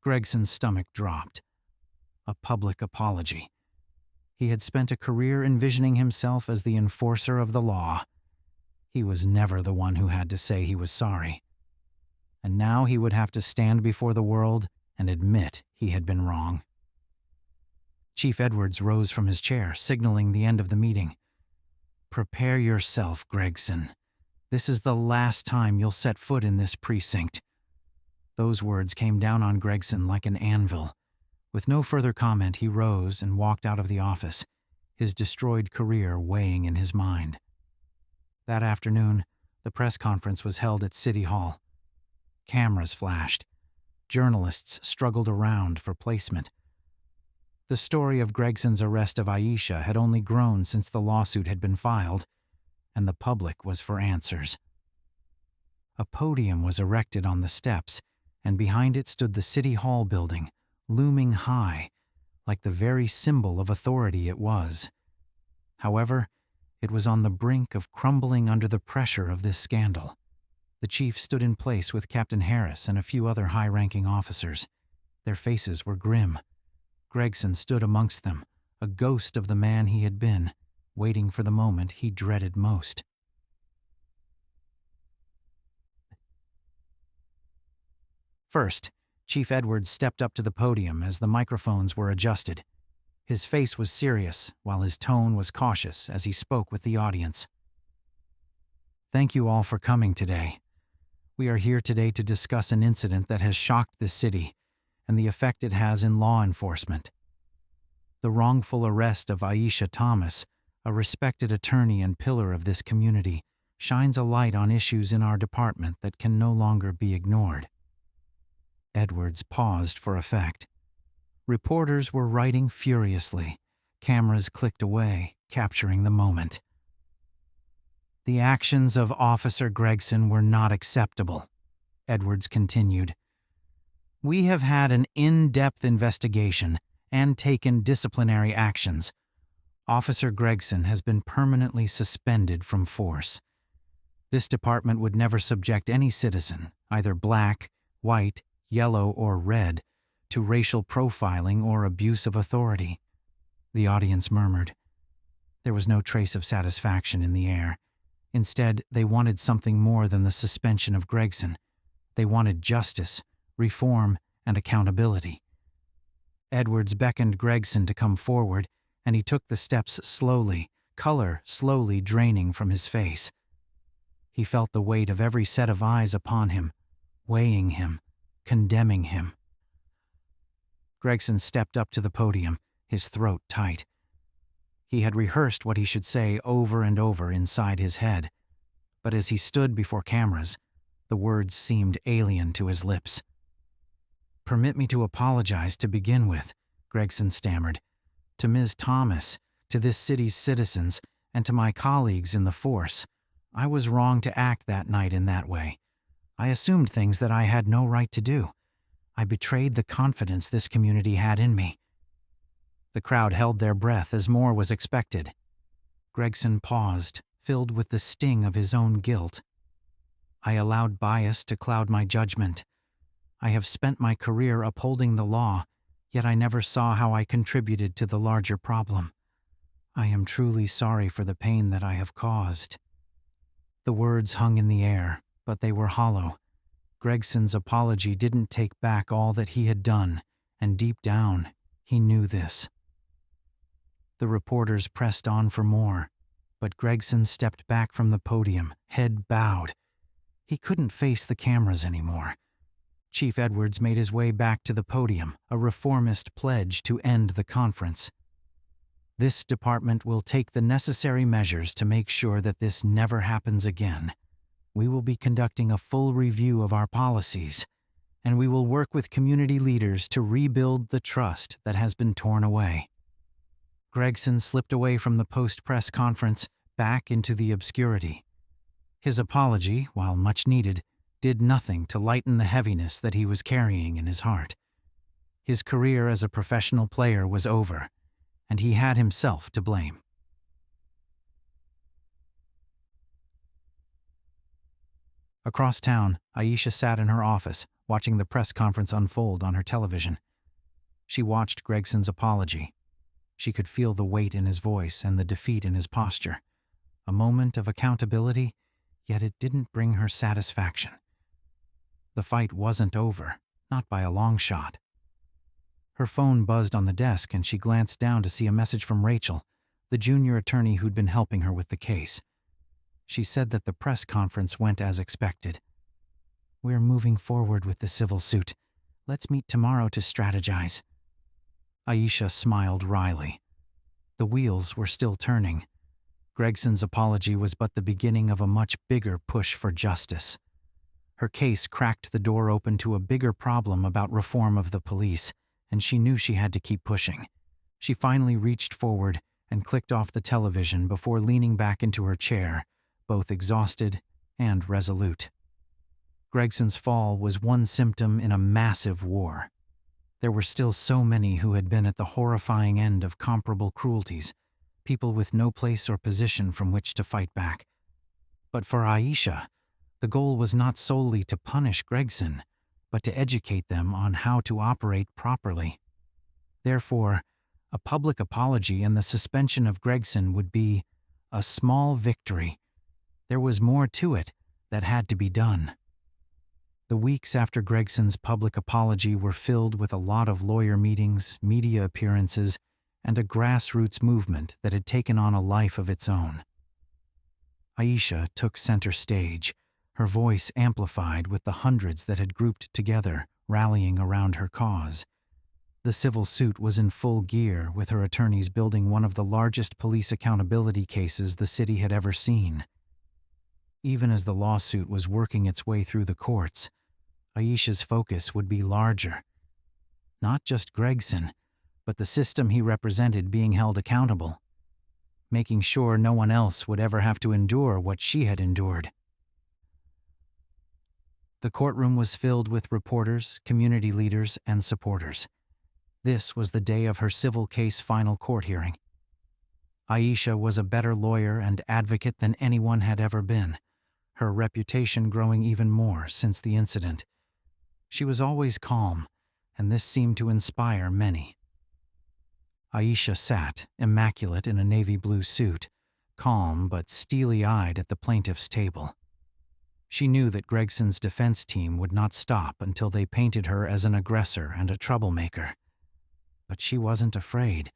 S1: Gregson's stomach dropped. A public apology. He had spent a career envisioning himself as the enforcer of the law. He was never the one who had to say he was sorry. And now he would have to stand before the world and admit he had been wrong. Chief Edwards rose from his chair, signaling the end of the meeting. "Prepare yourself, Gregson. This is the last time you'll set foot in this precinct." Those words came down on Gregson like an anvil. With no further comment, he rose and walked out of the office, his destroyed career weighing in his mind. That afternoon, the press conference was held at City Hall. Cameras flashed. Journalists struggled around for placement. The story of Gregson's arrest of Aisha had only grown since the lawsuit had been filed, and the public was for answers. A podium was erected on the steps, and behind it stood the City Hall building, looming high, like the very symbol of authority it was. However, it was on the brink of crumbling under the pressure of this scandal. The chief stood in place with Captain Harris and a few other high-ranking officers. Their faces were grim. Gregson stood amongst them, a ghost of the man he had been, waiting for the moment he dreaded most. First, Chief Edwards stepped up to the podium as the microphones were adjusted. His face was serious, while his tone was cautious as he spoke with the audience. Thank you all for coming today. We are here today to discuss an incident that has shocked the city and the effect it has in law enforcement. The wrongful arrest of Aisha Thomas, a respected attorney and pillar of this community, shines a light on issues in our department that can no longer be ignored. Edwards paused for effect. Reporters were writing furiously. Cameras clicked away, capturing the moment. The actions of Officer Gregson were not acceptable, Edwards continued. We have had an in-depth investigation and taken disciplinary actions. Officer Gregson has been permanently suspended from force. This department would never subject any citizen, either black, white, yellow, or red, to racial profiling or abuse of authority. The audience murmured. There was no trace of satisfaction in the air. Instead, they wanted something more than the suspension of Gregson. They wanted justice, reform, and accountability. Edwards beckoned Gregson to come forward, and he took the steps slowly, color slowly draining from his face. He felt the weight of every set of eyes upon him, weighing him, condemning him. Gregson stepped up to the podium, his throat tight. He had rehearsed what he should say over and over inside his head, but as he stood before cameras, the words seemed alien to his lips. Permit me to apologize to begin with, Gregson stammered, to Ms. Thomas, to this city's citizens, and to my colleagues in the force. I was wrong to act that night in that way. I assumed things that I had no right to do. I betrayed the confidence this community had in me. The crowd held their breath as more was expected. Gregson paused, filled with the sting of his own guilt. I allowed bias to cloud my judgment. I have spent my career upholding the law, yet I never saw how I contributed to the larger problem. I am truly sorry for the pain that I have caused. The words hung in the air, but they were hollow. Gregson's apology didn't take back all that he had done, and deep down, he knew this. The reporters pressed on for more, but Gregson stepped back from the podium, head bowed. He couldn't face the cameras anymore. Chief Edwards made his way back to the podium, a reformist pledge to end the conference. This department will take the necessary measures to make sure that this never happens again. We will be conducting a full review of our policies, and we will work with community leaders to rebuild the trust that has been torn away. Gregson slipped away from the post-press conference, back into the obscurity. His apology, while much needed, did nothing to lighten the heaviness that he was carrying in his heart. His career as a professional player was over, and he had himself to blame. Across town, Aisha sat in her office, watching the press conference unfold on her television. She watched Gregson's apology. She could feel the weight in his voice and the defeat in his posture. A moment of accountability, yet it didn't bring her satisfaction. The fight wasn't over, not by a long shot. Her phone buzzed on the desk and she glanced down to see a message from Rachel, the junior attorney who'd been helping her with the case. She said that the press conference went as expected. We're moving forward with the civil suit. Let's meet tomorrow to strategize. Aisha smiled wryly. The wheels were still turning. Gregson's apology was but the beginning of a much bigger push for justice. Her case cracked the door open to a bigger problem about reform of the police, and she knew she had to keep pushing. She finally reached forward and clicked off the television before leaning back into her chair, both exhausted and resolute. Gregson's fall was one symptom in a massive war. There were still so many who had been at the horrifying end of comparable cruelties, people with no place or position from which to fight back. But for Aisha, the goal was not solely to punish Gregson, but to educate them on how to operate properly. Therefore, a public apology and the suspension of Gregson would be a small victory. There was more to it that had to be done. The weeks after Gregson's public apology were filled with a lot of lawyer meetings, media appearances, and a grassroots movement that had taken on a life of its own. Aisha took center stage, her voice amplified with the hundreds that had grouped together, rallying around her cause. The civil suit was in full gear, with her attorneys building one of the largest police accountability cases the city had ever seen. Even as the lawsuit was working its way through the courts, Aisha's focus would be larger. Not just Gregson, but the system he represented being held accountable, making sure no one else would ever have to endure what she had endured. The courtroom was filled with reporters, community leaders, and supporters. This was the day of her civil case final court hearing. Aisha was a better lawyer and advocate than anyone had ever been, her reputation growing even more since the incident. She was always calm, and this seemed to inspire many. Aisha sat, immaculate in a navy blue suit, calm but steely-eyed at the plaintiff's table. She knew that Gregson's defense team would not stop until they painted her as an aggressor and a troublemaker. But she wasn't afraid.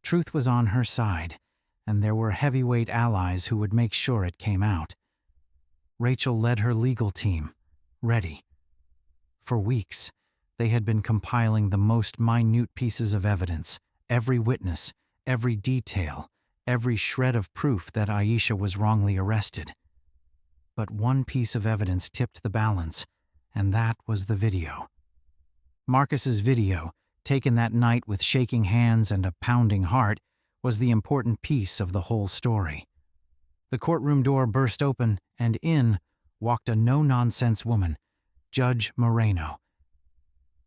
S1: Truth was on her side, and there were heavyweight allies who would make sure it came out. Rachel led her legal team, ready. For weeks, they had been compiling the most minute pieces of evidence, every witness, every detail, every shred of proof that Aisha was wrongly arrested. But one piece of evidence tipped the balance, and that was the video. Marcus's video, taken that night with shaking hands and a pounding heart, was the important piece of the whole story. The courtroom door burst open, and in walked a no-nonsense woman, Judge Moreno.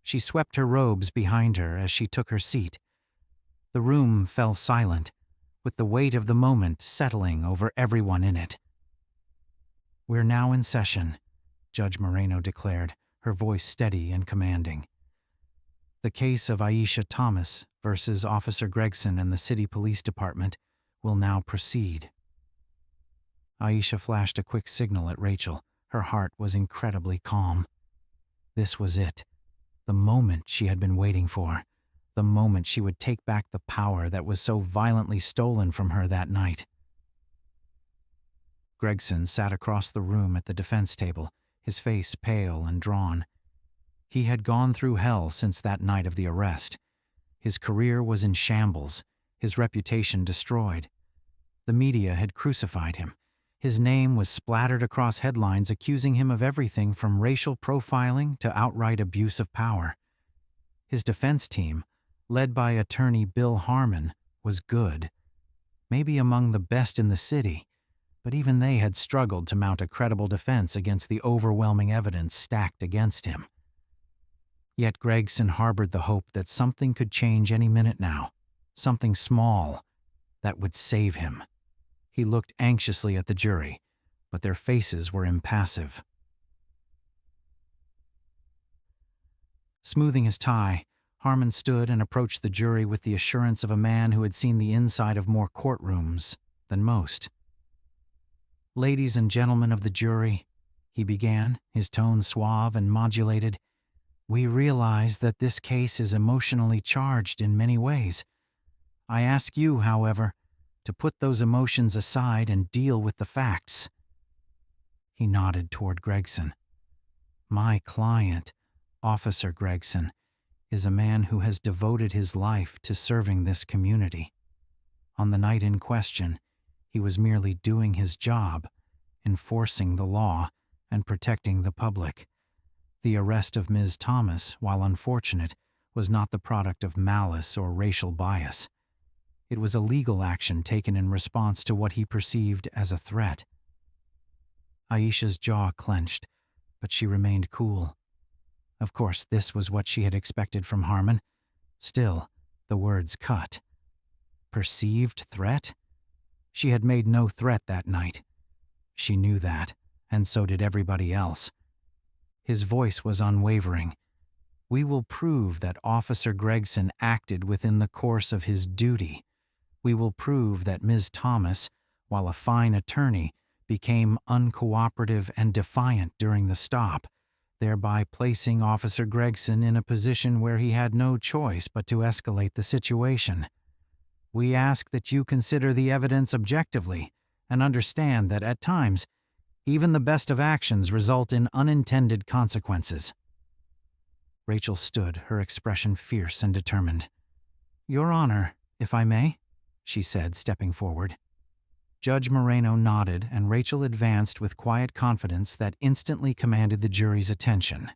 S1: She swept her robes behind her as she took her seat. The room fell silent, with the weight of the moment settling over everyone in it. "We're now in session," Judge Moreno declared, her voice steady and commanding. "The case of Aisha Thomas versus Officer Gregson and the City Police Department will now proceed." Aisha flashed a quick signal at Rachel. Her heart was incredibly calm. This was it, the moment she had been waiting for, the moment she would take back the power that was so violently stolen from her that night. Gregson sat across the room at the defense table, his face pale and drawn. He had gone through hell since that night of the arrest. His career was in shambles, his reputation destroyed. The media had crucified him. His name was splattered across headlines accusing him of everything from racial profiling to outright abuse of power. His defense team, led by attorney Bill Harmon, was good, maybe among the best in the city, but even they had struggled to mount a credible defense against the overwhelming evidence stacked against him. Yet Gregson harbored the hope that something could change any minute now, something small that would save him. He looked anxiously at the jury, but their faces were impassive. Smoothing his tie, Harmon stood and approached the jury with the assurance of a man who had seen the inside of more courtrooms than most. "Ladies and gentlemen of the jury," he began, his tone suave and modulated, "we realize that this case is emotionally charged in many ways. I ask you, however, to put those emotions aside and deal with the facts." He nodded toward Gregson. "My client, Officer Gregson, is a man who has devoted his life to serving this community. On the night in question, he was merely doing his job, enforcing the law and protecting the public. The arrest of Ms. Thomas, while unfortunate, was not the product of malice or racial bias. It was a legal action taken in response to what he perceived as a threat. Aisha's jaw clenched, but she remained cool. Of course, this was what she had expected from Harmon. Still, the words cut. Perceived threat? She had made no threat that night. She knew that, and so did everybody else. His voice was unwavering. We will prove that Officer Gregson acted within the course of his duty. We will prove that Ms. Thomas, while a fine attorney, became uncooperative and defiant during the stop, thereby placing Officer Gregson in a position where he had no choice but to escalate the situation. We ask that you consider the evidence objectively and understand that at times, even the best of actions result in unintended consequences. Rachel stood, her expression fierce and determined. Your Honor, if I may, she said, stepping forward. Judge Moreno nodded, and Rachel advanced with quiet confidence that instantly commanded the jury's attention.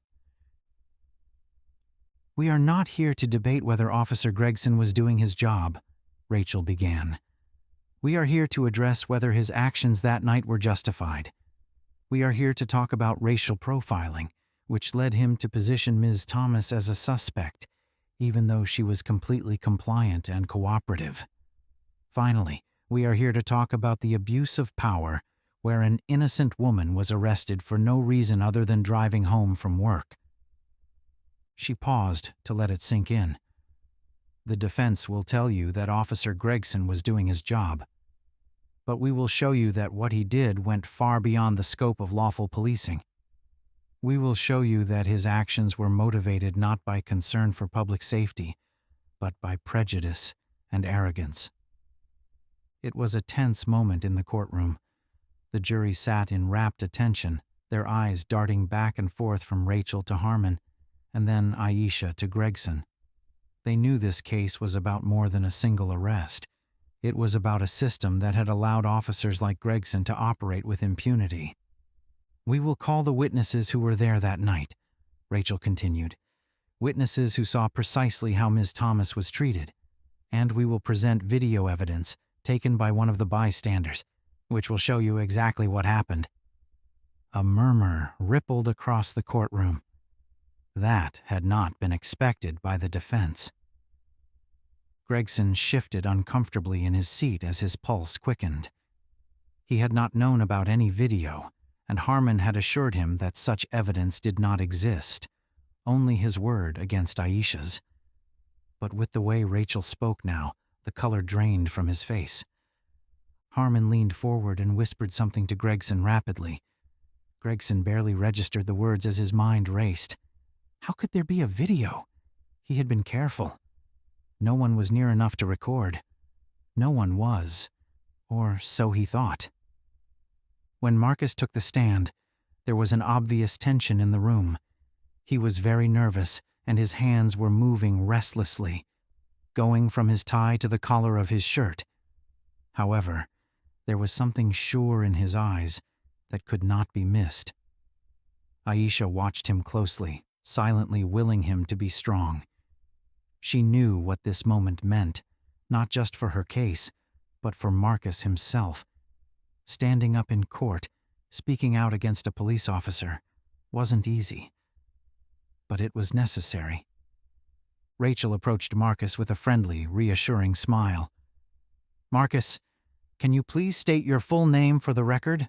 S1: We are not here to debate whether Officer Gregson was doing his job, Rachel began. We are here to address whether his actions that night were justified. We are here to talk about racial profiling, which led him to position Ms. Thomas as a suspect, even though she was completely compliant and cooperative. Finally, we are here to talk about the abuse of power, where an innocent woman was arrested for no reason other than driving home from work. She paused to let it sink in. The defense will tell you that Officer Gregson was doing his job. But we will show you that what he did went far beyond the scope of lawful policing. We will show you that his actions were motivated not by concern for public safety, but by prejudice and arrogance. It was a tense moment in the courtroom. The jury sat in rapt attention, their eyes darting back and forth from Rachel to Harmon, and then Aisha to Gregson. They knew this case was about more than a single arrest. It was about a system that had allowed officers like Gregson to operate with impunity. We will call the witnesses who were there that night, Rachel continued. Witnesses who saw precisely how Ms. Thomas was treated. And we will present video evidence taken by one of the bystanders, which will show you exactly what happened. A murmur rippled across the courtroom. That had not been expected by the defense. Gregson shifted uncomfortably in his seat as his pulse quickened. He had not known about any video, and Harmon had assured him that such evidence did not exist, only his word against Aisha's. But with the way Rachel spoke now, the color drained from his face. Harmon leaned forward and whispered something to Gregson rapidly. Gregson barely registered the words as his mind raced. How could there be a video? He had been careful. No one was near enough to record. No one was, or so he thought. When Marcus took the stand, there was an obvious tension in the room. He was very nervous, and his hands were moving restlessly, going from his tie to the collar of his shirt. However, there was something sure in his eyes that could not be missed. Aisha watched him closely, silently willing him to be strong. She knew what this moment meant, not just for her case, but for Marcus himself. Standing up in court, speaking out against a police officer, wasn't easy. But it was necessary. Rachel approached Marcus with a friendly, reassuring smile. Marcus, can you please state your full name for the record?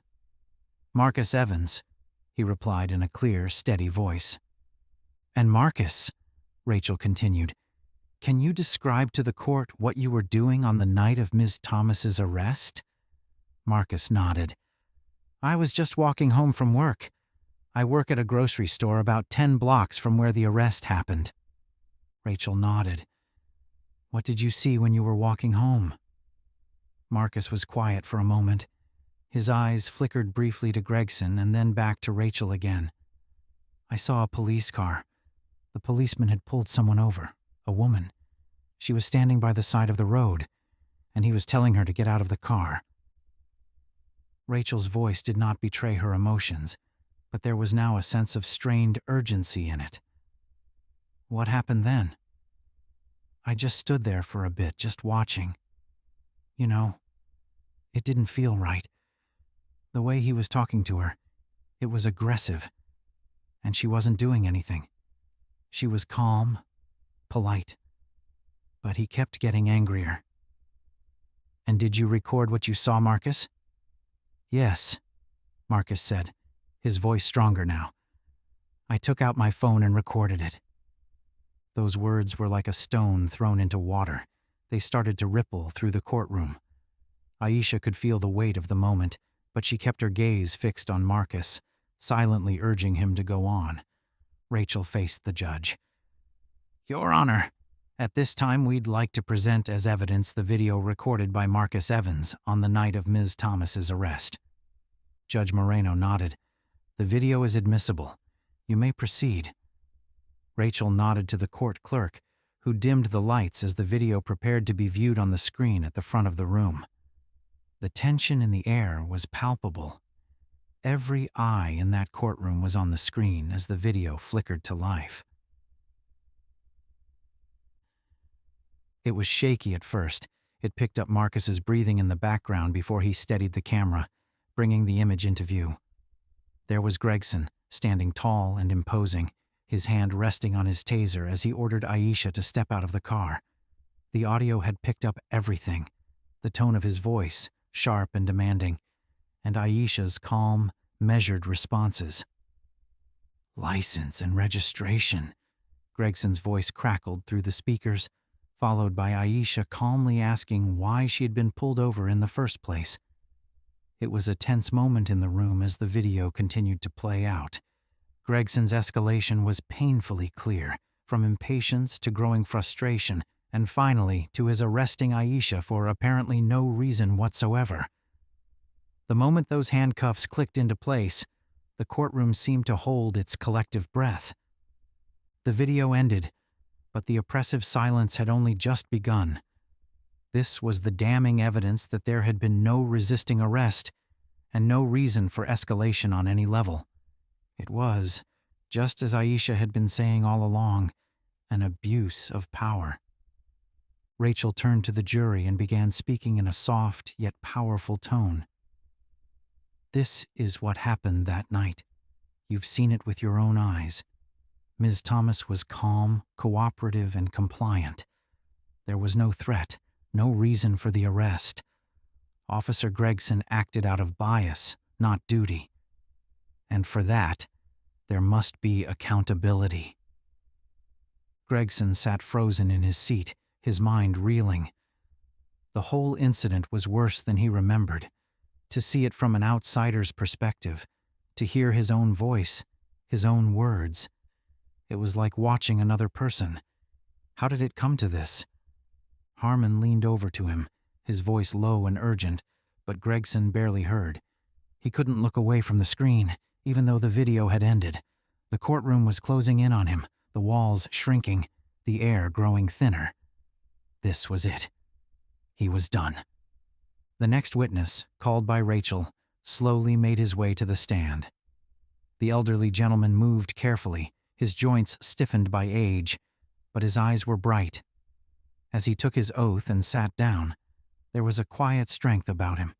S1: Marcus Evans, he replied in a clear, steady voice. And Marcus, Rachel continued, can you describe to the court what you were doing on the night of Ms. Thomas's arrest? Marcus nodded. I was just walking home from work. I work at a grocery store about 10 blocks from where the arrest happened. Rachel nodded. What did you see when you were walking home? Marcus was quiet for a moment. His eyes flickered briefly to Gregson and then back to Rachel again. I saw a police car. The policeman had pulled someone over, a woman. She was standing by the side of the road, and he was telling her to get out of the car. Rachel's voice did not betray her emotions, but there was now a sense of strained urgency in it. What happened then? I just stood there for a bit, just watching. You know, it didn't feel right. The way he was talking to her, it was aggressive, and she wasn't doing anything. She was calm, polite, but he kept getting angrier. And did you record what you saw, Marcus? Yes, Marcus said, his voice stronger now. I took out my phone and recorded it. Those words were like a stone thrown into water. They started to ripple through the courtroom. Aisha could feel the weight of the moment, but she kept her gaze fixed on Marcus, silently urging him to go on. Rachel faced the judge. Your Honor, at this time we'd like to present as evidence the video recorded by Marcus Evans on the night of Ms. Thomas's arrest. Judge Moreno nodded. The video is admissible. You may proceed. Rachel nodded to the court clerk, who dimmed the lights as the video prepared to be viewed on the screen at the front of the room. The tension in the air was palpable. Every eye in that courtroom was on the screen as the video flickered to life. It was shaky at first. It picked up Marcus's breathing in the background before he steadied the camera, bringing the image into view. There was Gregson, standing tall and imposing, his hand resting on his taser as he ordered Aisha to step out of the car. The audio had picked up everything, the tone of his voice, sharp and demanding, and Aisha's calm, measured responses. License and registration. Gregson's voice crackled through the speakers, followed by Aisha calmly asking why she had been pulled over in the first place. It was a tense moment in the room as the video continued to play out. Gregson's escalation was painfully clear, from impatience to growing frustration, and finally to his arresting Aisha for apparently no reason whatsoever. The moment those handcuffs clicked into place, the courtroom seemed to hold its collective breath. The video ended, but the oppressive silence had only just begun. This was the damning evidence that there had been no resisting arrest and no reason for escalation on any level. It was, just as Aisha had been saying all along, an abuse of power. Rachel turned to the jury and began speaking in a soft yet powerful tone. This is what happened that night. You've seen it with your own eyes. Ms. Thomas was calm, cooperative, and compliant. There was no threat, no reason for the arrest. Officer Gregson acted out of bias, not duty. And for that, there must be accountability. Gregson sat frozen in his seat, his mind reeling. The whole incident was worse than he remembered. To see it from an outsider's perspective, to hear his own voice, his own words, it was like watching another person. How did it come to this? Harmon leaned over to him, his voice low and urgent, but Gregson barely heard. He couldn't look away from the screen, even though the video had ended. The courtroom was closing in on him, the walls shrinking, the air growing thinner. This was it. He was done. The next witness, called by Rachel, slowly made his way to the stand. The elderly gentleman moved carefully, his joints stiffened by age, but his eyes were bright. As he took his oath and sat down, there was a quiet strength about him.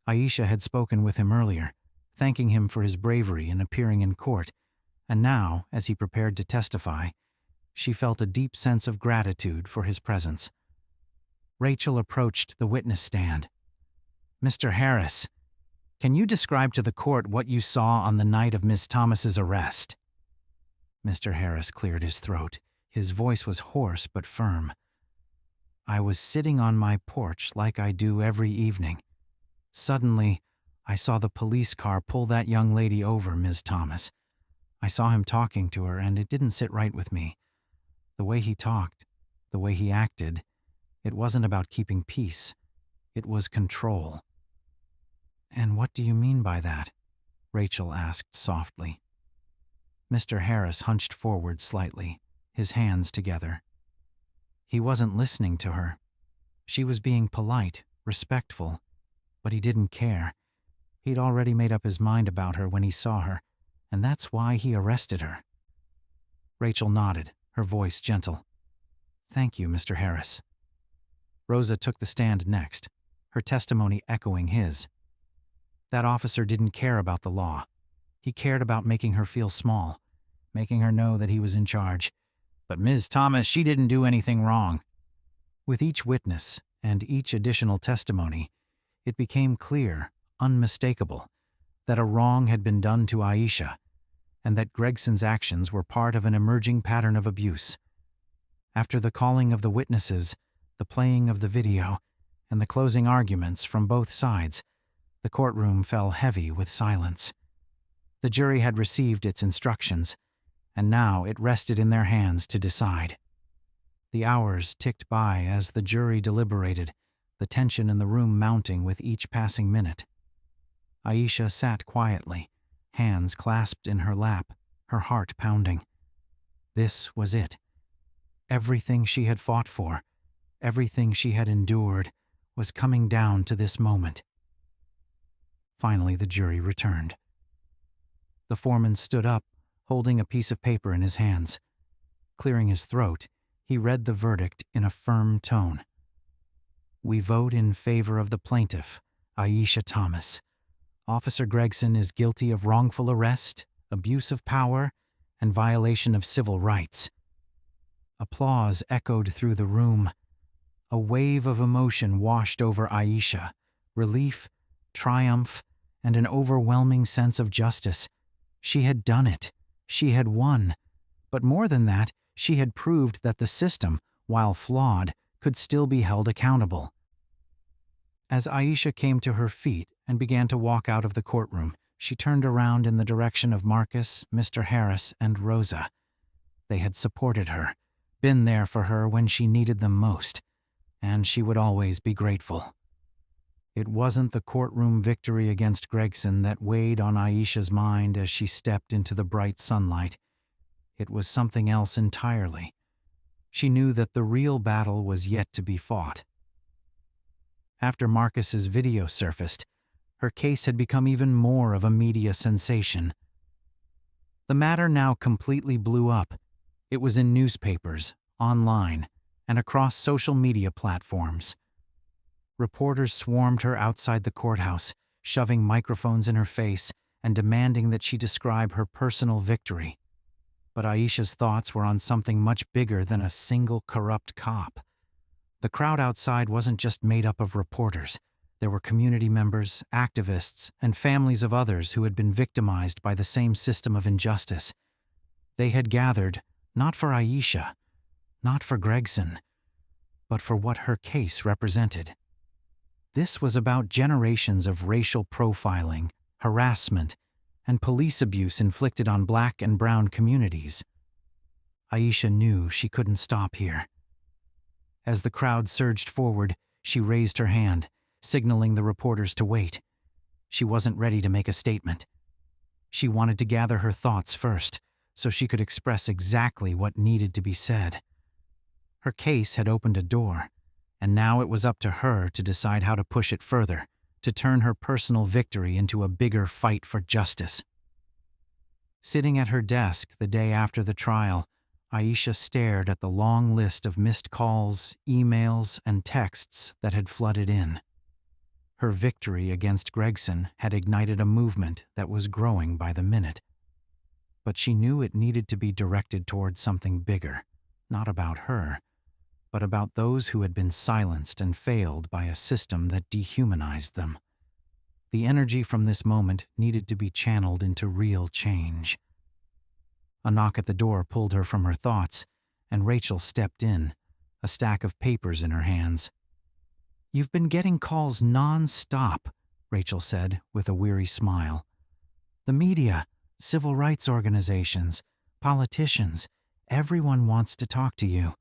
S1: Aisha had spoken with him earlier, thanking him for his bravery in appearing in court, and now, as he prepared to testify, she felt a deep sense of gratitude for his presence. Rachel approached the witness stand. Mr. Harris, can you describe to the court what you saw on the night of Miss Thomas's arrest? Mr. Harris cleared his throat. His voice was hoarse but firm. I was sitting on my porch like I do every evening. Suddenly, I saw the police car pull that young lady over, Ms. Thomas. I saw him talking to her, and it didn't sit right with me. The way he talked, the way he acted, it wasn't about keeping peace. It was control. And what do you mean by that? Rachel asked softly. Mr. Harris hunched forward slightly, his hands together. He wasn't listening to her. She was being polite, respectful, but he didn't care. He'd already made up his mind about her when he saw her, and that's why he arrested her. Rachel nodded, her voice gentle. Thank you, Mr. Harris. Rosa took the stand next, her testimony echoing his. That officer didn't care about the law. He cared about making her feel small, making her know that he was in charge. But Ms. Thomas, she didn't do anything wrong. With each witness and each additional testimony, it became clear, unmistakable, that a wrong had been done to Aisha, and that Gregson's actions were part of an emerging pattern of abuse. After the calling of the witnesses, the playing of the video, and the closing arguments from both sides, the courtroom fell heavy with silence. The jury had received its instructions, and now it rested in their hands to decide. The hours ticked by as the jury deliberated, the tension in the room mounting with each passing minute. Aisha sat quietly, hands clasped in her lap, her heart pounding. This was it. Everything she had fought for, everything she had endured, was coming down to this moment. Finally, the jury returned. The foreman stood up, holding a piece of paper in his hands. Clearing his throat, he read the verdict in a firm tone. We vote in favor of the plaintiff, Aisha Thomas. Officer Gregson is guilty of wrongful arrest, abuse of power, and violation of civil rights. Applause echoed through the room. A wave of emotion washed over Aisha, relief, triumph, and an overwhelming sense of justice. She had done it. She had won. But more than that, she had proved that the system, while flawed, could still be held accountable. As Aisha came to her feet and began to walk out of the courtroom, she turned around in the direction of Marcus, Mr. Harris, and Rosa. They had supported her, been there for her when she needed them most, and she would always be grateful. It wasn't the courtroom victory against Gregson that weighed on Aisha's mind as she stepped into the bright sunlight. It was something else entirely. She knew that the real battle was yet to be fought. After Marcus's video surfaced, her case had become even more of a media sensation. The matter now completely blew up. It was in newspapers, online, and across social media platforms. Reporters swarmed her outside the courthouse, shoving microphones in her face and demanding that she describe her personal victory. But Aisha's thoughts were on something much bigger than a single corrupt cop. The crowd outside wasn't just made up of reporters. There were community members, activists, and families of others who had been victimized by the same system of injustice. They had gathered, not for Aisha, not for Gregson, but for what her case represented. This was about generations of racial profiling, harassment, and police abuse inflicted on Black and brown communities. Aisha knew she couldn't stop here. As the crowd surged forward, she raised her hand, signaling the reporters to wait. She wasn't ready to make a statement. She wanted to gather her thoughts first, so she could express exactly what needed to be said. Her case had opened a door, and now it was up to her to decide how to push it further, to turn her personal victory into a bigger fight for justice. Sitting at her desk the day after the trial, Aisha stared at the long list of missed calls, emails, and texts that had flooded in. Her victory against Gregson had ignited a movement that was growing by the minute. But she knew it needed to be directed towards something bigger, not about her, but about those who had been silenced and failed by a system that dehumanized them. The energy from this moment needed to be channeled into real change. A knock at the door pulled her from her thoughts, and Rachel stepped in, a stack of papers in her hands. "You've been getting calls non-stop," Rachel said with a weary smile. "The media, civil rights organizations, politicians, everyone wants to talk to you.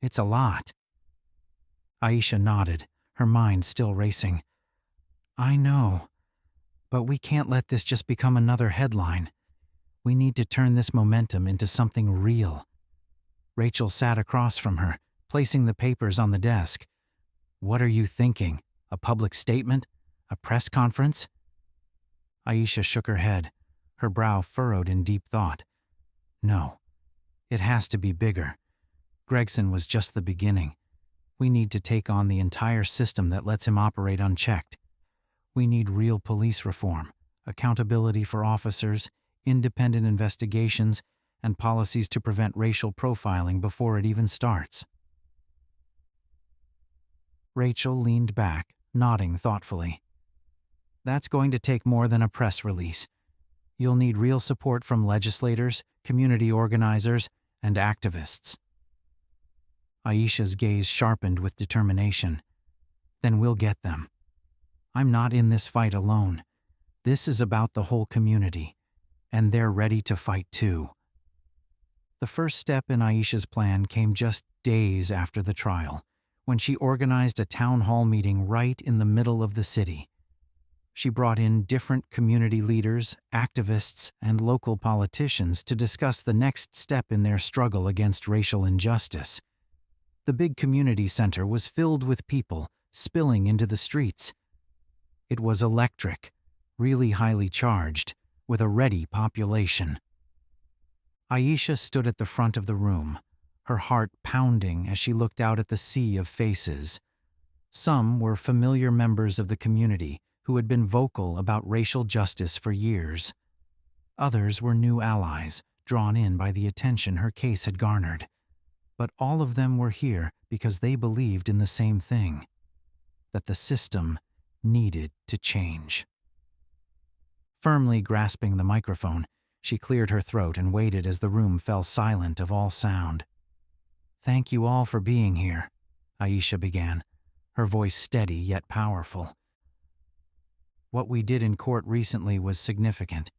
S1: It's a lot." Aisha nodded, her mind still racing. "I know, but we can't let this just become another headline. We need to turn this momentum into something real." Rachel sat across from her, placing the papers on the desk. "What are you thinking? A public statement? A press conference?" Aisha shook her head, her brow furrowed in deep thought. "No, it has to be bigger. Gregson was just the beginning. We need to take on the entire system that lets him operate unchecked. We need real police reform, accountability for officers, independent investigations, and policies to prevent racial profiling before it even starts. Rachel leaned back, nodding thoughtfully. That's going to take more than a press release. You'll need real support from legislators, community organizers, and activists. Aisha's gaze sharpened with determination. Then we'll get them. I'm not in this fight alone. This is about the whole community, and they're ready to fight too. The first step in Aisha's plan came just days after the trial, when she organized a town hall meeting right in the middle of the city. She brought in different community leaders, activists, and local politicians to discuss the next step in their struggle against racial injustice. The big community center was filled with people, spilling into the streets. It was electric, really highly charged, with a ready population. Aisha stood at the front of the room, her heart pounding as she looked out at the sea of faces. Some were familiar members of the community who had been vocal about racial justice for years. Others were new allies, drawn in by the attention her case had garnered. But all of them were here because they believed in the same thing, that the system needed to change. Firmly grasping the microphone, she cleared her throat and waited as the room fell silent of all sound. "Thank you all for being here," Aisha began, her voice steady yet powerful. "What we did in court recently was significant.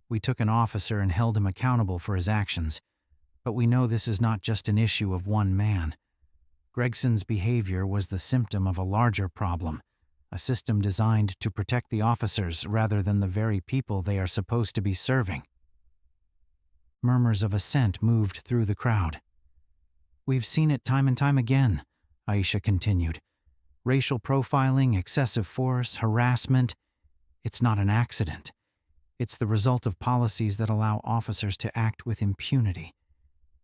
S1: We took an officer and held him accountable for his actions, but we know this is not just an issue of one man. Gregson's behavior was the symptom of a larger problem, a system designed to protect the officers rather than the very people they are supposed to be serving." Murmurs of assent moved through the crowd. "We've seen it time and time again," Aisha continued. "Racial profiling, excessive force, harassment. It's not an accident. It's the result of policies that allow officers to act with impunity.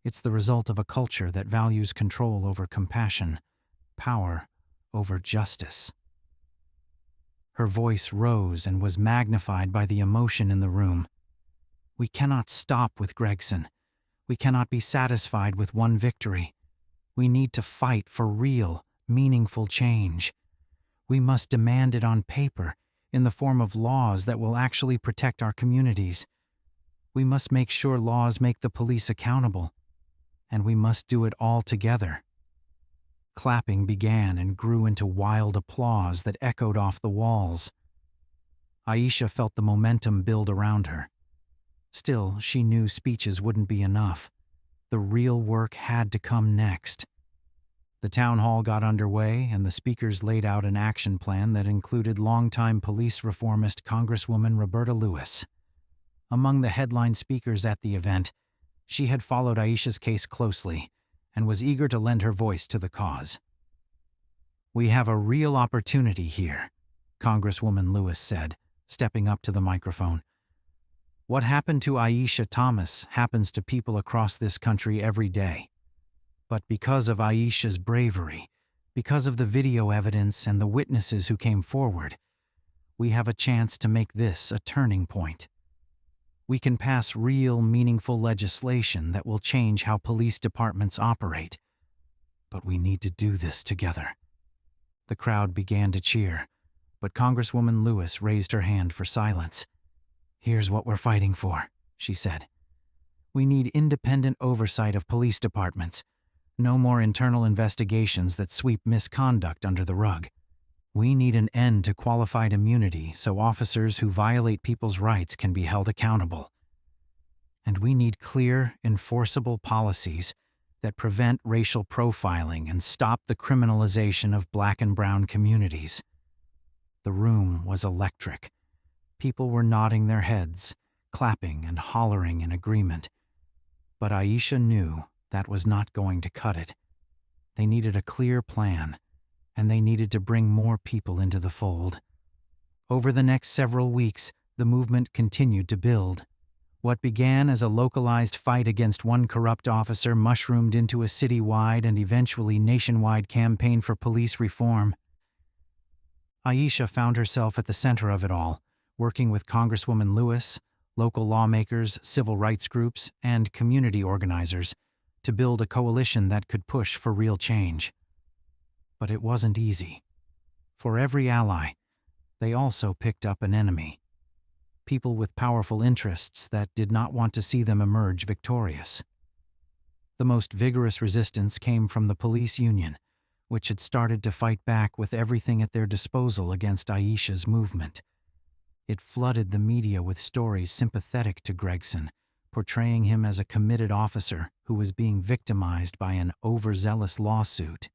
S1: It's the result of a culture that values control over compassion, power over justice." Her voice rose and was magnified by the emotion in the room. "We cannot stop with Gregson. We cannot be satisfied with one victory. We need to fight for real, meaningful change. We must demand it on paper, in the form of laws that will actually protect our communities. We must make sure laws make the police accountable, and we must do it all together." Clapping began and grew into wild applause that echoed off the walls. Aisha felt the momentum build around her. Still, she knew speeches wouldn't be enough. The real work had to come next. The town hall got underway, and the speakers laid out an action plan that included longtime police reformist Congresswoman Roberta Lewis. Among the headline speakers at the event, she had followed Aisha's case closely and was eager to lend her voice to the cause. "We have a real opportunity here," Congresswoman Lewis said, stepping up to the microphone. "What happened to Aisha Thomas happens to people across this country every day. But because of Aisha's bravery, because of the video evidence and the witnesses who came forward, we have a chance to make this a turning point. We can pass real, meaningful legislation that will change how police departments operate. But we need to do this together." The crowd began to cheer, but Congresswoman Lewis raised her hand for silence. "Here's what we're fighting for," she said. "We need independent oversight of police departments. No more internal investigations that sweep misconduct under the rug. We need an end to qualified immunity so officers who violate people's rights can be held accountable. And we need clear, enforceable policies that prevent racial profiling and stop the criminalization of Black and brown communities." The room was electric. People were nodding their heads, clapping and hollering in agreement. But Aisha knew that was not going to cut it. They needed a clear plan, and they needed to bring more people into the fold. Over the next several weeks, the movement continued to build. What began as a localized fight against one corrupt officer mushroomed into a citywide and eventually nationwide campaign for police reform. Aisha found herself at the center of it all, working with Congresswoman Lewis, local lawmakers, civil rights groups, and community organizers to build a coalition that could push for real change. But it wasn't easy. For every ally, they also picked up an enemy. People with powerful interests that did not want to see them emerge victorious. The most vigorous resistance came from the police union, which had started to fight back with everything at their disposal against Aisha's movement. It flooded the media with stories sympathetic to Gregson, portraying him as a committed officer who was being victimized by an overzealous lawsuit.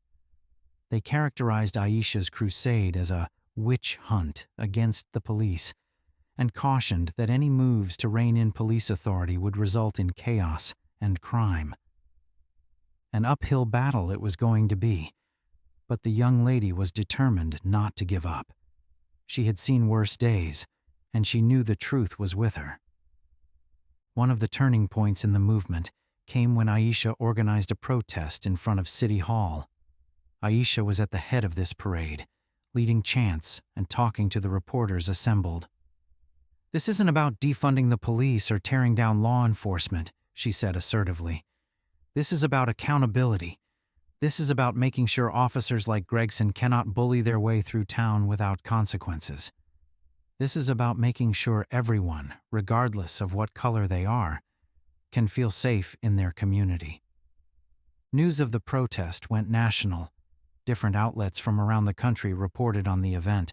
S1: They characterized Aisha's crusade as a witch hunt against the police, and cautioned that any moves to rein in police authority would result in chaos and crime. An uphill battle it was going to be, but the young lady was determined not to give up. She had seen worse days, and she knew the truth was with her. One of the turning points in the movement came when Aisha organized a protest in front of City Hall. Aisha was at the head of this parade, leading chants and talking to the reporters assembled. "This isn't about defunding the police or tearing down law enforcement," she said assertively. "This is about accountability. This is about making sure officers like Gregson cannot bully their way through town without consequences. This is about making sure everyone, regardless of what color they are, can feel safe in their community." News of the protest went national. Different outlets from around the country reported on the event.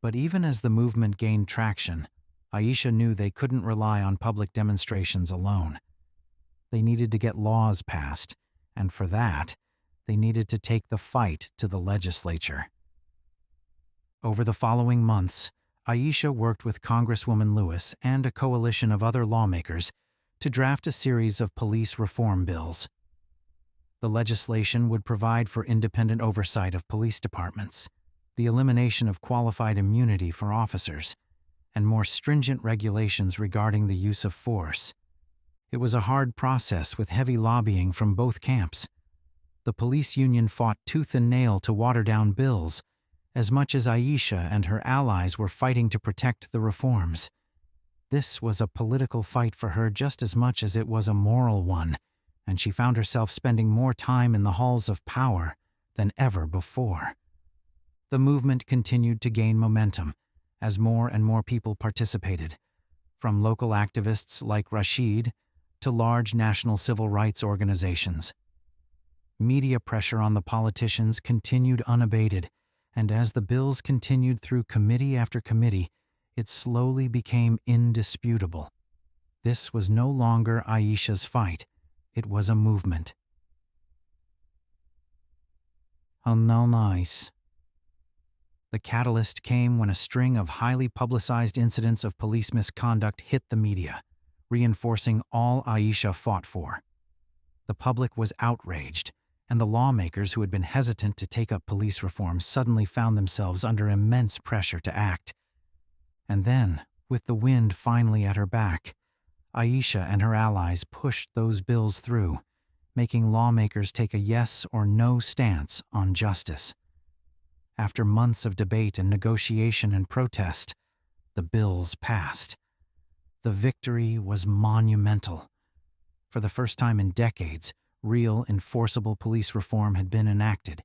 S1: But even as the movement gained traction, Aisha knew they couldn't rely on public demonstrations alone. They needed to get laws passed, and for that, they needed to take the fight to the legislature. Over the following months, Aisha worked with Congresswoman Lewis and a coalition of other lawmakers to draft a series of police reform bills. The legislation would provide for independent oversight of police departments, the elimination of qualified immunity for officers, and more stringent regulations regarding the use of force. It was a hard process with heavy lobbying from both camps. The police union fought tooth and nail to water down bills, as much as Aisha and her allies were fighting to protect the reforms. This was a political fight for her just as much as it was a moral one, and she found herself spending more time in the halls of power than ever before. The movement continued to gain momentum as more and more people participated, from local activists like Rashid to large national civil rights organizations. Media pressure on the politicians continued unabated, and as the bills continued through committee after committee, it slowly became indisputable. This was no longer Aisha's fight. It was a movement. Oh, no, nice. The catalyst came when a string of highly publicized incidents of police misconduct hit the media, reinforcing all Aisha fought for. The public was outraged, and the lawmakers who had been hesitant to take up police reform suddenly found themselves under immense pressure to act. And then, with the wind finally at her back, Aisha and her allies pushed those bills through, making lawmakers take a yes or no stance on justice. After months of debate and negotiation and protest, the bills passed. The victory was monumental. For the first time in decades, real enforceable police reform had been enacted.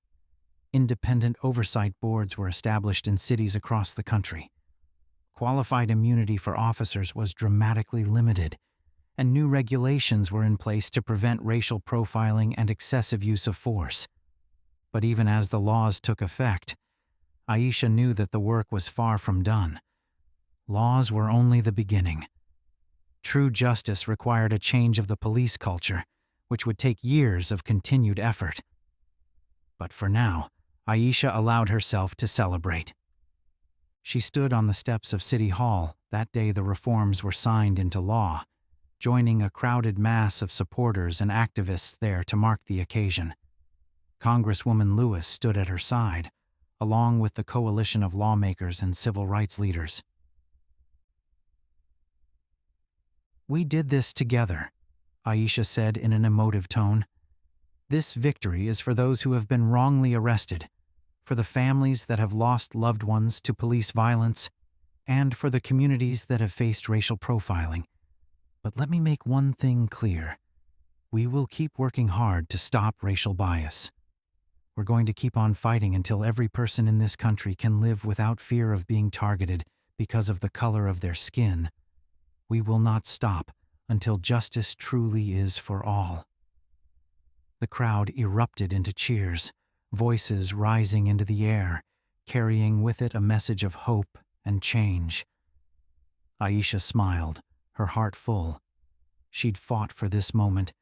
S1: Independent oversight boards were established in cities across the country. Qualified immunity for officers was dramatically limited, and new regulations were in place to prevent racial profiling and excessive use of force. But even as the laws took effect, Aisha knew that the work was far from done. Laws were only the beginning. True justice required a change of the police culture, which would take years of continued effort. But for now, Aisha allowed herself to celebrate. She stood on the steps of City Hall that day the reforms were signed into law, joining a crowded mass of supporters and activists there to mark the occasion. Congresswoman Lewis stood at her side, along with the coalition of lawmakers and civil rights leaders. "We did this together," Aisha said in an emotive tone. "This victory is for those who have been wrongly arrested, for the families that have lost loved ones to police violence, and for the communities that have faced racial profiling. But let me make one thing clear. We will keep working hard to stop racial bias. We're going to keep on fighting until every person in this country can live without fear of being targeted because of the color of their skin. We will not stop until justice truly is for all." The crowd erupted into cheers, voices rising into the air, carrying with it a message of hope and change. Aisha smiled, her heart full. She'd fought for this moment,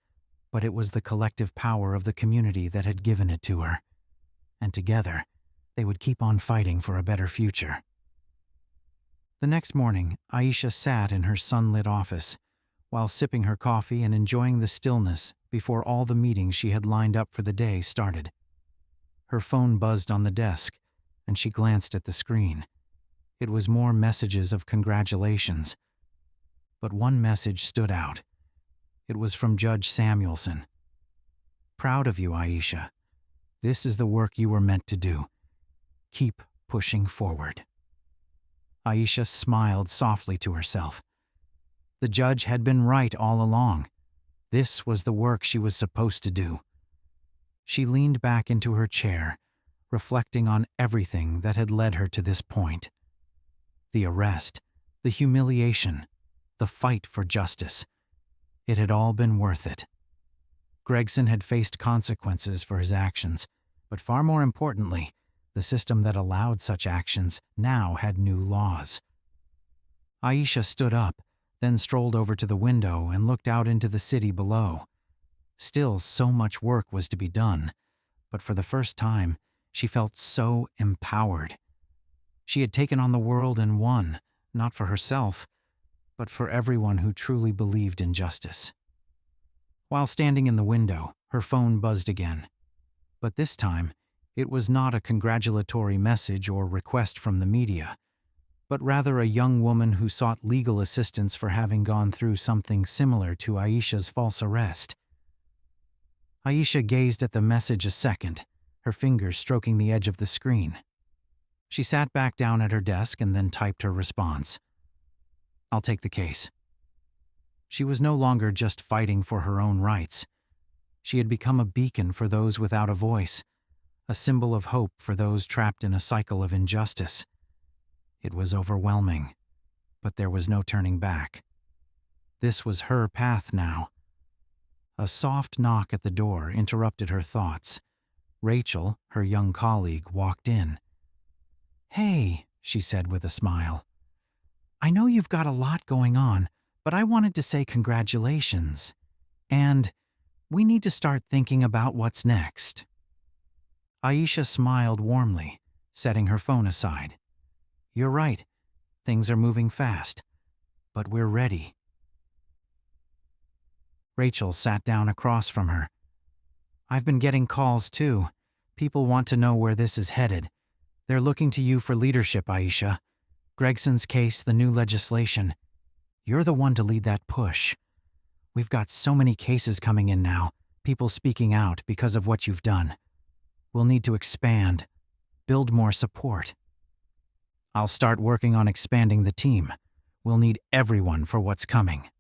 S1: but it was the collective power of the community that had given it to her. And together, they would keep on fighting for a better future. The next morning, Aisha sat in her sunlit office, while sipping her coffee and enjoying the stillness before all the meetings she had lined up for the day started. Her phone buzzed on the desk, and she glanced at the screen. It was more messages of congratulations. But one message stood out. It was from Judge Samuelson. "Proud of you, Aisha. This is the work you were meant to do. Keep pushing forward." Aisha smiled softly to herself. The judge had been right all along. This was the work she was supposed to do. She leaned back into her chair, reflecting on everything that had led her to this point. The arrest, the humiliation, the fight for justice. It had all been worth it. Gregson had faced consequences for his actions, but far more importantly, the system that allowed such actions now had new laws. Aisha stood up, then strolled over to the window and looked out into the city below. Still, so much work was to be done, but for the first time, she felt so empowered. She had taken on the world and won, not for herself, but for everyone who truly believed in justice. While standing in the window, her phone buzzed again. But this time, it was not a congratulatory message or request from the media, but rather a young woman who sought legal assistance for having gone through something similar to Aisha's false arrest. Aisha gazed at the message a second, her fingers stroking the edge of the screen. She sat back down at her desk and then typed her response. "I'll take the case." She was no longer just fighting for her own rights. She had become a beacon for those without a voice, a symbol of hope for those trapped in a cycle of injustice. It was overwhelming, but there was no turning back. This was her path now. A soft knock at the door interrupted her thoughts. Rachel, her young colleague, walked in. "Hey," she said with a smile. "I know you've got a lot going on, but I wanted to say congratulations. And we need to start thinking about what's next." Aisha smiled warmly, setting her phone aside. "You're right. Things are moving fast. But we're ready." Rachel sat down across from her. "I've been getting calls too. People want to know where this is headed. They're looking to you for leadership, Aisha. Gregson's case, the new legislation. You're the one to lead that push. We've got so many cases coming in now, people speaking out because of what you've done. We'll need to expand, build more support. I'll start working on expanding the team. We'll need everyone for what's coming."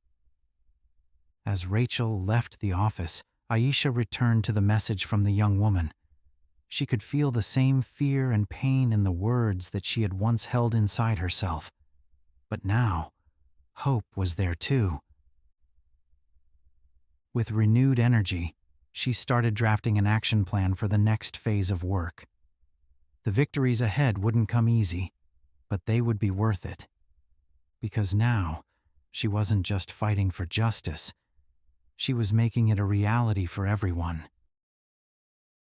S1: As Rachel left the office, Aisha returned to the message from the young woman. She could feel the same fear and pain in the words that she had once held inside herself. But now, hope was there too. With renewed energy, she started drafting an action plan for the next phase of work. The victories ahead wouldn't come easy, but they would be worth it. Because now, she wasn't just fighting for justice. She was making it a reality for everyone.